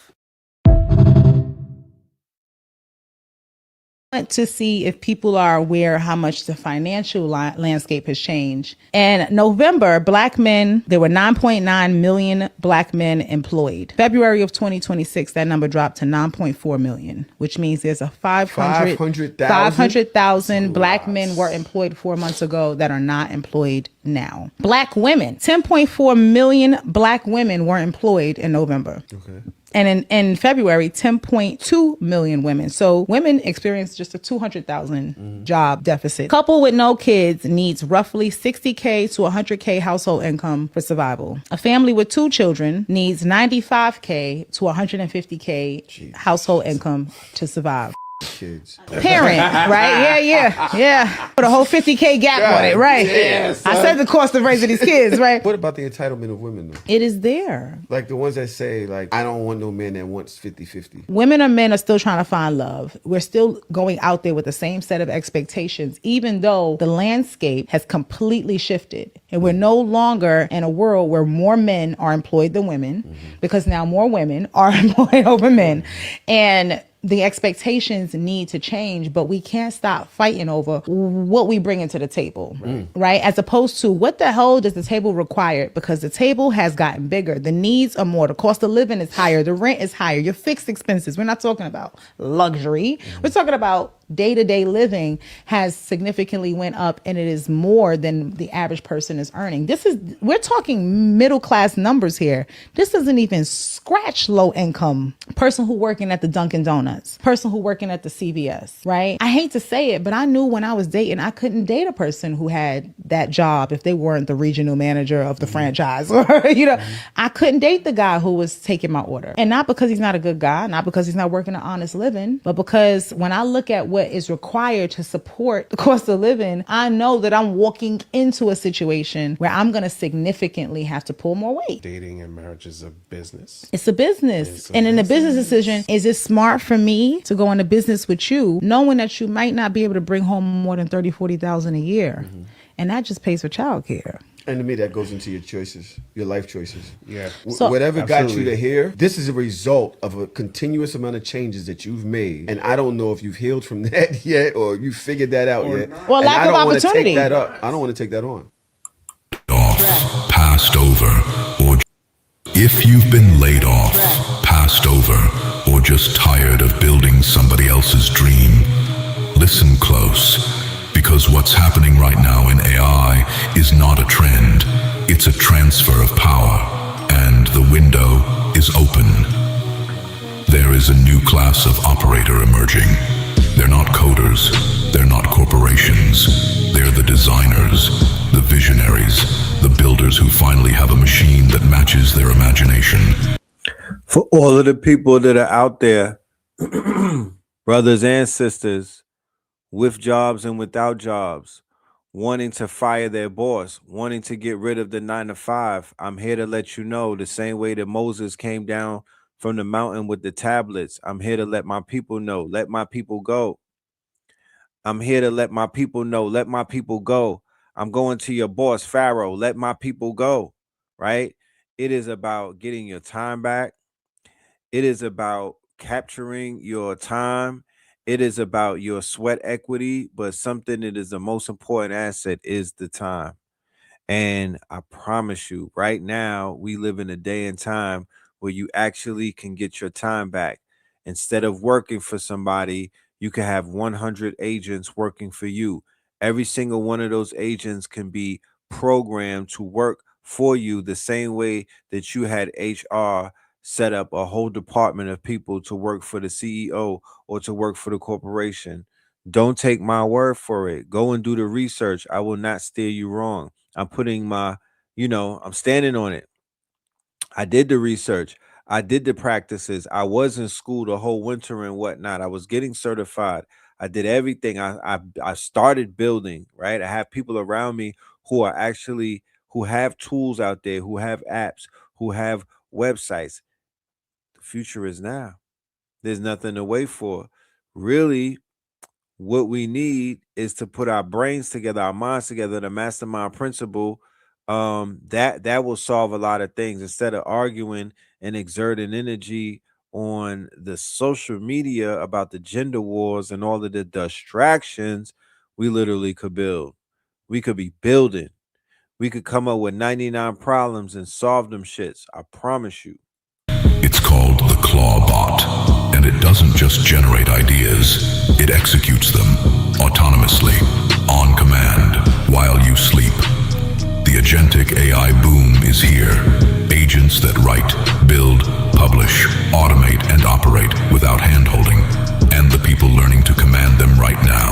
To see if people are aware how much the financial landscape has changed. In November, black men, there were 9.9 million black men employed. February of 2026, that number dropped to 9.4 million, which means there's a 500,000 black men were employed 4 months ago that are not employed now. Black women, 10.4 million black women were employed in November. Okay. And in February, 10.2 million women. So women experience just a 200,000 job deficit. Couple with no kids needs roughly 60K to 100K household income for survival. A family with 2 children needs 95K to 150K household income to survive. Kids. Parent, right? Yeah. Put a whole 50K gap on it, right? Yes. I said the cost of raising these kids, right? What about the entitlement of women, though? It is there. Like the ones that say, like, I don't want no man that wants 50-50. Women or men are still trying to find love. We're still going out there with the same set of expectations, even though the landscape has completely shifted. And we're no longer in a world where more men are employed than women, because now more women are employed over men. And the expectations need to change, but we can't stop fighting over what we bring into the table, right? As opposed to what the hell does the table require? Because the table has gotten bigger. The needs are more. The cost of living is higher. The rent is higher. Your fixed expenses. We're not talking about luxury. We're talking about day-to-day living has significantly went up, and it is more than the average person is earning. We're talking middle-class numbers here. This doesn't even scratch low income. Person who working at the Dunkin' Donuts, person who working at the CVS, right? I hate to say it, but I knew when I was dating, I couldn't date a person who had that job if they weren't the regional manager of the franchise, or, I couldn't date the guy who was taking my order. And not because he's not a good guy, not because he's not working an honest living, but because when I look at what is required to support the cost of living, I know that I'm walking into a situation where I'm going to significantly have to pull more weight. Dating and marriage is a business. It's a business. And in a business decision, is it smart for me to go into business with you, knowing that you might not be able to bring home more than $30,000, $40,000 a year? And that just pays for childcare. And to me, that goes into your choices, your life choices. Yeah. So- Whatever got you Absolutely. to here, this is a result of a continuous amount of changes that you've made. And I don't know if you've healed from that yet, or you figured that out yet. Well, And lack I of don't wanna opportunity. Take that up. I don't want to take that on. Passed over, or if you've been laid off, passed over, or just tired of building somebody else's dream, listen close, because what's happening right now in AI is not a trend. It's a transfer of power, and the window is open. There is a new class of operator emerging. They're not coders, they're not corporations. They're the designers, the visionaries, the builders who finally have a machine that matches their imagination. For all of the people that are out there, brothers and sisters, with jobs and without jobs, wanting to fire their boss, wanting to get rid of the 9-to-5, I'm here to let you know, the same way that Moses came down from the mountain with the tablets, I'm here to let my people know, let my people go. I'm here to let my people know, let my people go. I'm going to your boss, Pharaoh, let my people go, right? It is about getting your time back. It is about capturing your time. It is about your sweat equity, but something that is the most important asset is the time. And I promise you, right now, we live in a day and time where you actually can get your time back. Instead of working for somebody, you can have 100 agents working for you. Every single one of those agents can be programmed to work for you the same way that you had HR set up a whole department of people to work for the CEO or to work for the corporation. Don't take my word for it. Go and do the research. I will not steer you wrong. I'm putting my, I'm standing on it. I did the research. I did the practices. I was in school the whole winter and whatnot. I was getting certified. I did everything. I started building, right? I have people around me who have tools out there, who have apps, who have websites. The future is now. There's nothing to wait for. Really, what we need is to put our brains together, our minds together, the mastermind principle. That will solve a lot of things. Instead of arguing and exerting energy on the social media about the gender wars and all of the distractions, we literally could build. We could be building. We could come up with 99 problems and solve them shits. I promise you. It's called the Claw Bot, and it doesn't just generate ideas, it executes them autonomously, on command, while you sleep. The agentic AI boom is here. Agents that write, build, publish, automate, and operate without handholding, and the people learning to command them right now.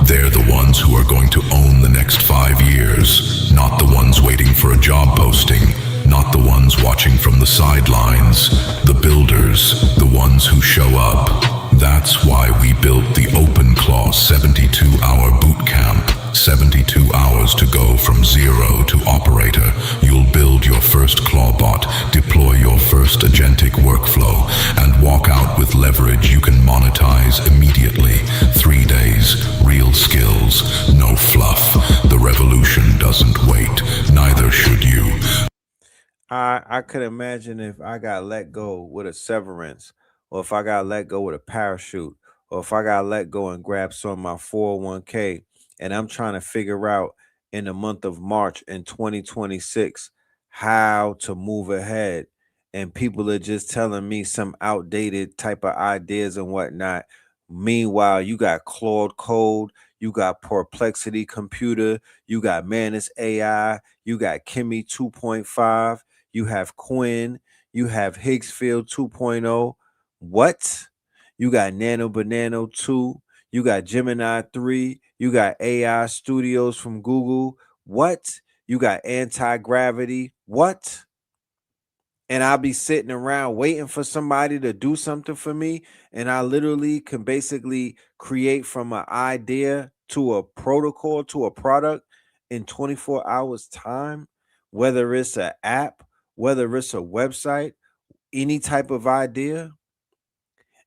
They're the ones who are going to own the next 5 years, not the ones waiting for a job posting, not the ones watching from the sidelines, the builders, the ones who show up. That's why we built the OpenClaw 72-hour boot camp. 72 hours to go from zero to operator. You'll build your first Clawbot, deploy your first agentic workflow, and walk out with leverage you can monetize immediately. 3 days, real skills, no fluff. The revolution doesn't wait, neither should you. I could imagine if I got let go with a severance, or if I got let go with a parachute, or if I got let go and grab some of my 401k, and I'm trying to figure out in the month of March in 2026 how to move ahead. And people are just telling me some outdated type of ideas and whatnot. Meanwhile, you got Claude Code, you got Perplexity Computer, you got Manus AI, you got Kimmy 2.5, you have Quinn, you have Higgsfield 2.0. What? You got Nano Banano 2, you got Gemini 3, you got AI Studios from Google. What? You got Anti-Gravity. What? And I'll be sitting around waiting for somebody to do something for me. And I literally can basically create from an idea to a protocol to a product in 24 hours time, whether it's an app, whether it's a website, any type of idea.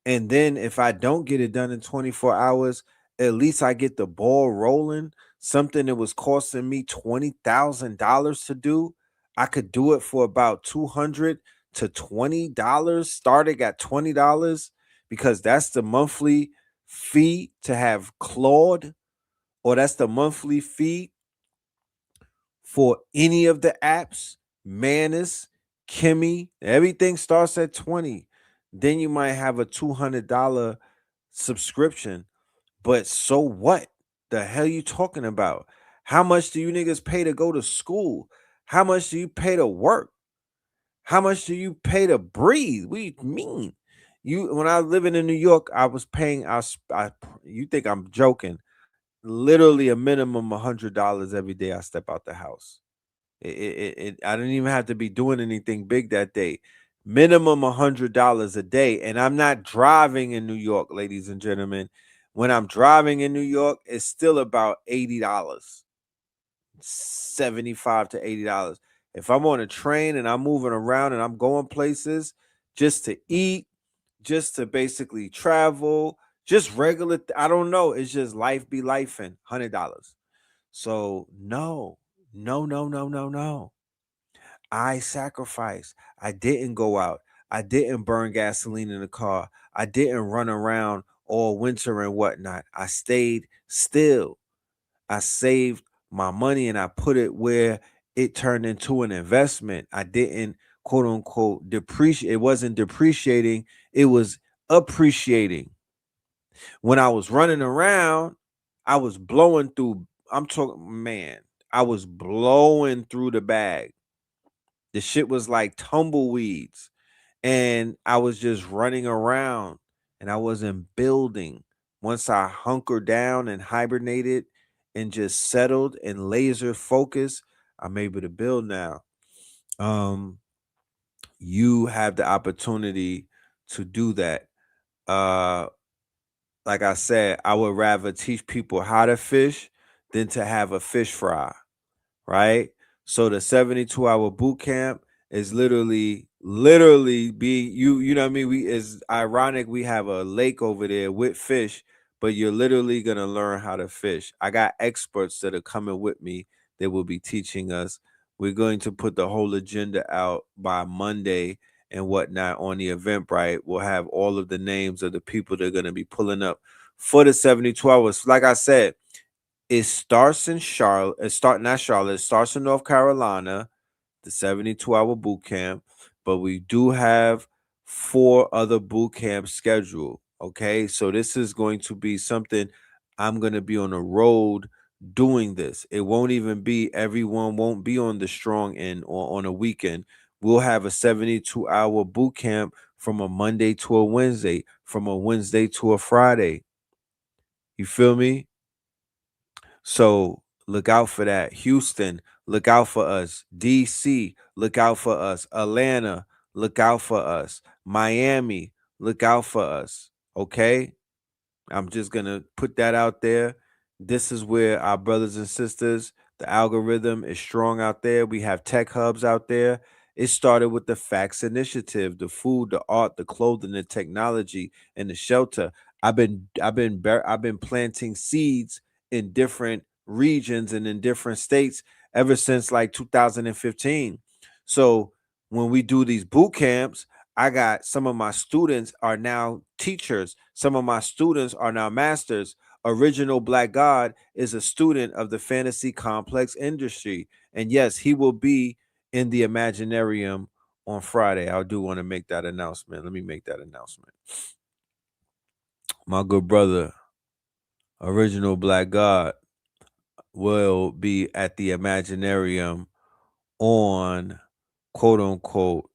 And then if I don't get it done in 24 hours, at least I get the ball rolling. Something that was costing me $20,000 to do, I could do it for about $200 to $20, starting at $20, because that's the monthly fee to have Claude, or that's the monthly fee for any of the apps, Manus, Kimmy. Everything starts at 20. Then you might have a $200 subscription. But so what? The hell you talking about? How much do you niggas pay to go to school? How much do you pay to work? How much do you pay to breathe? What do you mean? When I was living in New York, I was paying. You think I'm joking? Literally a minimum $100 every day I step out the house. I didn't even have to be doing anything big that day. Minimum $100 a day. And I'm not driving in New York, ladies and gentlemen. When I'm driving in New York, it's still about $80, $75 to $80. If I'm on a train and I'm moving around and I'm going places just to eat, just to basically travel, just regular, I don't know. It's just life be life and $100. So no. I sacrificed. I didn't go out. I didn't burn gasoline in the car. I didn't run around all winter and whatnot. I stayed still. I saved my money and I put it where it turned into an investment. I didn't, quote unquote, depreciate. It wasn't depreciating. It was appreciating. When I was running around, I was blowing through. I was blowing through the bag. The shit was like tumbleweeds. And I was just running around and I wasn't building. Once I hunkered down and hibernated and just settled and laser focused, I'm able to build now. You have the opportunity to do that. Like I said, I would rather teach people how to fish than to have a fish fry, right? So the 72-hour boot camp is literally you know what I mean? It's ironic we have a lake over there with fish, but you're literally gonna learn how to fish. I got experts that are coming with me that will be teaching us. We're going to put the whole agenda out by Monday and whatnot on the Eventbrite. We'll have all of the names of the people that are going to be pulling up for the 72 hours. Like I said, it starts in Charlotte. It starts in North Carolina, the 72-hour boot camp. But we do have 4 other boot camps scheduled. Okay, so this is going to be something I'm going to be on the road doing this. It won't even be, everyone won't be on the strong end or on a weekend. We'll have a 72-hour boot camp from a Monday to a Wednesday, from a Wednesday to a Friday. You feel me? So look out for that. Houston, look out for us. DC, look out for us. Atlanta, look out for us. Miami, look out for us. Okay? I'm just going to put that out there. This is where our brothers and sisters, the algorithm is strong out there. We have tech hubs out there. It started with the Facts Initiative, the food, the art, the clothing, the technology, and the shelter. I've been planting seeds in different regions and in different states ever since like 2015. So when we do these boot camps, I got some of my students are now teachers. Some of my students are now masters. Original Black God is a student of the fantasy complex industry. And yes, he will be in the Imaginarium on Friday. I do want to make that announcement. Let me make that announcement. My good brother, Original Black God, will be at the Imaginarium on quote unquote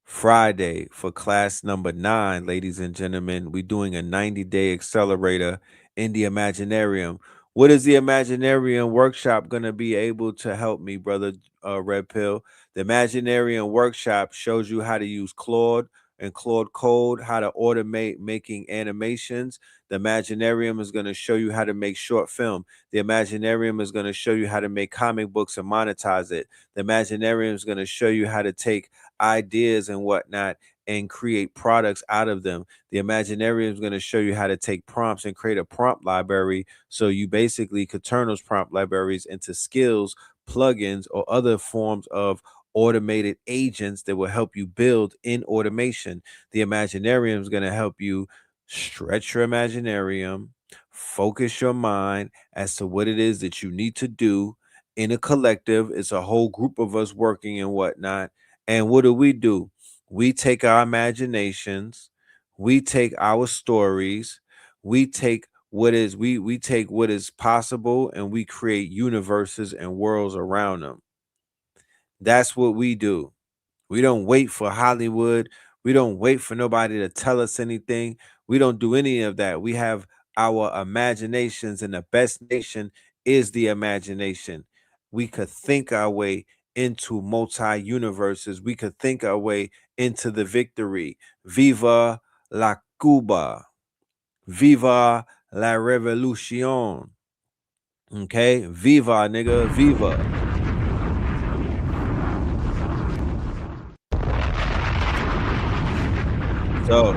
Friday for class number 9, ladies and gentlemen. We're doing a 90-day accelerator in the Imaginarium. What is the Imaginarium workshop going to be able to help me, brother Red Pill? The Imaginarium workshop shows you how to use Claude and Claude Code, how to automate making animations. The Imaginarium is going to show you how to make short film. The Imaginarium is going to show you how to make comic books and monetize it. The Imaginarium is going to show you how to take ideas and whatnot and create products out of them. The Imaginarium is going to show you how to take prompts and create a prompt library, so you basically could turn those prompt libraries into skills, plugins, or other forms of automated agents that will help you build in automation. The Imaginarium is going to help you stretch your Imaginarium, focus your mind as to what it is that you need to do in a collective. It's a whole group of us working and whatnot. And what do? We take our imaginations, we take our stories, we take what is we take what is possible, and we create universes and worlds around them. That's what we do. We don't wait for Hollywood. We don't wait for nobody to tell us anything. We don't do any of that. We have our imaginations, and the best nation is the imagination. We could think our way into multi-universes. We could think our way into the victory. Viva la Cuba. Viva la revolution. Okay? Viva, nigga. Viva. So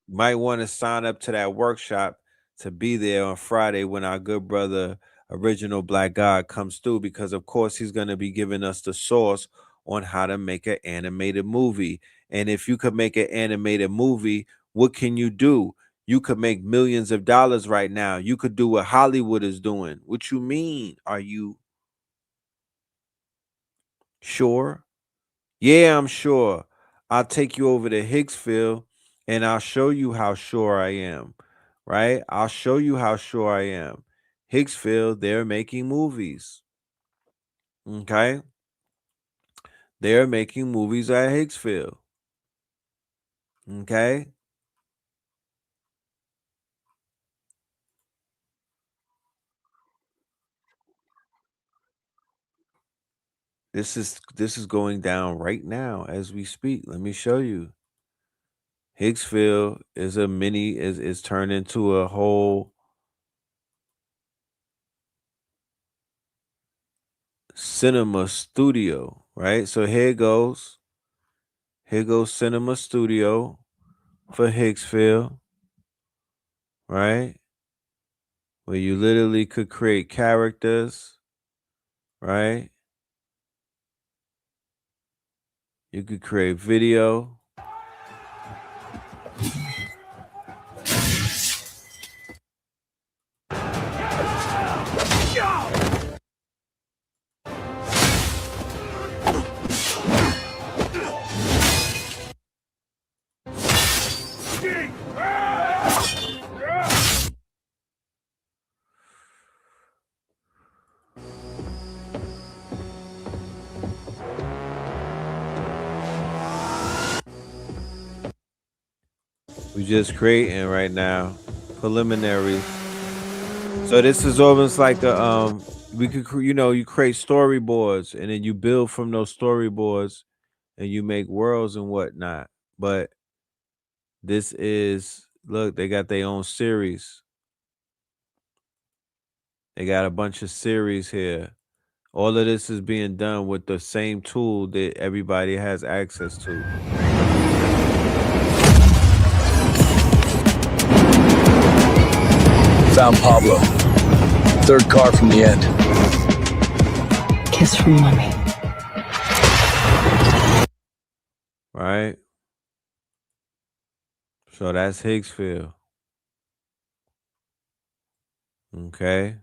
might want to sign up to that workshop to be there on Friday when our good brother Original Black God comes through, because of course he's going to be giving us the source on how to make an animated movie. And if you could make an animated movie, what can you do? You could make millions of dollars right now. You could do what Hollywood is doing. What you mean? Are you sure? Yeah, I'm sure. I'll take you over to Hicksville and I'll show you how sure I am, right? I'll show you how sure I am. Hicksville, they're making movies. Okay? They're making movies at Hicksville. Okay? This is going down right now as we speak. Let me show you. Hicksville is a mini is turned into a whole cinema studio, right? So here goes cinema studio for Hicksville, right? Where you literally could create characters, right? You could create video. We just creating right now, preliminary. So this is almost like a we could you create storyboards and then you build from those storyboards and you make worlds and whatnot. But this is look, they got their own series. They got a bunch of series here. All of this is being done with the same tool that everybody has access to. Found Pablo. Third car from the end. Kiss from mommy. Right? So that's Higgsville. Okay.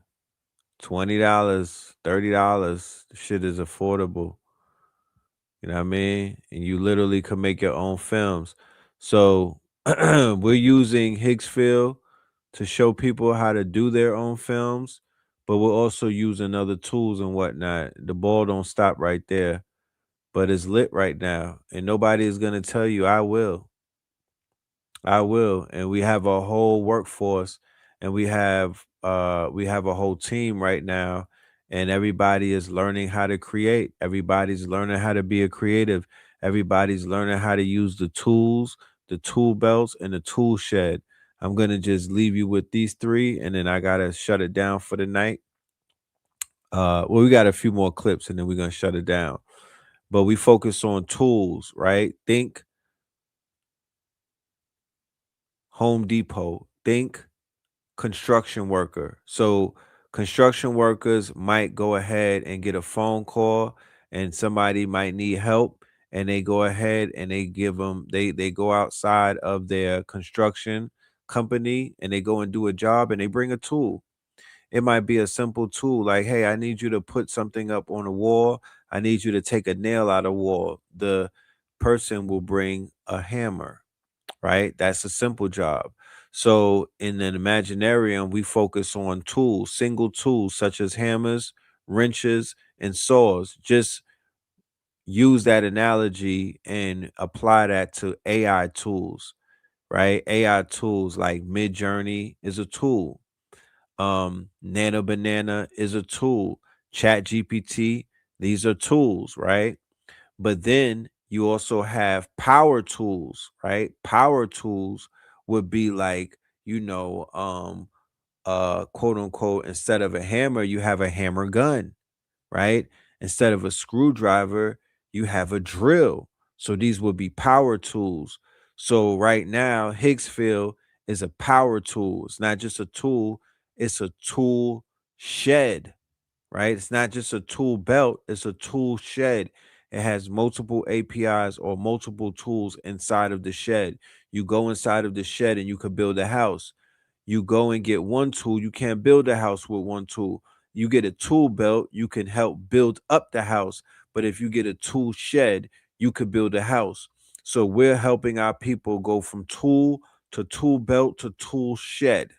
$20, $30. Shit is affordable. You know what I mean? And you literally can make your own films. So we're using Higgsville to show people how to do their own films, but we're also using other tools and whatnot. The ball don't stop right there, but it's lit right now. And nobody is going to tell you, I will. And we have a whole workforce and we have a whole team right now, and everybody is learning how to create. Everybody's learning how to be a creative. Everybody's learning how to use the tools, the tool belts, and the tool shed. I'm going to just leave you with these three, and then I got to shut it down for the night. Well, we got a few more clips, and then we're going to shut it down. But we focus on tools, right? Think Home Depot. Think construction worker. So construction workers might go ahead and get a phone call and somebody might need help, and they go ahead and they give them, they go outside of their construction company and they go and do a job and they bring a tool. It might be a simple tool like, hey, I need you to put something up on a wall. I need you to take a nail out of wall. The person will bring a hammer, right? That's a simple job. So in an Imaginarium, we focus on tools, single tools such as hammers, wrenches, and saws. Just use that analogy and apply that to AI tools, right? AI tools like Midjourney is a tool. Nano Banana is a tool. Chat GPT, these are tools, right? But then you also have power tools, right? Power tools would be like, quote unquote, instead of a hammer, you have a hammer gun, right? Instead of a screwdriver, you have a drill. So these would be power tools. So right now, Higgsville is a power tool. It's not just a tool, it's a tool shed, right? It's not just a tool belt, it's a tool shed. It has multiple APIs or multiple tools inside of the shed. You go inside of the shed and you could build a house. You go and get one tool, you can't build a house with one tool. You get a tool belt, you can help build up the house. But if you get a tool shed, you could build a house. So we're helping our people go from tool to tool belt to tool shed.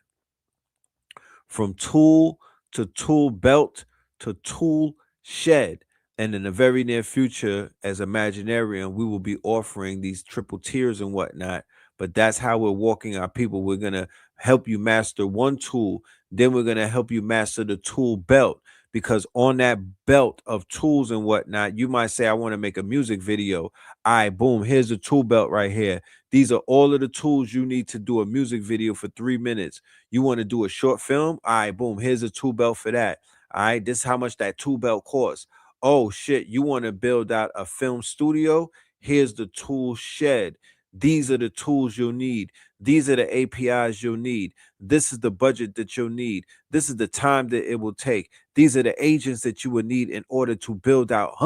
From tool to tool belt to tool shed. And in the very near future, as Imaginarium, we will be offering these triple tiers and whatnot. But that's how we're walking our people. We're going to help you master one tool. Then we're going to help you master the tool belt. Because on that belt of tools and whatnot, you might say, I want to make a music video. All right, boom, here's the tool belt right here. These are all of the tools you need to do a music video for 3 minutes. You want to do a short film? All right, boom, here's a tool belt for that. All right, this is how much that tool belt costs. Oh, shit, you want to build out a film studio? Here's the tool shed. These are the tools you'll need. These are the APIs you'll need. This is the budget that you'll need. This is the time that it will take. These are the agents that you will need in order to build out.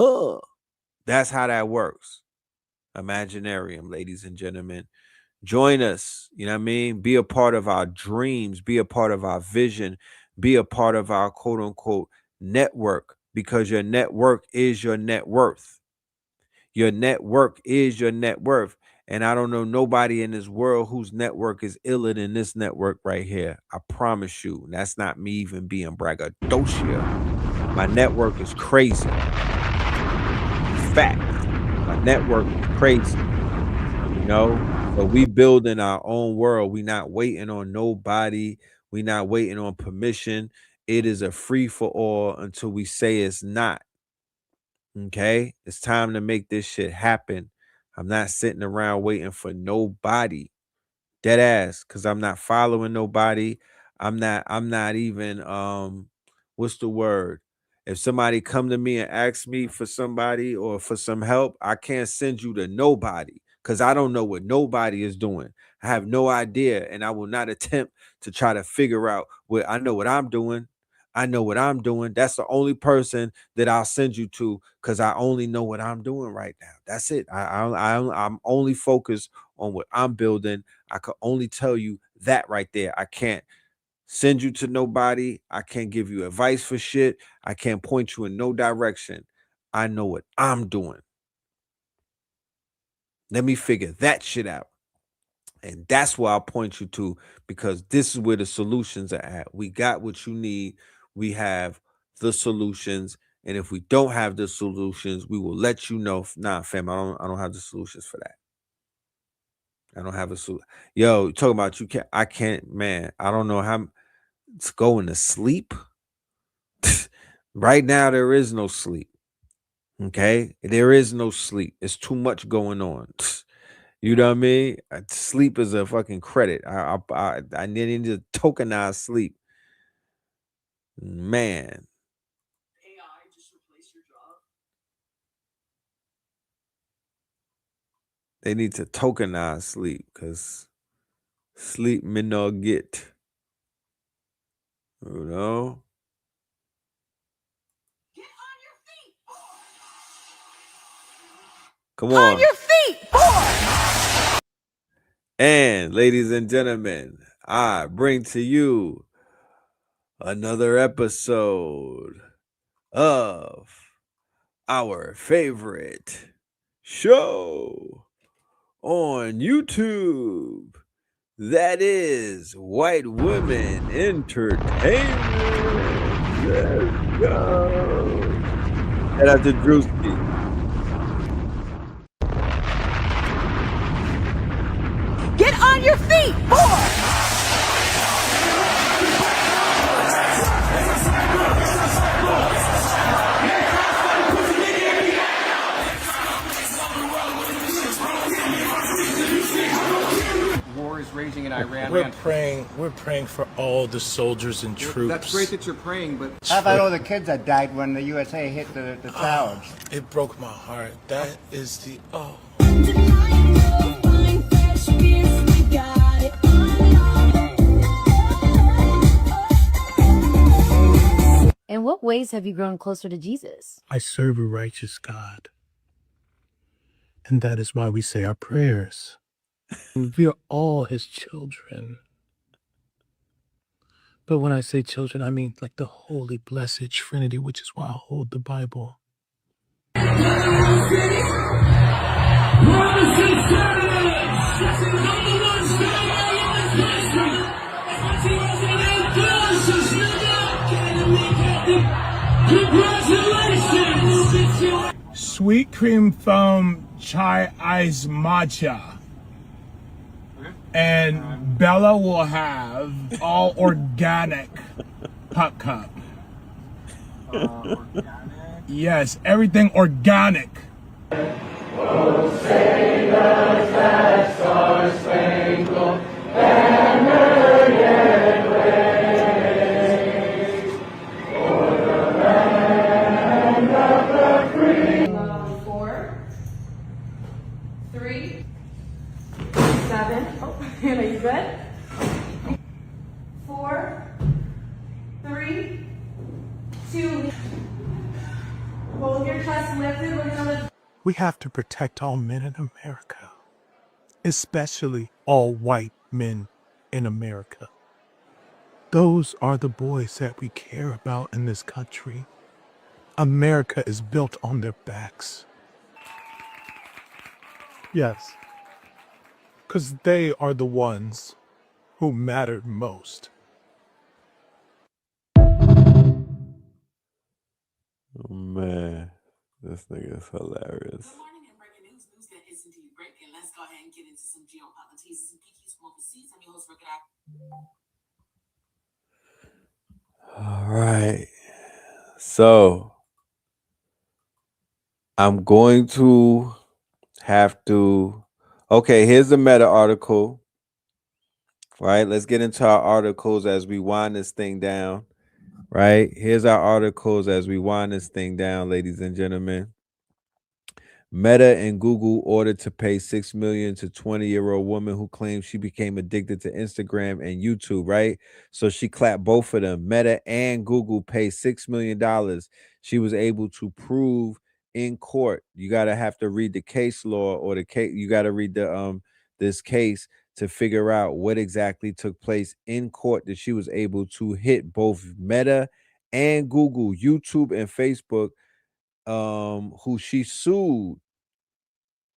That's how that works. Imaginarium, ladies and gentlemen. Join us. You know what I mean? Be a part of our dreams. Be a part of our vision. Be a part of our quote unquote network, because your network is your net worth. Your network is your net worth. And I don't know nobody in this world whose network is iller than this network right here. I promise you. And that's not me even being braggadocio. My network is crazy. Fact. My network is crazy. You know? So we building our own world. We not waiting on nobody. We not waiting on permission. It is a free for all until we say it's not. Okay? It's time to make this shit happen. I'm not sitting around waiting for nobody. Dead ass, because I'm not following nobody. I'm not even what's the word? If somebody come to me and ask me for somebody or for some help, I can't send you to nobody because I don't know what nobody is doing. I have no idea, and I will not attempt to try to figure out what I know what I'm doing. I know what I'm doing. That's the only person that I'll send you to because I only know what I'm doing right now. That's it. I'm only focused on what I'm building. I could only tell you that right there. I can't send you to nobody. I can't give you advice for shit. I can't point you in no direction. I know what I'm doing. Let me figure that shit out. And that's where I'll point you to, because this is where the solutions are at. We got what you need. We have the solutions. And if we don't have the solutions, we will let you know. Nah, fam, I don't have the solutions for that. I don't have a solution. Yo, talking about I can't, man. I don't know how it's going to sleep. Right now, there is no sleep. Okay? There is no sleep. It's too much going on. You know what I mean? Sleep is a fucking credit. I need to tokenize sleep. Man. They need to tokenize sleep because sleep me no get. You know? Come on. On your feet, boy! And ladies and gentlemen, I bring to you another episode of our favorite show on YouTube. That is White Women Entertainment. Let's go. Shout out to Drewski. Get on your feet, boy! War is raging in Iran. We're praying for all the soldiers and troops. That's great that you're praying, but how about all the kids that died when the USA hit the towers? It broke my heart. That is the In what ways have you grown closer to Jesus? I serve a righteous God. And that is why we say our prayers. We are all his children. But when I say children, I mean like the holy, blessed Trinity, which is why I hold the Bible. Sweet cream foam chai ice matcha. And Bella will have all organic pup cup. Organic? Yes, everything organic. Oh, say does that star spangled banner yet wave for the land of the free. 4, 3, 7. Oh, Hannah, you good? 4, 3, 2. Hold your chest lifted. We're gonna lift. We have to protect all men in America, especially all white men in America. Those are the boys that we care about in this country. America is built on their backs. Yes, because they are the ones who mattered most. Oh, man. This nigga is hilarious. Good morning and breaking news that is indeed breaking. Let's go ahead and get into some geopolitics. So I'm going to have to. Okay, here's the meta article. Right, let's get into our articles as we wind this thing down. Right, here's our articles as we wind this thing down, ladies and gentlemen. Meta and Google ordered to pay $6 million to 20-year-old woman who claims she became addicted to Instagram and YouTube, right? So she clapped both of them. Meta and Google paid $6 million. She was able to prove in court. You gotta have to read the case law, or the case, you gotta read the this case to figure out what exactly took place in court, that she was able to hit both Meta and Google, YouTube and Facebook, who she sued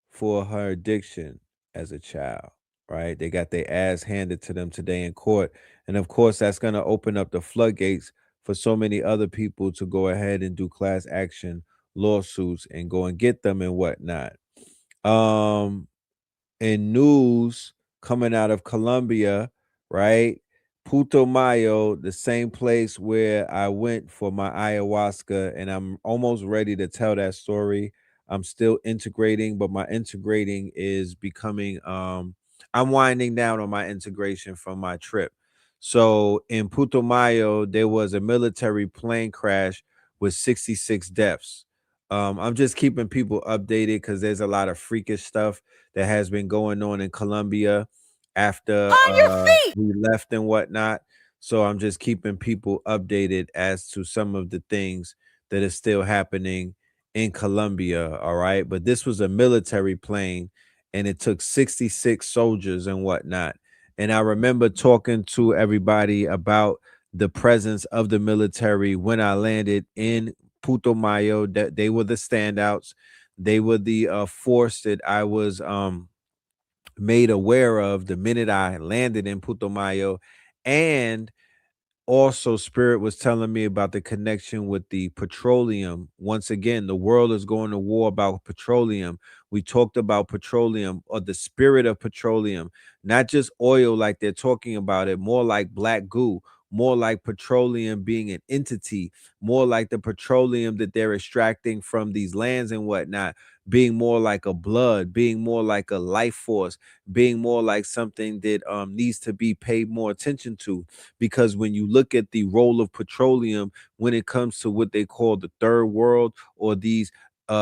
for her addiction as a child, right? They got their ass handed to them today in court. And of course, that's going to open up the floodgates for so many other people to go ahead and do class action lawsuits and go and get them and whatnot. In news coming out of Colombia, right? Putumayo, the same place where I went for my ayahuasca, and I'm almost ready to tell that story. I'm still integrating, but my integrating is becoming I'm winding down on my integration from my trip. So in Putumayo, there was a military plane crash with 66 deaths. I'm just keeping people updated because there's a lot of freakish stuff that has been going on in Colombia after we left and whatnot. So I'm just keeping people updated as to some of the things that is still happening in Colombia. All right. But this was a military plane and it took 66 soldiers and whatnot. And I remember talking to everybody about the presence of the military when I landed in Putumayo. That they were the standouts. They were the force that I was made aware of the minute I landed in Putumayo. And also Spirit was telling me about the connection with the petroleum. Once again, the world is going to war about petroleum. We talked about petroleum, or the spirit of petroleum, not just oil like they're talking about it, more like black goo, more like petroleum being an entity, more like the petroleum that they're extracting from these lands and whatnot, being more like a blood, being more like a life force, being more like something that needs to be paid more attention to. Because when you look at the role of petroleum when it comes to what they call the third world, or these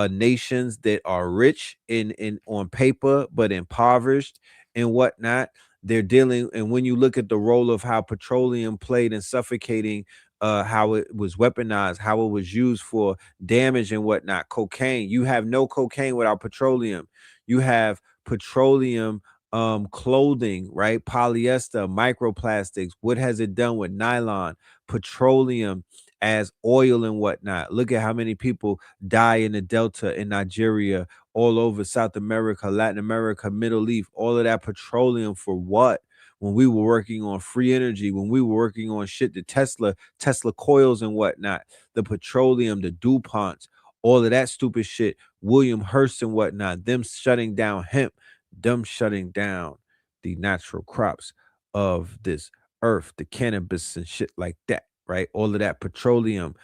nations that are rich in on paper but impoverished and whatnot, they're dealing. And when you look at the role of how petroleum played in suffocating, how it was weaponized, how it was used for damage and whatnot, cocaine. You have no cocaine without petroleum. You have petroleum clothing, right? Polyester, microplastics. What has it done with nylon? Petroleum as oil and whatnot. Look at how many people die in the Delta, in Nigeria, all over South America, Latin America, Middle East. All of that petroleum for what? When we were working on free energy, when we were working on shit, the Tesla coils and whatnot, the petroleum, the DuPonts, all of that stupid shit, William Hearst and whatnot, them shutting down hemp, them shutting down the natural crops of this earth, the cannabis and shit like that, right? All of that petroleum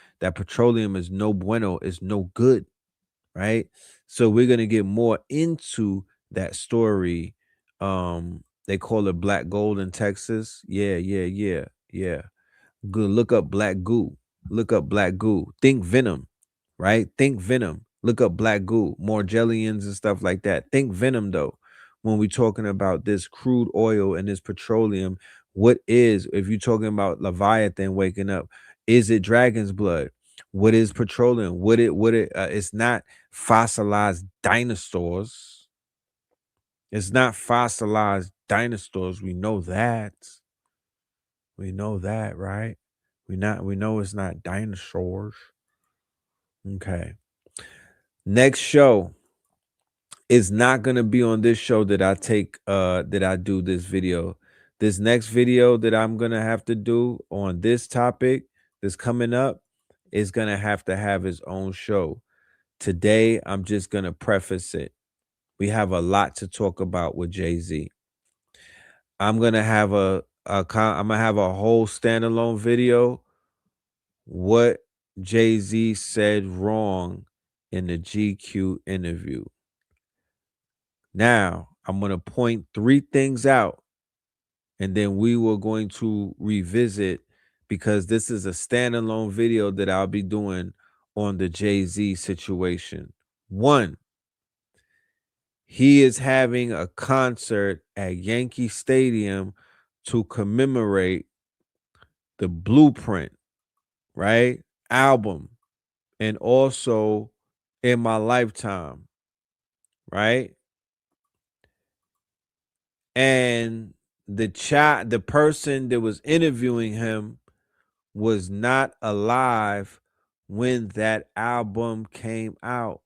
is no bueno, is no good, right? So we're gonna get more into that story. They call it black gold in Texas. Yeah. Good. Look up black goo. Look up black goo. Think venom, right? Think venom. Look up black goo, Morgellians and stuff like that. Think venom though. When we're talking about this crude oil and this petroleum, what is, if you're talking about Leviathan waking up, is it dragon's blood? What is petroleum? It's not fossilized dinosaurs. It's not fossilized dinosaurs. We know that. We know that, right? We know it's not dinosaurs. Okay. Next show is not gonna be on this show that I do this video. This next video that I'm gonna have to do on this topic that's coming up is gonna have to have its own show. Today, I'm just gonna preface it. We have a lot to talk about with Jay-Z. I'm gonna have a whole standalone video. What Jay-Z said wrong in the GQ interview. Now, I'm going to point 3 things out, and then we were going to revisit, because this is a standalone video that I'll be doing on the Jay-Z situation. 1, he is having a concert at Yankee Stadium to commemorate the Blueprint, right? Album, and also In My Lifetime, right? And the person that was interviewing him was not alive when that album came out.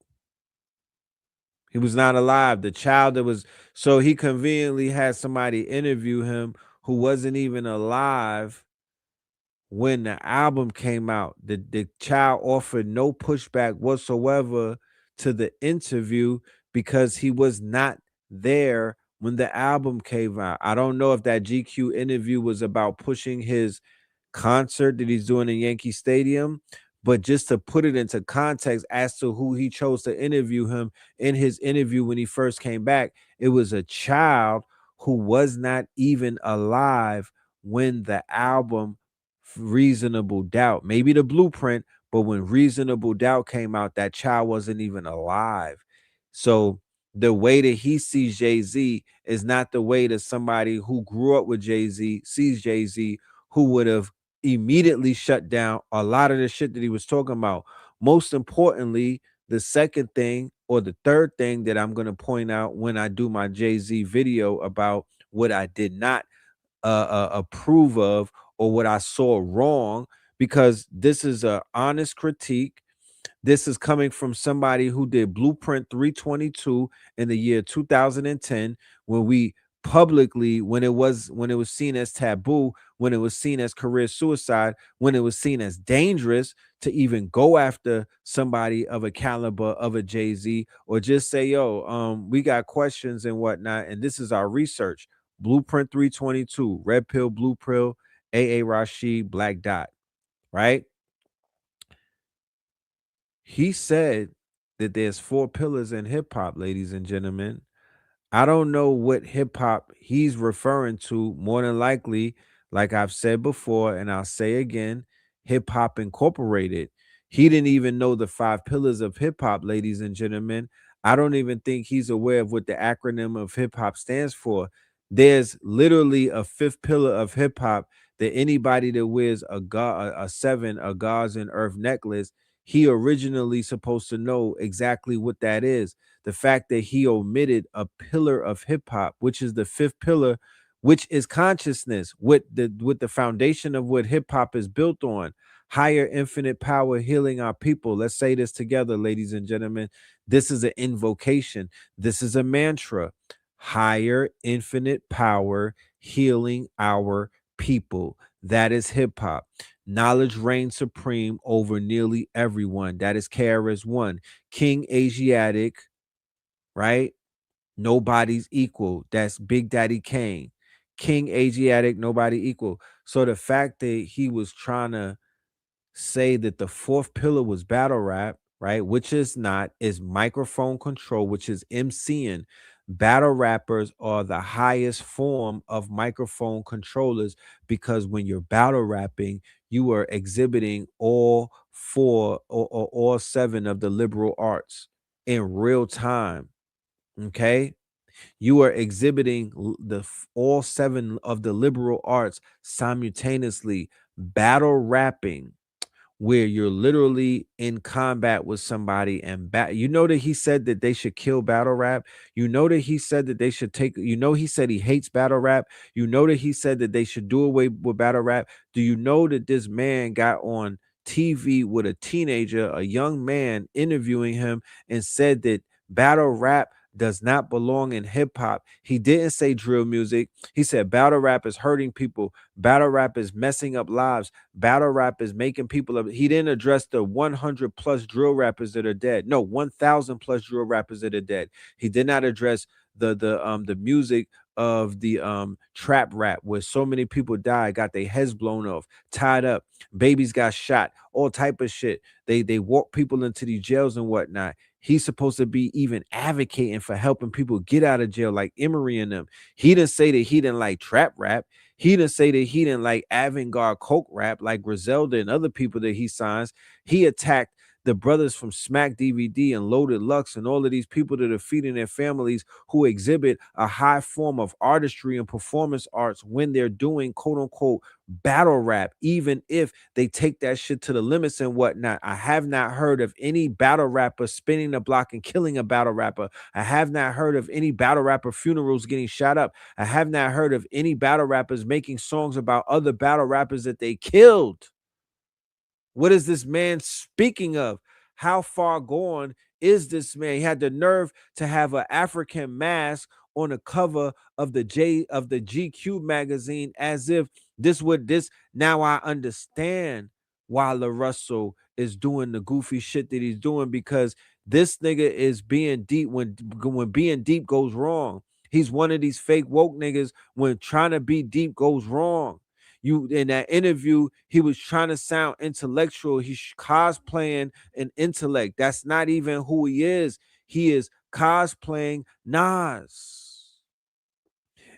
He was not alive. The child that was, so he conveniently had somebody interview him who wasn't even alive when the album came out. The child offered no pushback whatsoever to the interview because he was not there when the album came out. I don't know if that GQ interview was about pushing his concert that he's doing in Yankee Stadium, but just to put it into context as to who he chose to interview him in his interview when he first came back, it was a child who was not even alive when the album Reasonable Doubt, maybe the Blueprint, but when Reasonable Doubt came out, that child wasn't even alive. So the way that he sees Jay-Z is not the way that somebody who grew up with Jay-Z sees Jay-Z, who would have immediately shut down a lot of the shit that he was talking about. Most importantly, the second thing, or the third thing that I'm going to point out when I do my Jay-Z video about what I did not approve of, or what I saw wrong, because this is an honest critique. This is coming from somebody who did Blueprint 322 in the year 2010, when we publicly, when it was seen as taboo, when it was seen as career suicide, when it was seen as dangerous to even go after somebody of a caliber of a Jay-Z, or just say, yo, we got questions and whatnot, and this is our research. Blueprint 322, Red Pill, Blue Pill, AA Rashid, Black Dot, right? He said that there's 4 pillars in hip hop, ladies and gentlemen. I don't know what hip hop he's referring to. More than likely, like I've said before, and I'll say again, Hip Hop Incorporated. He didn't even know the 5 pillars of hip hop, ladies and gentlemen. I don't even think he's aware of what the acronym of hip hop stands for. There's literally a 5th pillar of hip hop that anybody that wears a 7, a God's and Earth necklace, he originally supposed to know exactly what that is. The fact that he omitted a pillar of hip hop, which is the 5th pillar, which is consciousness, with the foundation of what hip hop is built on. Higher infinite power healing our people. Let's say this together, ladies and gentlemen. This is an invocation. This is a mantra. Higher infinite power healing our people. That is hip hop. Knowledge reigns supreme over nearly everyone. That is KRS-One. King Asiatic, right? Nobody's equal. That's Big Daddy Kane. King Asiatic, nobody equal. So the fact that he was trying to say that the 4th pillar was battle rap, right? Which is not, is microphone control, which is MCing. Battle rappers are the highest form of microphone controllers, because when you're battle rapping, you are exhibiting all 4 or all 7 of the liberal arts in real time. Okay, you are exhibiting all 7 of the liberal arts simultaneously. Battle rapping, where you're literally in combat with somebody, and you know that he said that they should kill battle rap. You know that he said that they should take, you know, he said he hates battle rap. You know that he said that they should do away with battle rap. Do you know that this man got on TV with a teenager, a young man, interviewing him, and said that battle rap does not belong in hip hop? He didn't say drill music. He said battle rap is hurting people. Battle rap is messing up lives. Battle rap is making people. He didn't address the 100 plus drill rappers that are dead. No, 1,000 plus drill rappers that are dead. He did not address the music of the trap rap where so many people died, got their heads blown off, tied up, babies got shot, all type of shit. They walk people into these jails and whatnot. He's supposed to be even advocating for helping people get out of jail, like Emery and them. He didn't say that he didn't like trap rap. He didn't say that he didn't like avant-garde coke rap like Griselda and other people that he signs. He attacked the brothers from Smack DVD and Loaded Lux and all of these people that are feeding their families who exhibit a high form of artistry and performance arts when they're doing quote unquote battle rap, even if they take that shit to the limits and whatnot. I have not heard of any battle rapper spinning the block and killing a battle rapper. I have not heard of any battle rapper funerals getting shot up. I have not heard of any battle rappers making songs about other battle rappers that they killed. What is this man speaking of? How far gone is this man? He had the nerve to have an African mask on the cover of the GQ magazine, as if this. Now I understand why LaRussell is doing the goofy shit that he's doing, because this nigga is being deep when being deep goes wrong. He's one of these fake woke niggas when trying to be deep goes wrong. You in that interview, he was trying to sound intellectual. He's cosplaying an intellect. That's not even who he is. He is cosplaying Nas.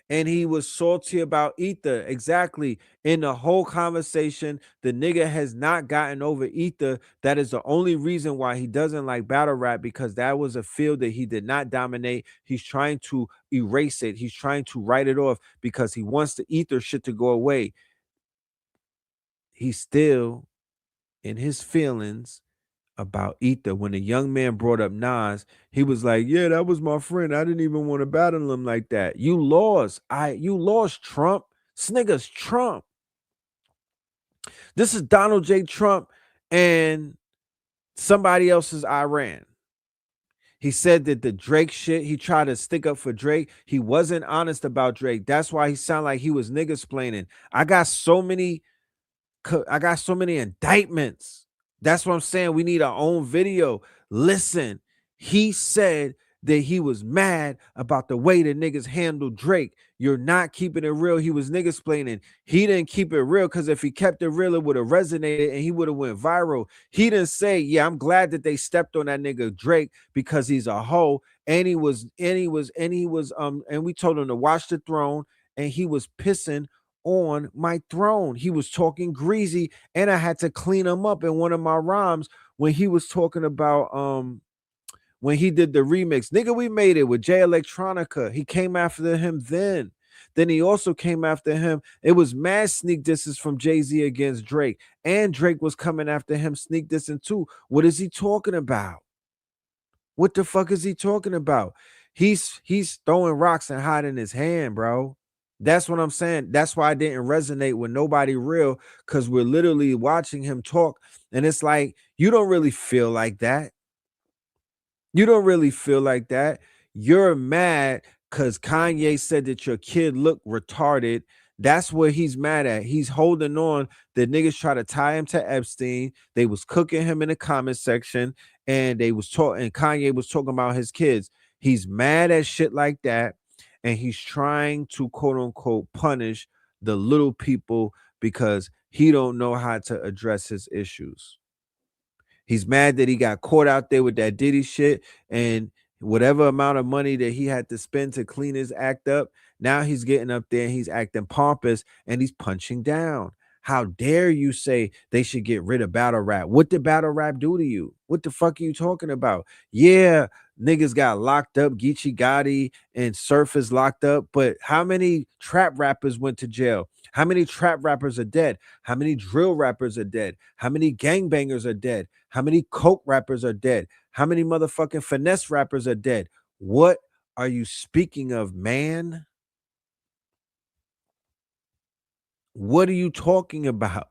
And he was salty about Ether. Exactly. In the whole conversation, the nigga has not gotten over Ether. That is the only reason why he doesn't like battle rap, because that was a field that he did not dominate. He's trying to erase it. He's trying to write it off because he wants the Ether shit to go away. He's still in his feelings about Ether. When a young man brought up Nas, he was like, yeah, that was my friend. I didn't even want to battle him like that. You lost. You lost, Trump. This nigga's Trump. This is Donald J. Trump and somebody else's Iran. He said that the Drake shit, he tried to stick up for Drake. He wasn't honest about Drake. That's why he sounded like he was nigga-splaining. I got so many indictments. That's what I'm saying. We need our own video. Listen, he said that he was mad about the way the niggas handled Drake. You're not keeping it real. He was niggas explaining. He didn't keep it real, because if he kept it real, it would have resonated and he would have went viral. He didn't say, yeah, I'm glad that they stepped on that nigga Drake because he's a hoe. And we told him to watch the throne, and he was pissing on my throne. He was talking greasy, and I had to clean him up in one of my rhymes when he was talking about when he did the remix. Nigga, we made it with Jay Electronica. He came after him then. Then he also came after him. It was mad sneak disses from Jay-Z against Drake, and Drake was coming after him sneak dissing too. What is he talking about? What the fuck is he talking about? He's throwing rocks and hiding his hand, bro. That's what I'm saying. That's why I didn't resonate with nobody real, because we're literally watching him talk, and it's like, you don't really feel like that. You don't really feel like that. You're mad because Kanye said that your kid looked retarded. That's what he's mad at. He's holding on. The niggas try to tie him to Epstein. They was cooking him in the comment section, and they was talking, and Kanye was talking about his kids. He's mad at shit like that, and he's trying to quote unquote punish the little people because he don't know how to address his issues. He's mad that he got caught out there with that Diddy shit, and whatever amount of money that he had to spend to clean his act up, now he's getting up there and he's acting pompous and he's punching down. How dare you say they should get rid of battle rap? What did battle rap do to you? What the fuck are you talking about? Yeah, niggas got locked up. Geechee Gotti and Surf is locked up. But how many trap rappers went to jail? How many trap rappers are dead? How many drill rappers are dead? How many gangbangers are dead? How many coke rappers are dead? How many motherfucking finesse rappers are dead? What are you speaking of, man? What are you talking about?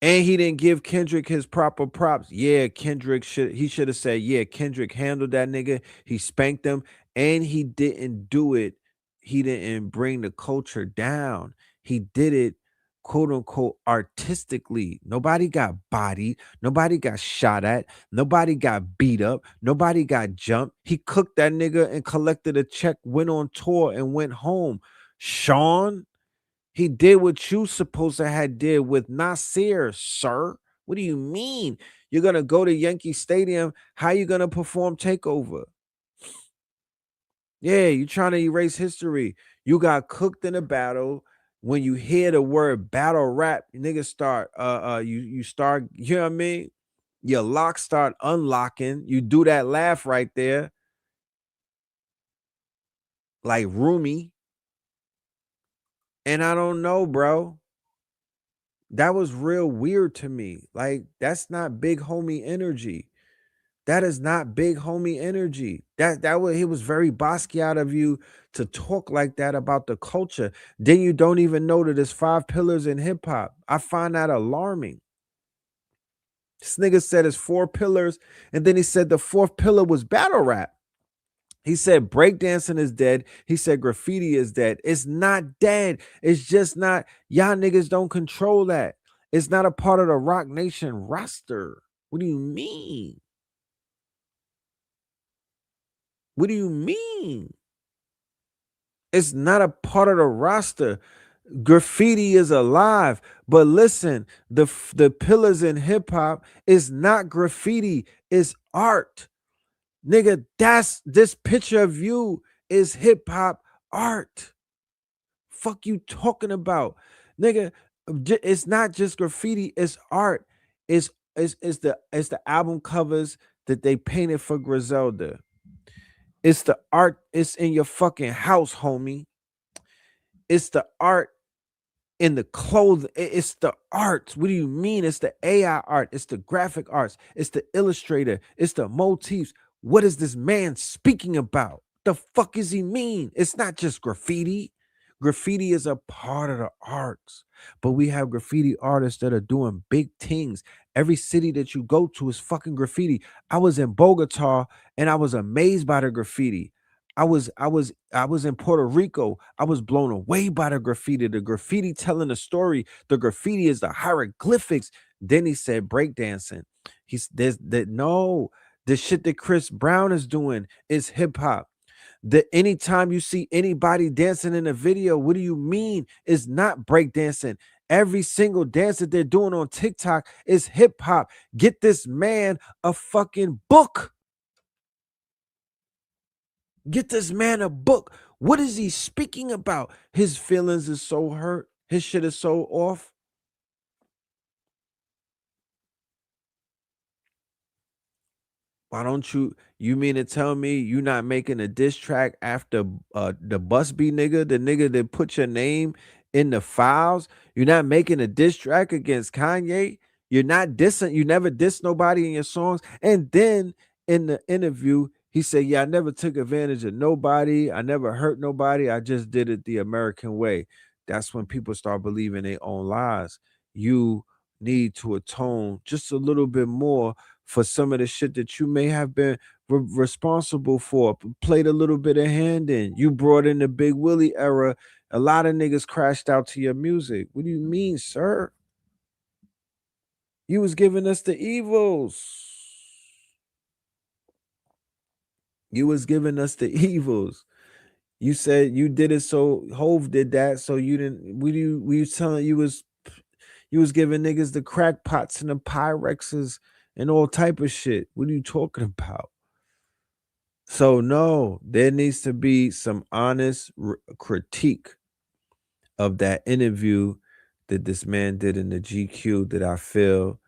And he didn't give Kendrick his proper props. Yeah, Kendrick should have said, yeah, Kendrick handled that nigga. He spanked him, and he didn't do it. He didn't bring the culture down. He did it quote unquote artistically. Nobody got bodied, nobody got shot at, nobody got beat up, nobody got jumped. He cooked that nigga and collected a check, went on tour and went home. Sean, he did what you supposed to have did with Nasir, sir. What do you mean? You're gonna go to Yankee Stadium? How you gonna perform Takeover? Yeah, you trying to erase history. You got cooked in a battle. When you hear the word battle rap, niggas start you start, you know what I mean? Your locks start unlocking. You do that laugh right there, like Rumi. And I don't know, bro. That was real weird to me. Like, that's not big homie energy. That is not big homie energy. That was, it was very Basquiat of you to talk like that about the culture. Then you don't even know that there's 5 pillars in hip hop. I find that alarming. This nigga said it's 4 pillars, and then he said the 4th pillar was battle rap. He said breakdancing is dead. He said graffiti is dead. It's not dead. It's just not, y'all niggas don't control that. It's not a part of the Rock Nation roster. What do you mean? What do you mean? It's not a part of the roster. Graffiti is alive. But listen, the pillars in hip hop is not graffiti, it's art. Nigga, that's this picture of you is hip hop art. Fuck you talking about? Nigga, it's not just graffiti, it's art. It's the album covers that they painted for Griselda. It's the art, it's in your fucking house, homie. It's the art in the clothing. It's the art. What do you mean? It's the AI art. It's the graphic arts. It's the illustrator. It's the motifs. What is this man speaking about? The fuck does he mean? It's not just graffiti. Graffiti is a part of the arts, but we have graffiti artists that are doing big things. Every city that you go to is fucking graffiti. I was in Bogota and I was amazed by the graffiti. I was in Puerto Rico. I was blown away by the graffiti. The graffiti telling a story. The graffiti is the hieroglyphics. Then he said breakdancing. No, the shit that Chris Brown is doing is hip hop. That anytime you see anybody dancing in a video, what do you mean? It's not breakdancing. Every single dance that they're doing on TikTok is hip hop. Get this man a fucking book. Get this man a book. What is he speaking about? His feelings is so hurt. His shit is so off. Why don't you mean to tell me you not making a diss track after the Busby nigga, the nigga that put your name in the files? You're not making a diss track against Kanye? You're not dissing, you never diss nobody in your songs. And then in the interview, he said, yeah, I never took advantage of nobody. I never hurt nobody. I just did it the American way. That's when people start believing their own lies. You need to atone just a little bit more for some of the shit that you may have been responsible for, played a little bit of hand in. You brought in the Big Willie era. A lot of niggas crashed out to your music. What do you mean, sir? You was giving us the evils. You was giving us the evils. You said you did it so Hove did that, so you didn't. We you telling you was giving niggas the crack pots and the Pyrexes and all type of shit. What are you talking about? So no, there needs to be some honest critique of that interview that this man did in the GQ that I feel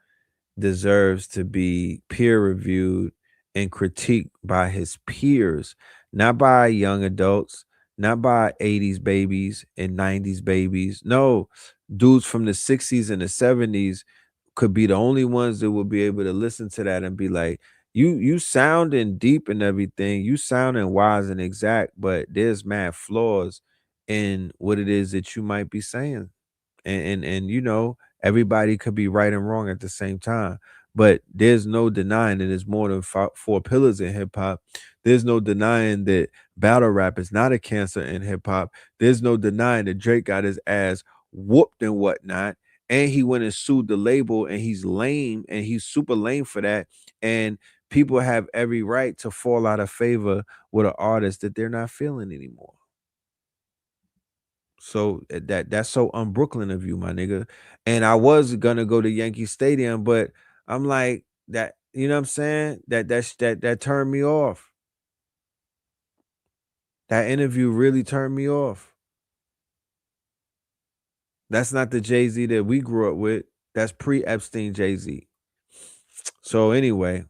deserves to be peer reviewed and critiqued by his peers, not by young adults, not by 80s babies and 90s babies. No, dudes from the 60s and the 70s could be the only ones that will be able to listen to that and be like, you sounding deep and everything, you sounding wise and exact, but there's mad flaws in what it is that you might be saying. And you know, everybody could be right and wrong at the same time. But there's no denying that there's more than 4 pillars in hip hop. There's no denying that battle rap is not a cancer in hip hop. There's no denying that Drake got his ass whooped and whatnot. And he went and sued the label, and he's lame, and he's super lame for that. And people have every right to fall out of favor with an artist that they're not feeling anymore. So that's so un-Brooklyn of you, my nigga. And I was gonna go to Yankee Stadium, but I'm like, that, you know what I'm saying? That turned me off. That interview really turned me off. That's not the Jay-Z that we grew up with. That's pre-Epstein Jay-Z. So anyway,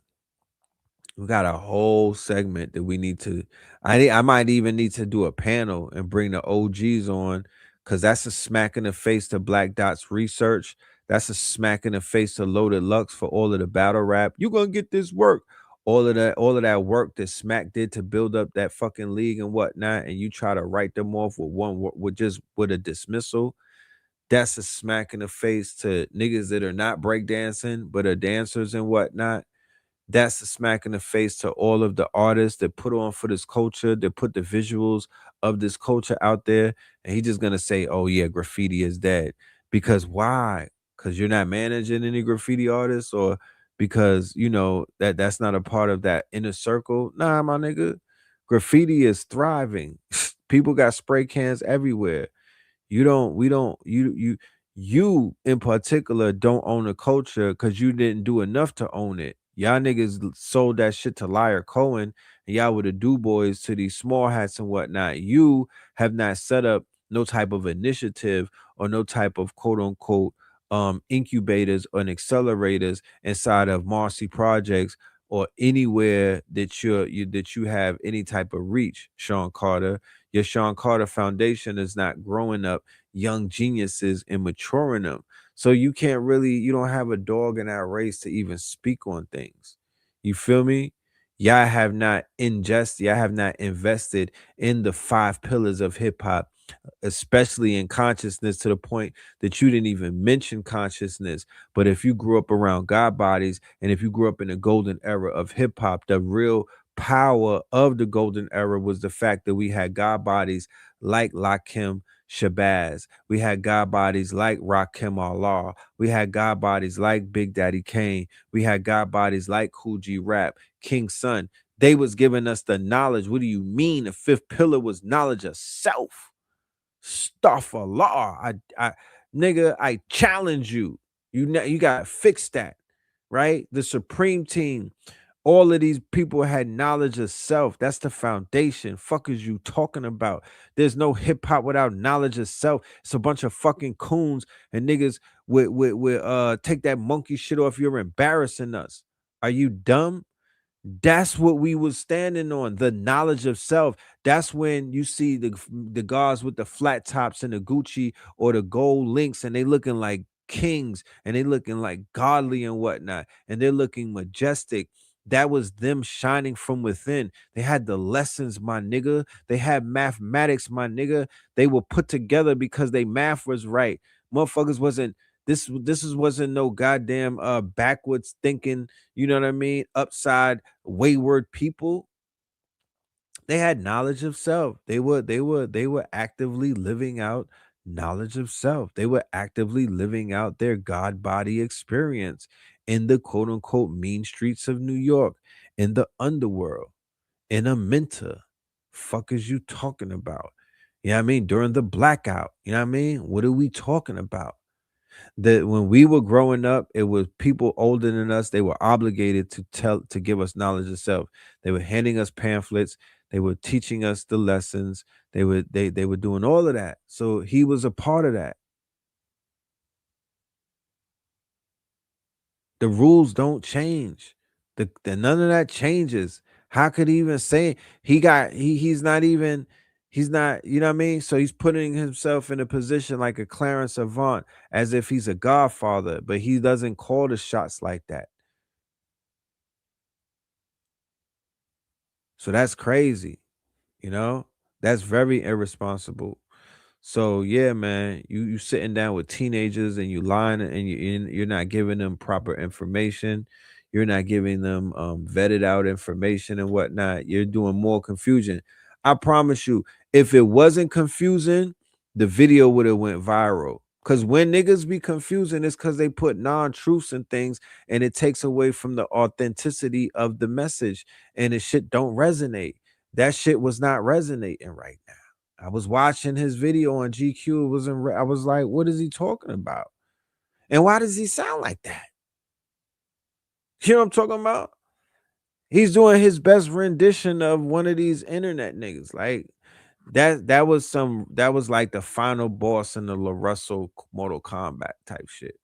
we got a whole segment that we need to. I might even need to do a panel and bring the OGs on, because that's a smack in the face to Black Dot's research. That's a smack in the face to Loaded Lux for all of the battle rap. You're gonna get this work. All of that work that Smack did to build up that fucking league and whatnot, and you try to write them off with a dismissal. That's a smack in the face to niggas that are not breakdancing but are dancers and whatnot. That's a smack in the face to all of the artists that put on for this culture, that put the visuals of this culture out there. And he's just gonna say, oh yeah, graffiti is dead. Because why? Because you're not managing any graffiti artists, or because you know that's not a part of that inner circle? Nah, my nigga. Graffiti is thriving. People got spray cans everywhere. You in particular don't own a culture because you didn't do enough to own it. Y'all niggas sold that shit to Liar Cohen, and y'all were the do boys to these small hats and whatnot. You have not set up no type of initiative or no type of quote unquote incubators or accelerators inside of Marcy Projects or anywhere that you have any type of reach, Sean Carter. Your Sean Carter Foundation is not growing up young geniuses and maturing them. So you don't have a dog in that race to even speak on things. You feel me? Y'all have not invested in the 5 pillars of hip hop, especially in consciousness, to the point that you didn't even mention consciousness. But if you grew up around God bodies, and if you grew up in the golden era of hip hop, the real power of the golden era was the fact that we had God bodies like Lakim Shabazz. We had God bodies like Rakim Allah. We had God bodies like Big Daddy Kane. We had God bodies like Cool G Rap, King Son. They was giving us the knowledge. What do you mean? The 5th pillar was knowledge of self. Stuff a law. Nigga, I challenge you. You gotta fix that, right? The Supreme Team. All of these people had knowledge of self. That's the foundation. Fuck is you talking about? There's no hip hop without knowledge of self. It's a bunch of fucking coons and niggas with take that monkey shit off. You're embarrassing us. Are you dumb? That's what we was standing on, the knowledge of self. That's when you see the guys with the flat tops and the Gucci or the gold links, and they looking like kings, and they looking like godly and whatnot, and they're looking majestic. That was them shining from within. They had the lessons, my nigga. They had mathematics, my nigga. They were put together because they math was right. Motherfuckers wasn't wasn't no goddamn backwards thinking, you know what I mean, upside wayward people. They had knowledge of self. They were actively living out knowledge of self. They were actively living out their God body experience in the quote unquote mean streets of New York, in the underworld, in a Minta. Fuck is you talking about? You know what I mean? During the blackout, you know what I mean? What are we talking about? That when we were growing up, it was people older than us. They were obligated to give us knowledge of self. They were handing us pamphlets. They were teaching us the lessons. They were doing all of that. So he was a part of that. The rules don't change. None of that changes. How could he even say he's not, you know what I mean? So he's putting himself in a position like a Clarence Avant, as if he's a godfather, but he doesn't call the shots like that. So that's crazy, you know? That's very irresponsible. So yeah, man, you sitting down with teenagers and you lying, and you're not giving them proper information. You're not giving them vetted out information and whatnot. You're doing more confusion. I promise you, if it wasn't confusing, the video would have went viral. Because when niggas be confusing, it's because they put non-truths in things and it takes away from the authenticity of the message and the shit don't resonate. That shit was not resonating right now. I was watching his video on GQ. I was like, what is he talking about? And why does he sound like that? You know what I'm talking about? He's doing his best rendition of one of these internet niggas. Like that was like the final boss in the LaRussell Mortal Kombat type shit.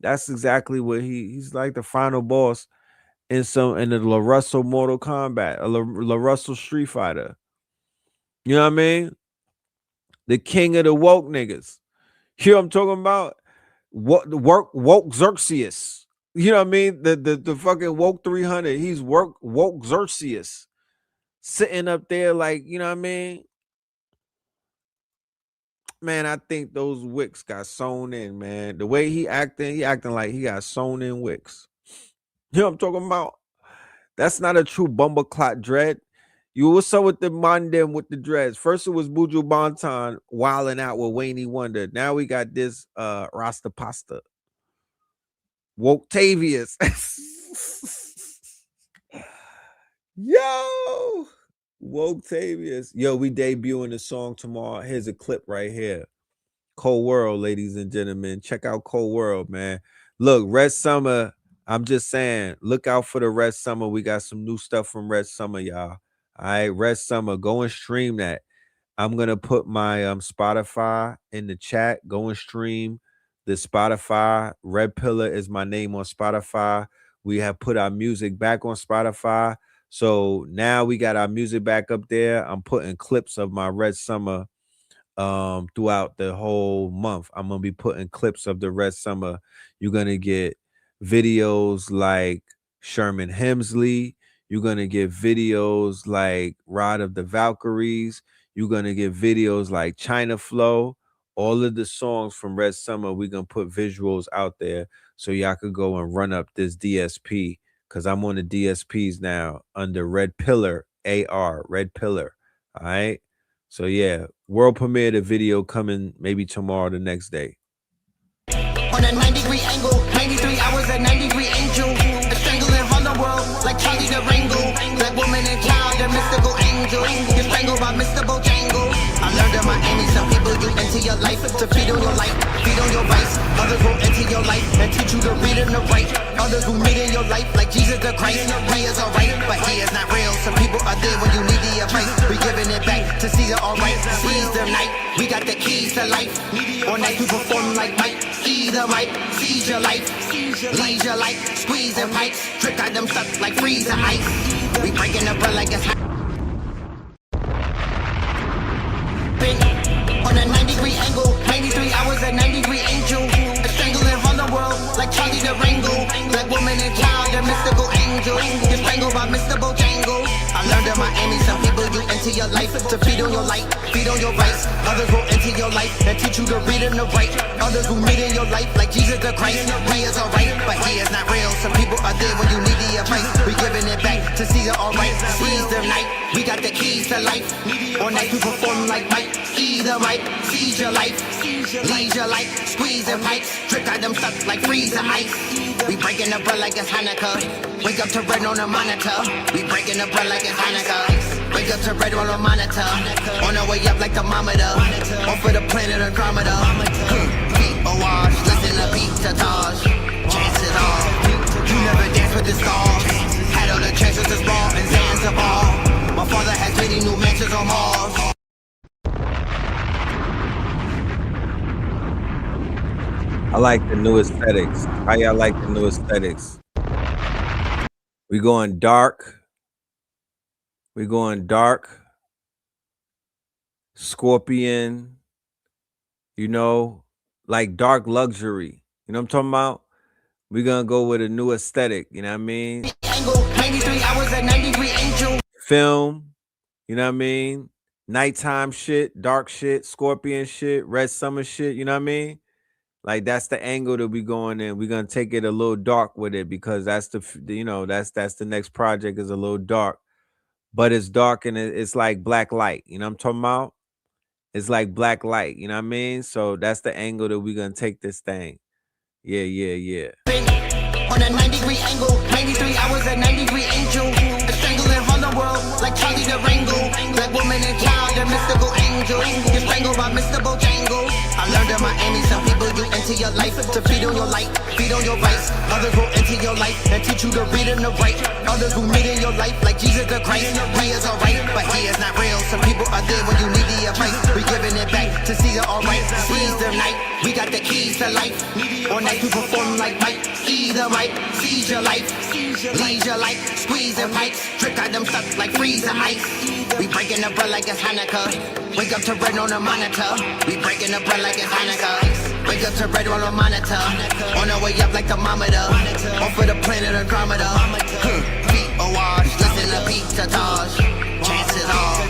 That's exactly what he's like, the final boss in the LaRussell Mortal Kombat, a LaRussell Street Fighter. You know what I mean? The king of the woke niggas. You know what I'm talking about? What the woke Xerxes. You know what I mean? The fucking woke 300. He's woke Xerxes. Sitting up there like, you know what I mean? Man, I think those wicks got sewn in, man. The way he acting like he got sewn in wicks. You know what I'm talking about? That's not a true bumbleclot dread. What's up with the Mandem with the dreads? First it was Buju Banton wilding out with Wayne Wonder. Now we got this Rasta Pasta. Woktavius. Yo, Woktavius. Yo, we debuting the song tomorrow. Here's a clip right here. Cold World, ladies and gentlemen. Check out Cold World, man. Look, Red Summer. I'm just saying, look out for the Red Summer. We got some new stuff from Red Summer, y'all. All right, Red Summer. Go and stream that. I'm gonna put my Spotify in the chat. Go and stream the Spotify. Red Pillar is my name on Spotify. We have put our music back on Spotify. So now we got our music back up there. I'm putting clips of my Red Summer throughout the whole month. I'm gonna be putting clips of the Red Summer. You're gonna get videos like Sherman Hemsley. You're gonna get videos like Rod of the Valkyries. You're gonna get videos like China Flow. All of the songs from Red Summer, we're gonna put visuals out there so y'all could go and run up this DSP, because I'm on the DSPs now under Red Pillar AR, Red Pillar. All right. So yeah, world premiere the video coming maybe tomorrow, the next day. On a 90-degree angle, 93 hours, a 90-degree angel. A strangling from the world, like Charlie the Wrangle. Black woman and child, a mystical angel. You're strangled by Mr. Bojangles. I learned in Miami, some people you enter your life to feed on your life, feed on your vice. Others will enter your life and teach you to read and to write. Others who meet in your life like Jesus the Christ. He is alright, but he is not real. Some people are there when you need the advice. We giving it back to Caesar, alright. Seize the night, we got the keys to life. All night we perform like Mike. Either right, seize your life, lead your life, squeeze and pipes, trick out them stuff like freeze and ice. We breaking the bread like it's hot. On a 90-degree angle, 93 hours, a 90-degree angel. A strangling from the world, like Charlie the Wrangle. Black woman and child, a mystical angel. You're strangled by Mr. Bojangles. I learned in Miami, some people you enter your life to feed on your light, feed on your vice. Others will enter your life and teach you to read and to write. Others who meet in your life like Jesus the Christ. He is alright, but he is not real. Some people are there when you need the advice. We giving it back to Caesar, alright. Seize the night, we got the keys to life. All night we perform like Mike. Either right, seize your life, lead your life, squeeze and pipes, trick out them stuff like freeze and ice. We breaking the bread like it's Hanukkah. Wake up to red on the monitor. We breaking the bread like it's Hanukkah. Wake up to red on the monitor. On our way up like thermometer. Off of the planet Andromeda. Feet awash, listen to beat to Taj. Chances are, you never dance with the stars. Had all the chances to ball and Zanzibar. My father has many new mansions on Mars. I like the new aesthetics. How y'all like the new aesthetics? We going dark. We going dark. Scorpion. You know, like dark luxury. You know what I'm talking about? We're gonna go with a new aesthetic. You know what I mean? 93 hours, a 90-degree angel. Film. You know what I mean? Nighttime shit, dark shit, Scorpion shit, Red Summer shit. You know what I mean? Like that's the angle that we going in. We're gonna take it a little dark with it because that's the that's the next project is a little dark, but it's dark and it's like black light. You know what I'm talking about? It's like black light, you know what I mean? So that's the angle that we're gonna take this thing. Yeah. On a 90-degree angle, 93 hours at 90-degree angel. A strangling from the world like Charlie the Wrangle. Black woman and child, they're mystical angels. You're strangled by Mr. Bojangles. I learned in Miami, some people you enter your life to feed on your light, feed on your vice. Others will enter your life and teach you to read and to write. Others will meet in your life like Jesus the Christ. He is alright, but he is not real. Some people are there when you need the advice. We giving it back to see the alright. Seize the night, we got the keys to life. All night we perform like Mike. Either right, seize your life, leave your life, squeezing pipes, trick out them stuff like freezer ice. We breaking the bread like it's Hanukkah. Wake up to red on the monitor. We breaking the bread like it's Hanukkah. Wake up to red on the monitor. On our way up like thermometer. Off of the planet Andromeda. Feet awash, listen to beat to Taj. Chances are,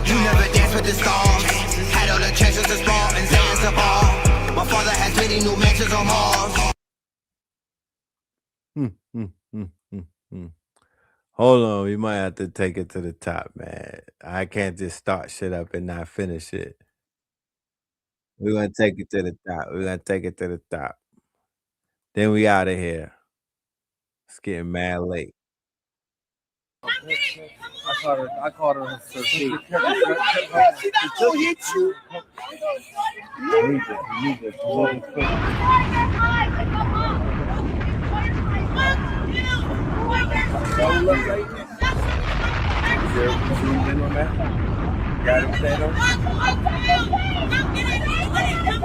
you never dance with the stars. Had all the chances to spar and Zanzibar. My father has many new mansions on Mars. Hold on, we might have to take it to the top, man. I can't just start shit up and not finish it. We're gonna take it to the top. Then we out of here. It's getting mad late. I caught her on her feet.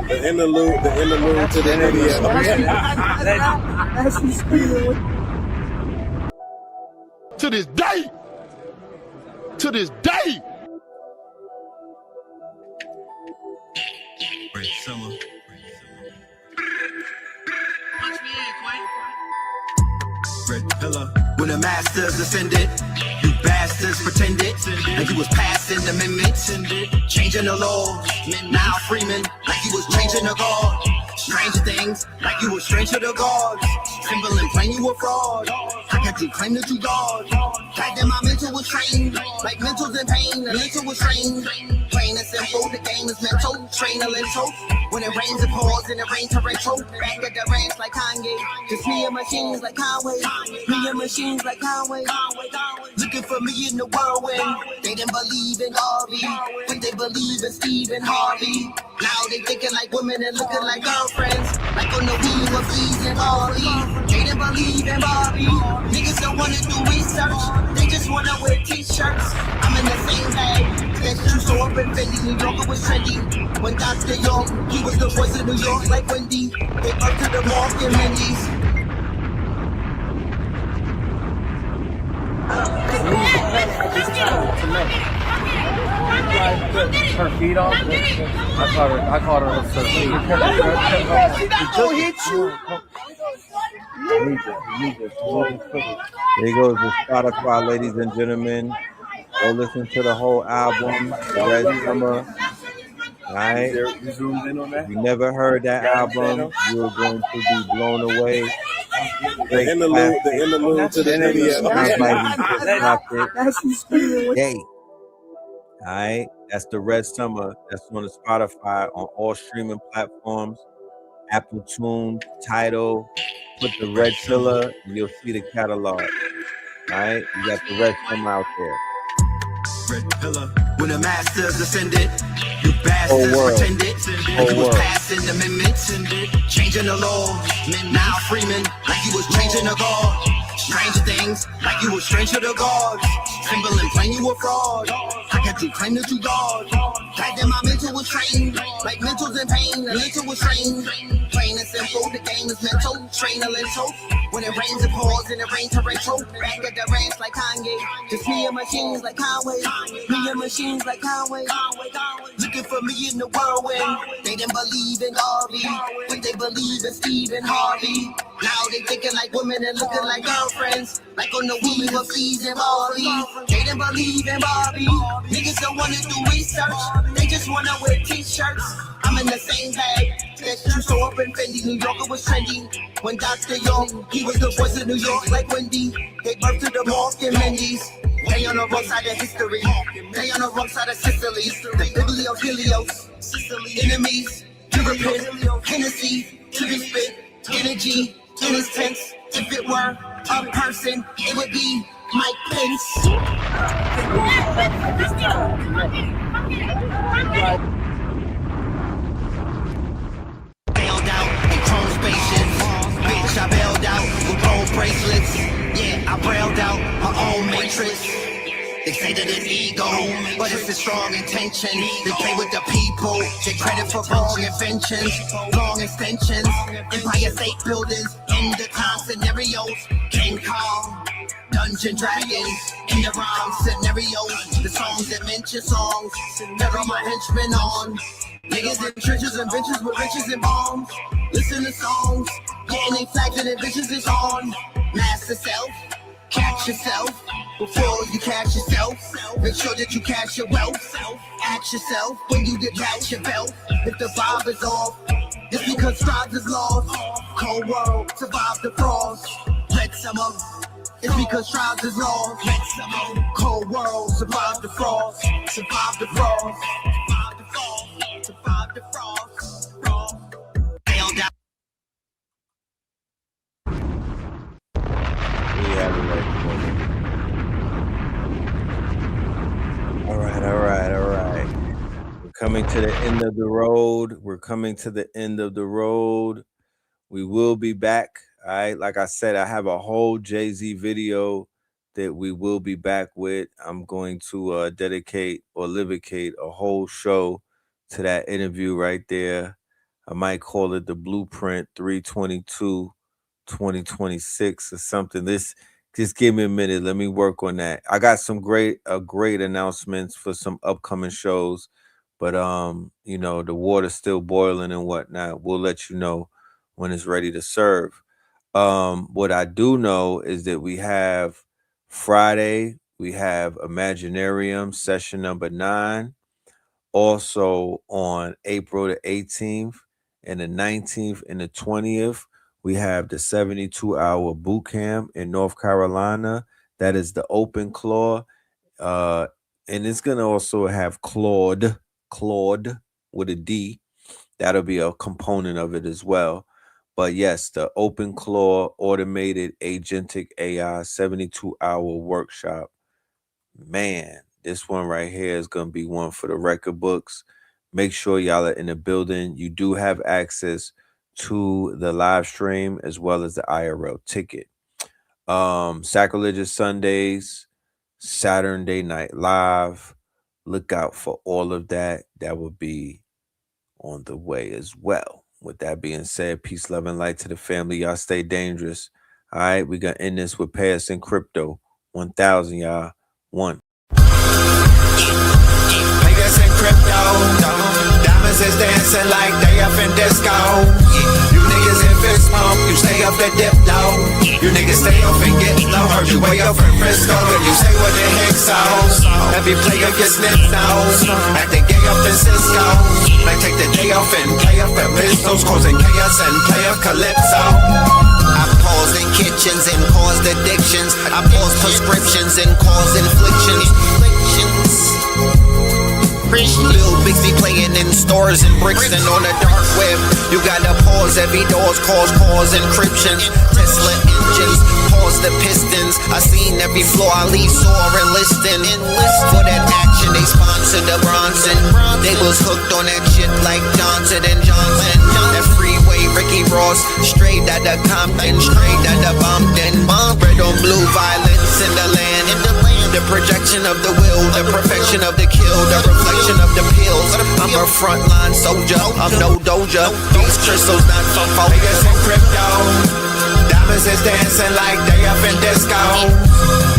The interlude to the video. To this day. Great summer. Red pillar. When the masters ascended, you bastards pretended like you was passing the amendments, changing the law. Now Freeman, like you was changing the God. Strange things, like you was strange to the gods. Simple and plain, you were fraud. How could you claim that you God? Back then my mental was trained, like mentals in pain, the mental was trained. Plain and simple, the game is mental, train a lentil. When it rains, it pours, and it rains torrential. Back at the ranch like Kanye, just me and machines like Conway. Me and machines like Conway. Looking for me in the whirlwind. They didn't believe in Harvey, but they believe in Stephen Harvey. Now they thinking like women and looking like girlfriends, like on the wheel of Ease and Harvey. They didn't believe in Barbie. Niggas don't wanna do research, they just wanna wear t-shirts. I'm in the same bag. That you saw up in Fendi, New Yorker was trendy. When Dr. York, he was the voice of New York like Wendy. They up to the Mark and Mendy's. Her feet off. I caught her on her feet. There goes the Spotify, ladies and gentlemen. Go listen to the whole album, The Red Summer. Alright? If you never heard that album, you're going to be blown away. The interlude to the video. Yay. Alright, that's The Red Summer. That's on the Spotify, on all streaming platforms. Apple Tune, Tidal, put The Red Pillar, and you'll see the catalog. Alright, you got The Red Summer out there. Red pillar. When the masters ascended, you bastards pretended like you was passing the amendments, changing the law. Now Freeman, like you was changing the God. Strange things, like you was strange to the gods. Simple and plain, you were fraud. How could you claim that you God? Back then my mental was trained, like mentals in pain, the mental was trained. Plain and simple, the game is mental, train a lentil. When it rains, it pours, and it rains torrential. Back at the ranch like Kanye, just me and machines like Conway. Me and machines like Conway. Looking for me in the whirlwind. They didn't believe in Harvey, but they believe in Stephen Harvey. Now they thinking like women and looking like girlfriends, like on the wheel of Ease and Barbie. They didn't believe in Barbie. Niggas don't wanna do research, they just wanna wear t-shirts. I'm in the same bag that you saw up in Fendi. New Yorker was trendy. When Dr. York, he was the voice of New York like Wendy. They birthed to the Mark and Mendy's. They on the wrong side of history. They on the wrong side of Sicily. The Bibliophilios, enemies, European, Hennessy, to be spit, energy, in his tense. If it were a person, it would be Mike Pence. Bailed out in chrome spaceships. Bitch, I bailed out with gold bracelets. Yeah, I brailed out my own matrix. They say that it's ego, but it's a strong intention. They play with the people, take credit for wrong inventions, long extensions, Empire State Buildings, end of time scenarios, King Kong, Dungeon Dragons, in the rhyme scenarios, the songs that mention songs, never my henchmen on. Niggas in trenches and benches with riches and bombs. Listen to songs, getting they flags and their bitches is on. Master self, catch yourself before you catch yourself. Make sure that you catch your wealth. Ask yourself when you detach your belt. If the vibe is off, it's because strides is lost. Cold world, survive the frost. Red summer, it's because strides is lost. Red summer, cold world, survive the frost. Survive the frost. Survive the frost. Survive the frost. Bailed out. All right. We're coming to the end of the road. We will be back. All right. Like I said, I have a whole Jay-Z video that we will be back with. I'm going to dedicate or livicate a whole show to that interview right there. I might call it the Blueprint 322 2026 or something. Just give me a minute. Let me work on that. I got some great announcements for some upcoming shows, but the water's still boiling and whatnot. We'll let you know when it's ready to serve. What I do know is that we have Friday, we have Imaginarium session number 9. Also on April the 18th and the 19th and the 20th, we have the 72-hour boot camp in North Carolina. That is the Open Claw. And it's going to also have Claude with a D. That'll be a component of it as well. But yes, the Open Claw Automated Agentic AI 72-hour workshop. Man, this one right here is going to be one for the record books. Make sure y'all are in the building. You do have access to the live stream as well as the IRL ticket. Sacrilegious Sundays, Saturday Night Live. Look out for all of that. That will be on the way as well. With that being said, peace, love, and light to the family. Y'all stay dangerous. All right, we're going to end this with Pay Us in Crypto. 1,000, y'all. 1. Pay us in crypto. Diamonds is dancing like they up in disco. You niggas in fist pump, you stay up the dip though. You niggas stay up and get low. Heard you way up in Frisco and you say what the heck so. Every player gets snipped nose. Acting gay up in Cisco. Might take the day off and play up at pistols, causing chaos and play up Calypso. I pause in kitchens and caused addictions. I pause prescriptions and cause inflictions. Lil Bixby playing in stores in Brixton on the dark web. You gotta pause every doors, cause encryptions. Tesla engines, pause the pistons. I seen every floor I leave sore and listing. For that action, they sponsored the Bronson. They was hooked on that shit like Johnson and Johnson. That freeway, Ricky Ross, straight out of Compton, straight out of Bompton. Red on blue, violence in the land. The projection of the will, the perfection of the kill, the reflection of the pills. I'm a frontline soldier, I'm no doja. These crystals not for focus in crypto. Diamonds is dancing like they up in disco.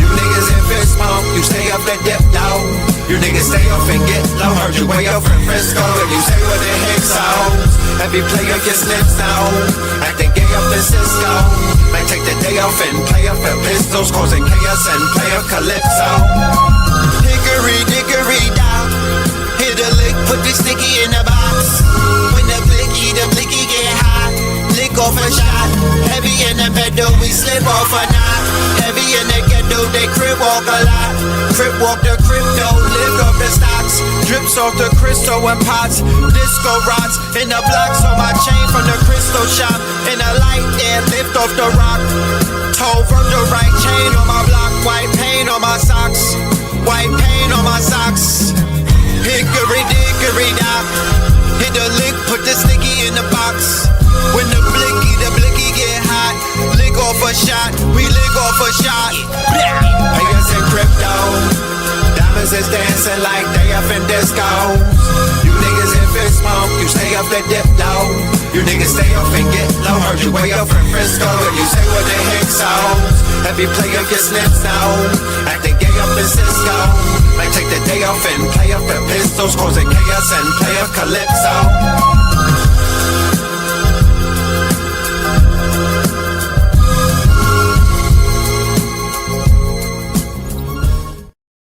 You niggas in fist pump, you stay up and dip though. You niggas stay up and get low. Heard you way up in Frisco and you say what the heck so. Every player gets snipped now. Acting gay up in Cisco. Might take the day off and play up at pistols, causing chaos and play up Calypso. Hickory dickory down. Hit a lick, put the sticky in the box. When the blicky get hot. Lick off a shot. Heavy in the middle, we slip off a knot. Heavy in the ghetto, they crib walk a lot. Crib walk the crypto, lift off the stocks. Drips off the crystal and pots. Disco rods in the blocks on my chain from the crystal shop. In the light there, lift off the rock. Toe from the right chain on my block. White paint on my socks. White paint on my socks. Hickory dickory dock. Hit the lick, put the sticky in the box. When the blicky get hot. Lick off a shot, we lick off a shot. Pay us in crypto. Diamonds is dancing like they up in discos. You niggas in fist smoke, you stay up the dip though. You niggas stay up and get low. Heard you way up in Frisco. You say what the heck so. Every player gets snips now. Acting gay up in Cisco. Might take the day off and play up the pistols. Causing chaos and play up Calypso.